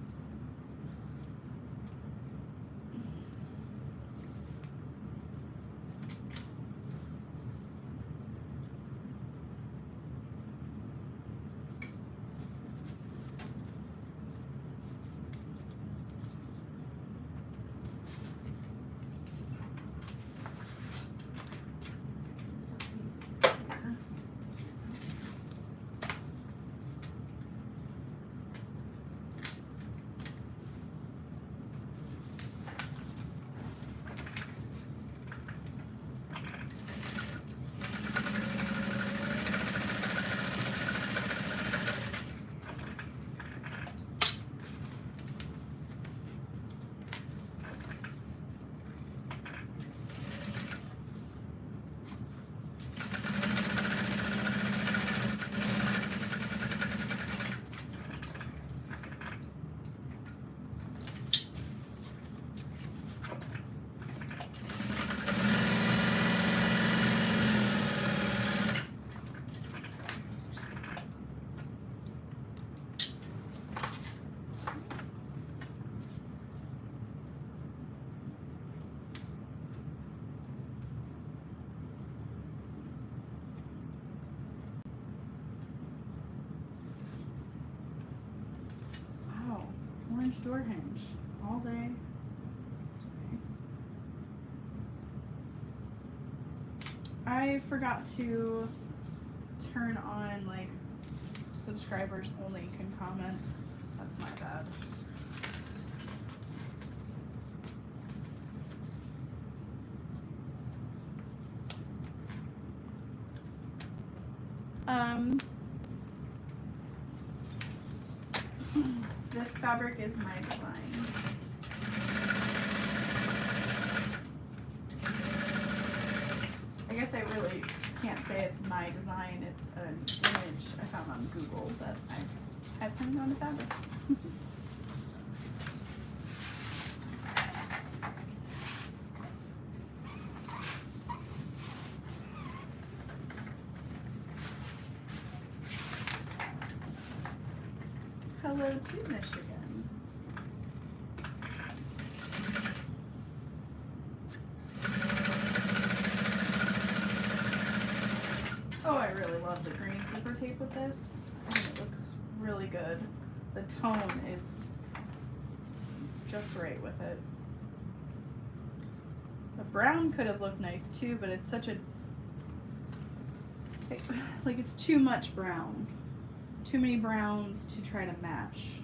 S1: Orange door hinge all day. I forgot to turn on like subscribers only can comment. That's my bad. This fabric is my design. I guess I really can't say it's my design. It's an image I found on Google that I had printed on the fabric. Hello to Michigan. Oh, I really love the green zipper tape with this. I think it looks really good. the tone is just right with it. The brown could have looked nice too, but it's such a, like it's too much brown. Too many browns to try to match.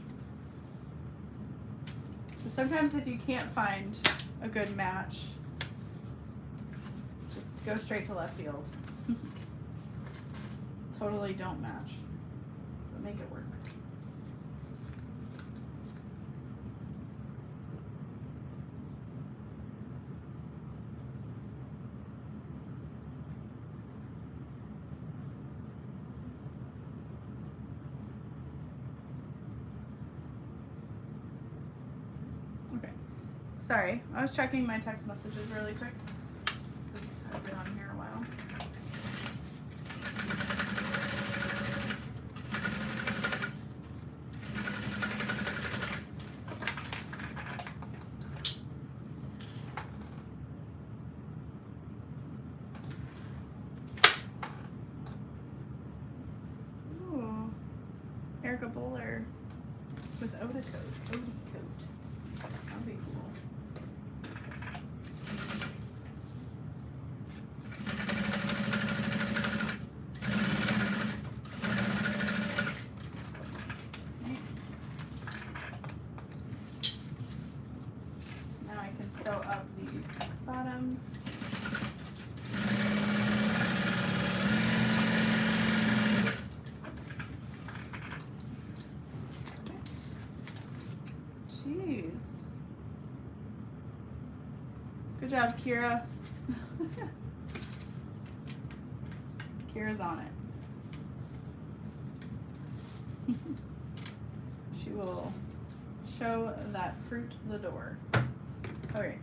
S1: So sometimes if you can't find a good match, just go straight to left field. Totally don't match, but make it work. Sorry, I was checking my text messages really quick because I've been on here a while. Ooh, Erica Bowler with Oda coat. That'd be cool. Sew up these bottom. Jeez. Good job, Kira. Kira's on it. She will show that fruit the door. Alright,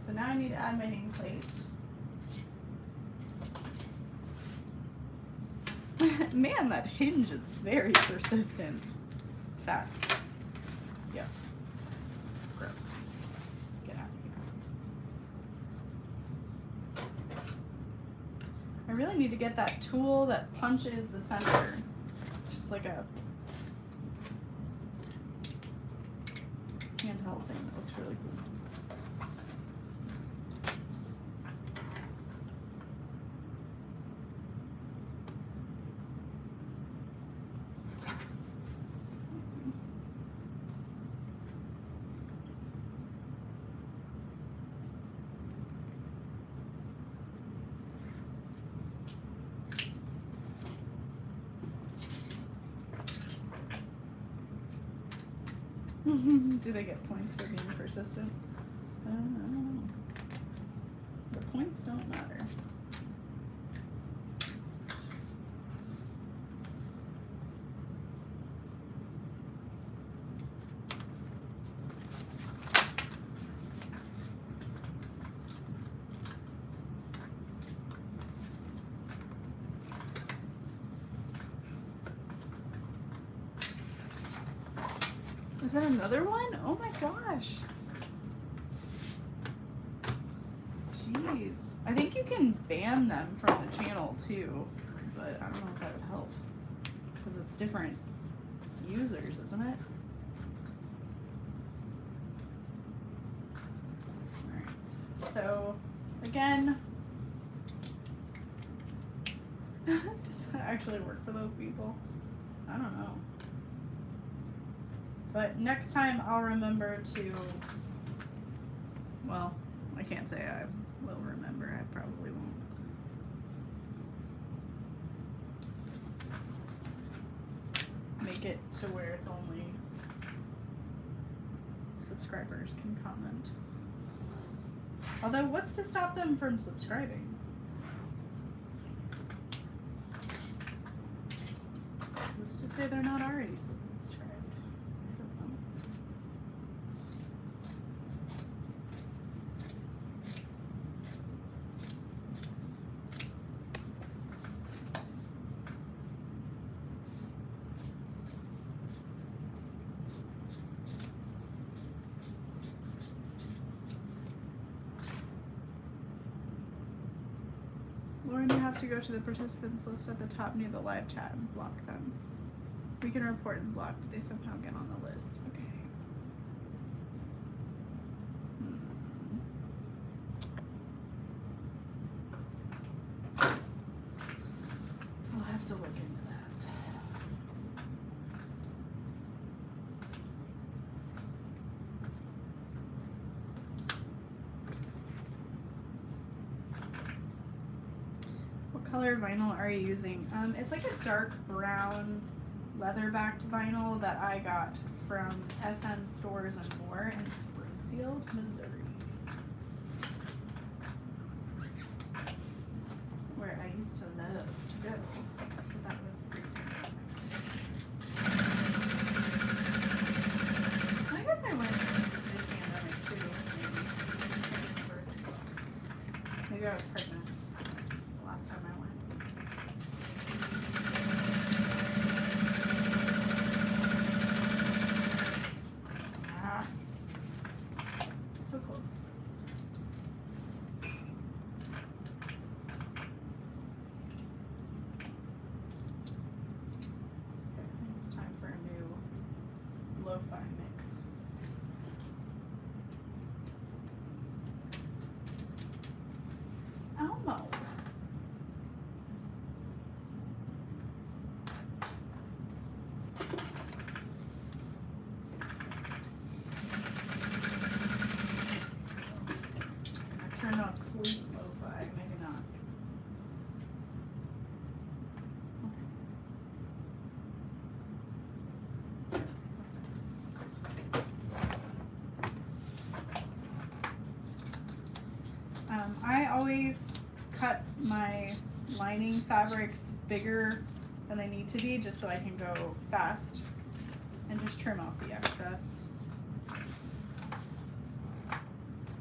S1: so now I need to add my nameplate. Man, that hinge is very persistent. Facts. Yep. Gross. Get out of here. I really need to get that tool that punches the center. Just like a handheld thing that looks really cool. Do they get points for being persistent? I don't know. The points don't matter. Is that another one? Oh my gosh. Jeez. I think you can ban them from the channel too, but I don't know if that would help. Because it's different users, isn't it? Alright. So, again, does that actually work for those people? I don't know. But next time I'll remember to, well, I can't say I will remember, I probably won't. Make it to where it's only subscribers can comment. Although, what's to stop them from subscribing? Who's to say they're not already subscribed? Lauren, you have to go to the participants list at the top near the live chat and block them. We can report and block, but they somehow get on the list. Okay. I'll have to look into that. What color vinyl are you using? It's like a dark brown leather-backed vinyl that I got from FM Stores and More in Springfield, Missouri, where I used to love to go. But that was pretty I guess I went mid-pandemic too, maybe. Maybe I was pregnant the last time I went. So close. Okay, it's time for a new lo-fi mix. Elmo. Turned on sleep lo-fi, maybe not. Okay. That's nice. I always cut my lining fabrics bigger than they need to be, just so I can go fast and just trim off the excess.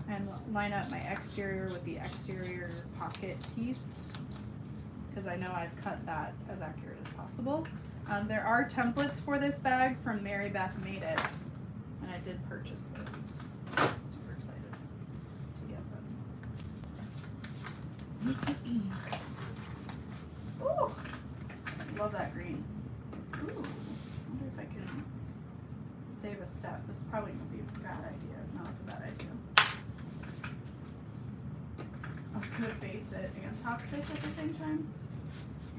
S1: And line up my exterior with the exterior pocket piece, because I know I've cut that as accurate as possible. There are templates for this bag from Mary Beth Made It, and I did purchase those. Super excited to get them. Ooh, love that green. Ooh, I wonder if I can save a step. This is probably gonna be a bad idea. No, it's a bad idea. I was gonna baste it and top stitch at the same time,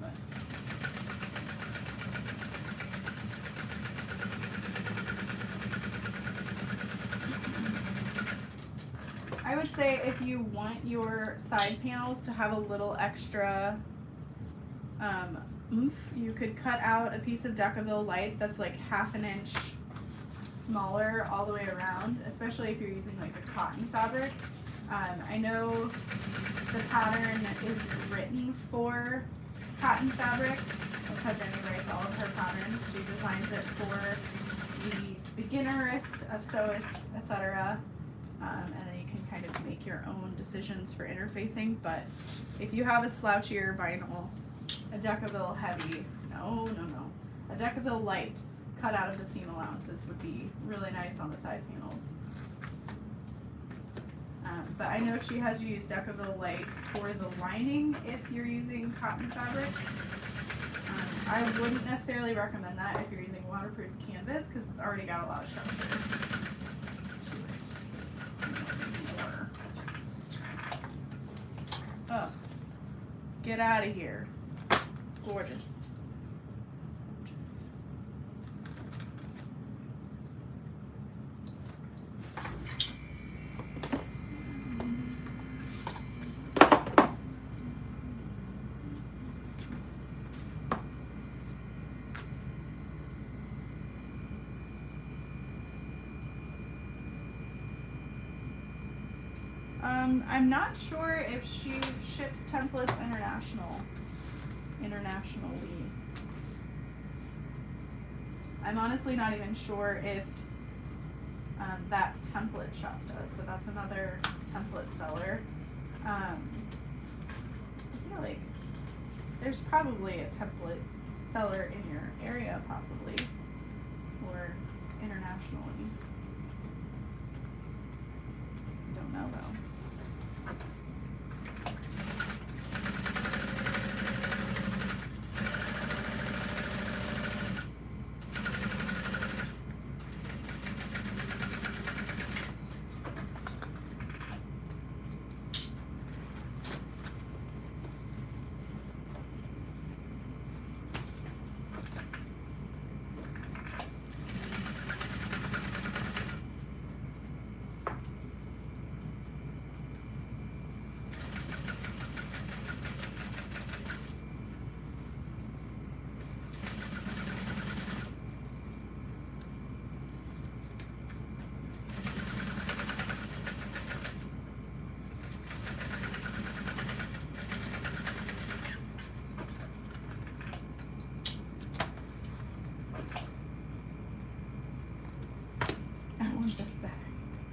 S1: but I would say if you want your side panels to have a little extra oomph, you could cut out a piece of Decaville Light that's like 1/2 inch smaller all the way around, especially if you're using like a cotton fabric. I know the pattern is written for cotton fabrics. That's how Jenny writes all of her patterns. She designs it for the beginnerist of sewists, etc. And then you can kind of make your own decisions for interfacing. But if you have a slouchier vinyl, a Decaville heavy, a Decaville Light cut out of the seam allowances would be really nice on the side panels. But I know she has you use Decaville Light for the lining if you're using cotton fabrics. I wouldn't necessarily recommend that if you're using waterproof canvas, because it's already got a lot of structure to it. Oh, get out of here. Gorgeous. I'm not sure if she ships templates internationally. I'm honestly not even sure if that template shop does, but that's another template seller. I feel like there's probably a template seller in your area, possibly, or internationally. I don't know though.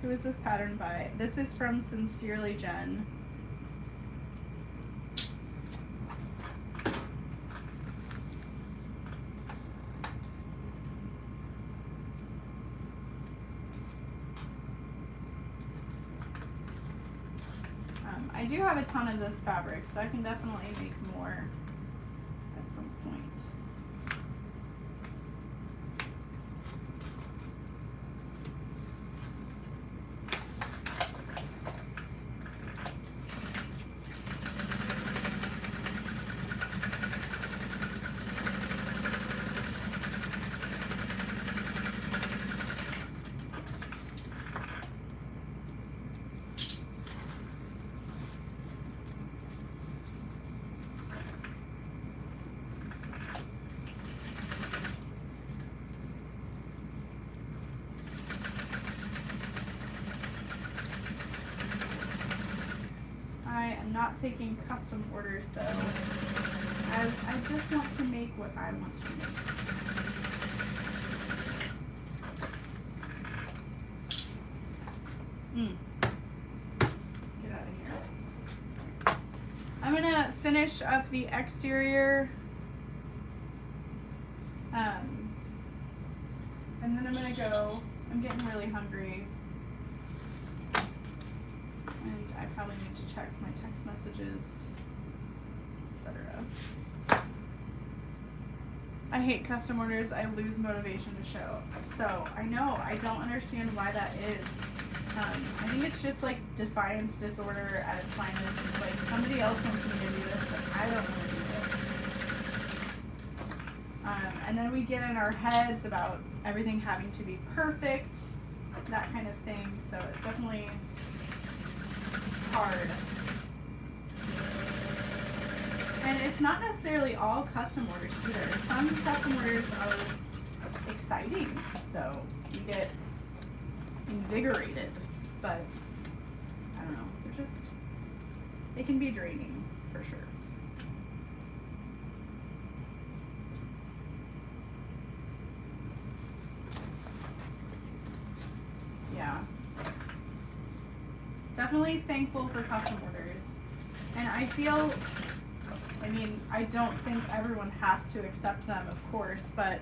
S1: Who is this pattern by? This is from Sincerely Jenn. I do have a ton of this fabric, so I can definitely make more at some point. Not taking custom orders though, as I just want to make what I want to make. Get out of here. I'm gonna finish up the exterior, and then I'm gonna go. I'm getting really hungry. And I probably need to check my text messages, etc. I hate custom orders. I lose motivation to show. So I know, I don't understand why that is. I think it's just like defiance disorder at its finest. It's like somebody else wants me to do this, but I don't want to do this. And then we get in our heads about everything having to be perfect, that kind of thing. So it's definitely hard. And it's not necessarily all custom orders either. Some custom orders are exciting to sew. You get invigorated, but I don't know, they're just, they can be draining for sure. Yeah. Definitely thankful for custom orders. And I feel, I mean, I don't think everyone has to accept them, of course, but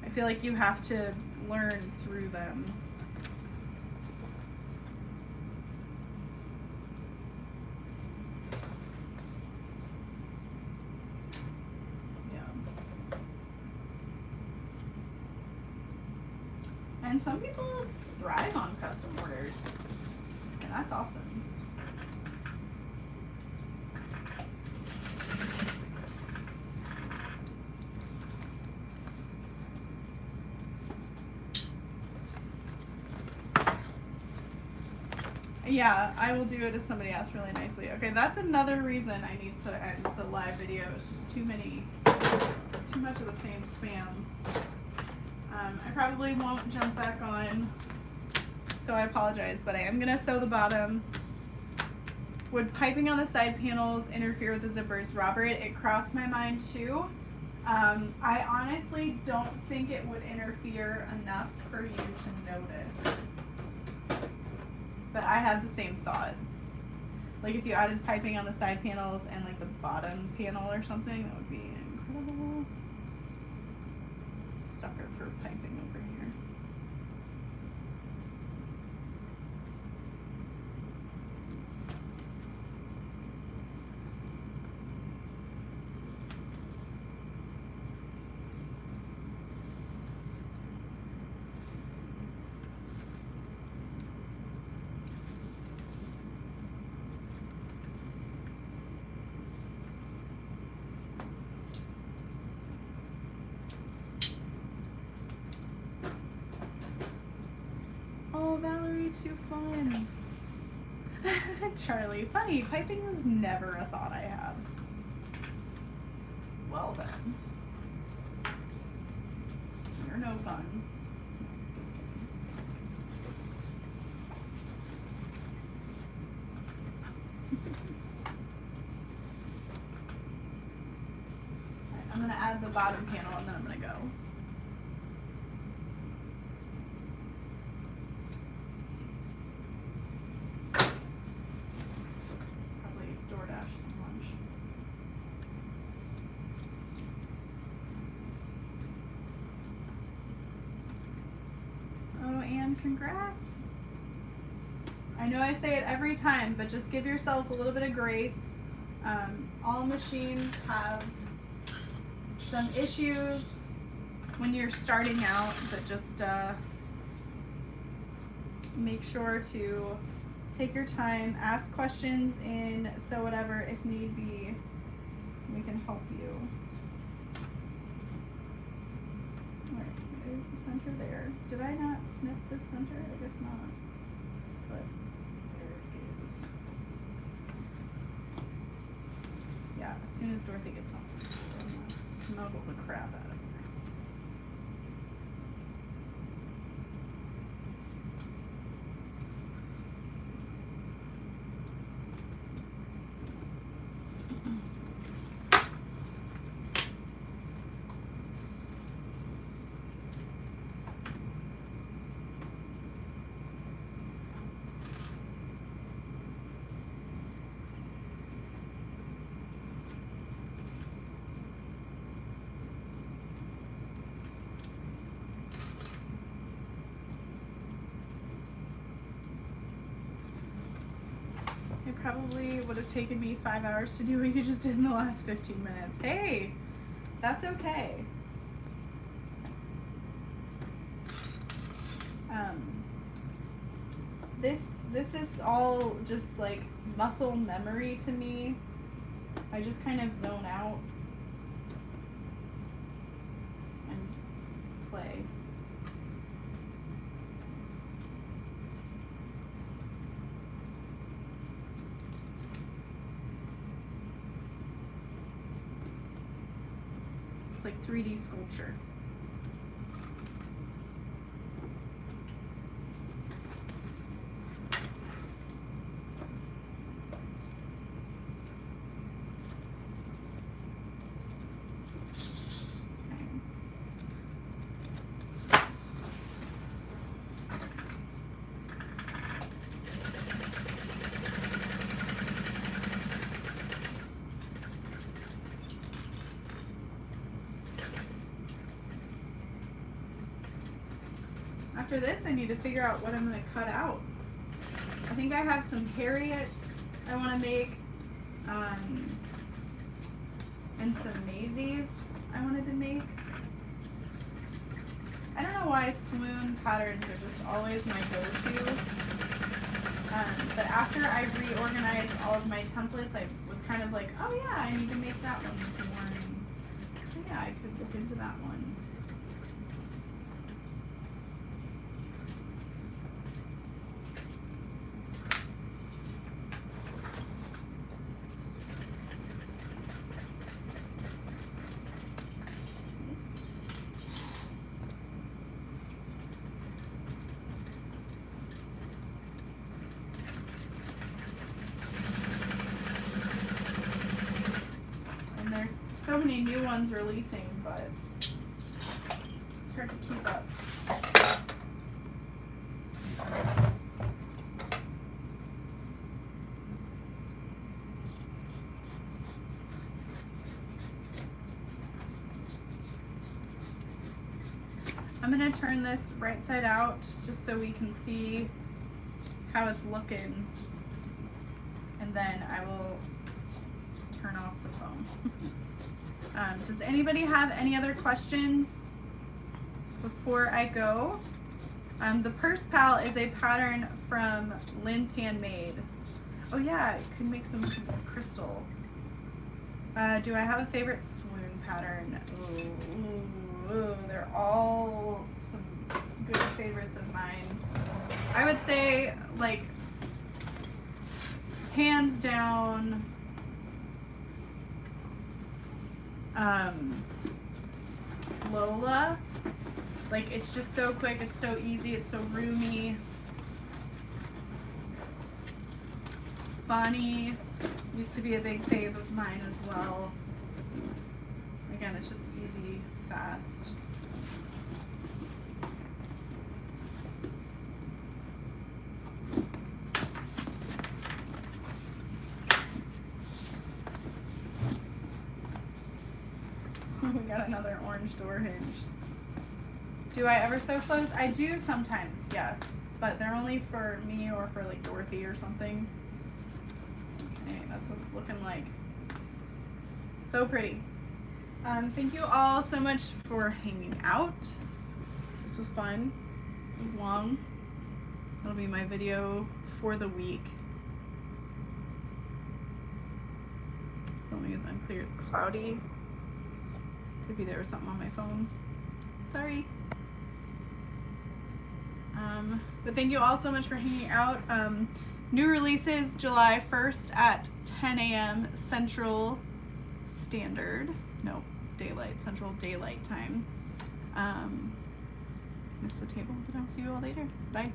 S1: I feel like you have to learn through them. Yeah. And some people thrive on custom orders. That's awesome. Yeah, I will do it if somebody asks really nicely. Okay, that's another reason I need to end the live video. It's just too much of the same spam. I probably won't jump back on, so I apologize, but I am gonna sew the bottom. Would piping on the side panels interfere with the zippers? Robert, it crossed my mind too. I honestly don't think it would interfere enough for you to notice. But I had the same thought. Like if you added piping on the side panels and like the bottom panel or something, that would be incredible. Sucker for piping over here. Valerie, too fun. Charlie, funny, piping was never a thought I had. Well then. You're no fun. Just kidding. Alright, I'm gonna add the bottom panel and then I'm gonna go. congrats. I know I say it every time, but just give yourself a little bit of grace. All machines have some issues when you're starting out, but just make sure to take your time, ask questions in Sew Whatever if need be. We can help you. Alright, there's the center there. Did I not snip this center? I guess not. But there it is. Yeah, as soon as Dorothy gets home, I'm gonna smuggle the crap out of her. It probably would have taken me 5 hours to do what you just did in the last 15 minutes. Hey, that's okay. This is all just like muscle memory to me. I just kind of zone out and play. It's like 3D sculpture. After this, I need to figure out what I'm going to cut out. I think I have some Harriets I want to make, and some Maisies I wanted to make. I don't know why swoon patterns are just always my go-to, but after I reorganized all of my templates, I was kind of like, oh yeah, I need to make that one more, and so yeah, I could look into that one. So many new ones releasing, but it's hard to keep up. I'm going to turn this right side out just so we can see how it's looking, and then I will turn off the phone. Does anybody have any other questions before I go? The Purse Pal is a pattern from Lynn's Handmade. Oh yeah, I could make some crystal. Do I have a favorite swoon pattern? Ooh, they're all some good favorites of mine. I would say, like, hands down, Lola. Like, it's just so quick, it's so easy, it's so roomy. Bonnie used to be a big fave of mine as well. Again, it's just easy, fast. We got another orange door hinge. Do I ever sew clothes? I do sometimes, yes. But they're only for me or for like Dorothy or something. Okay, that's what it's looking like. So pretty. Thank you all so much for hanging out. This was fun. It was long. It'll be my video for the week. Filming is unclear, cloudy. Could be there was something on my phone. Sorry. But thank you all so much for hanging out. New releases July 1st at 10 a.m. Central Standard. No, Daylight, Central Daylight Time. Miss the table, but I'll see you all later. Bye.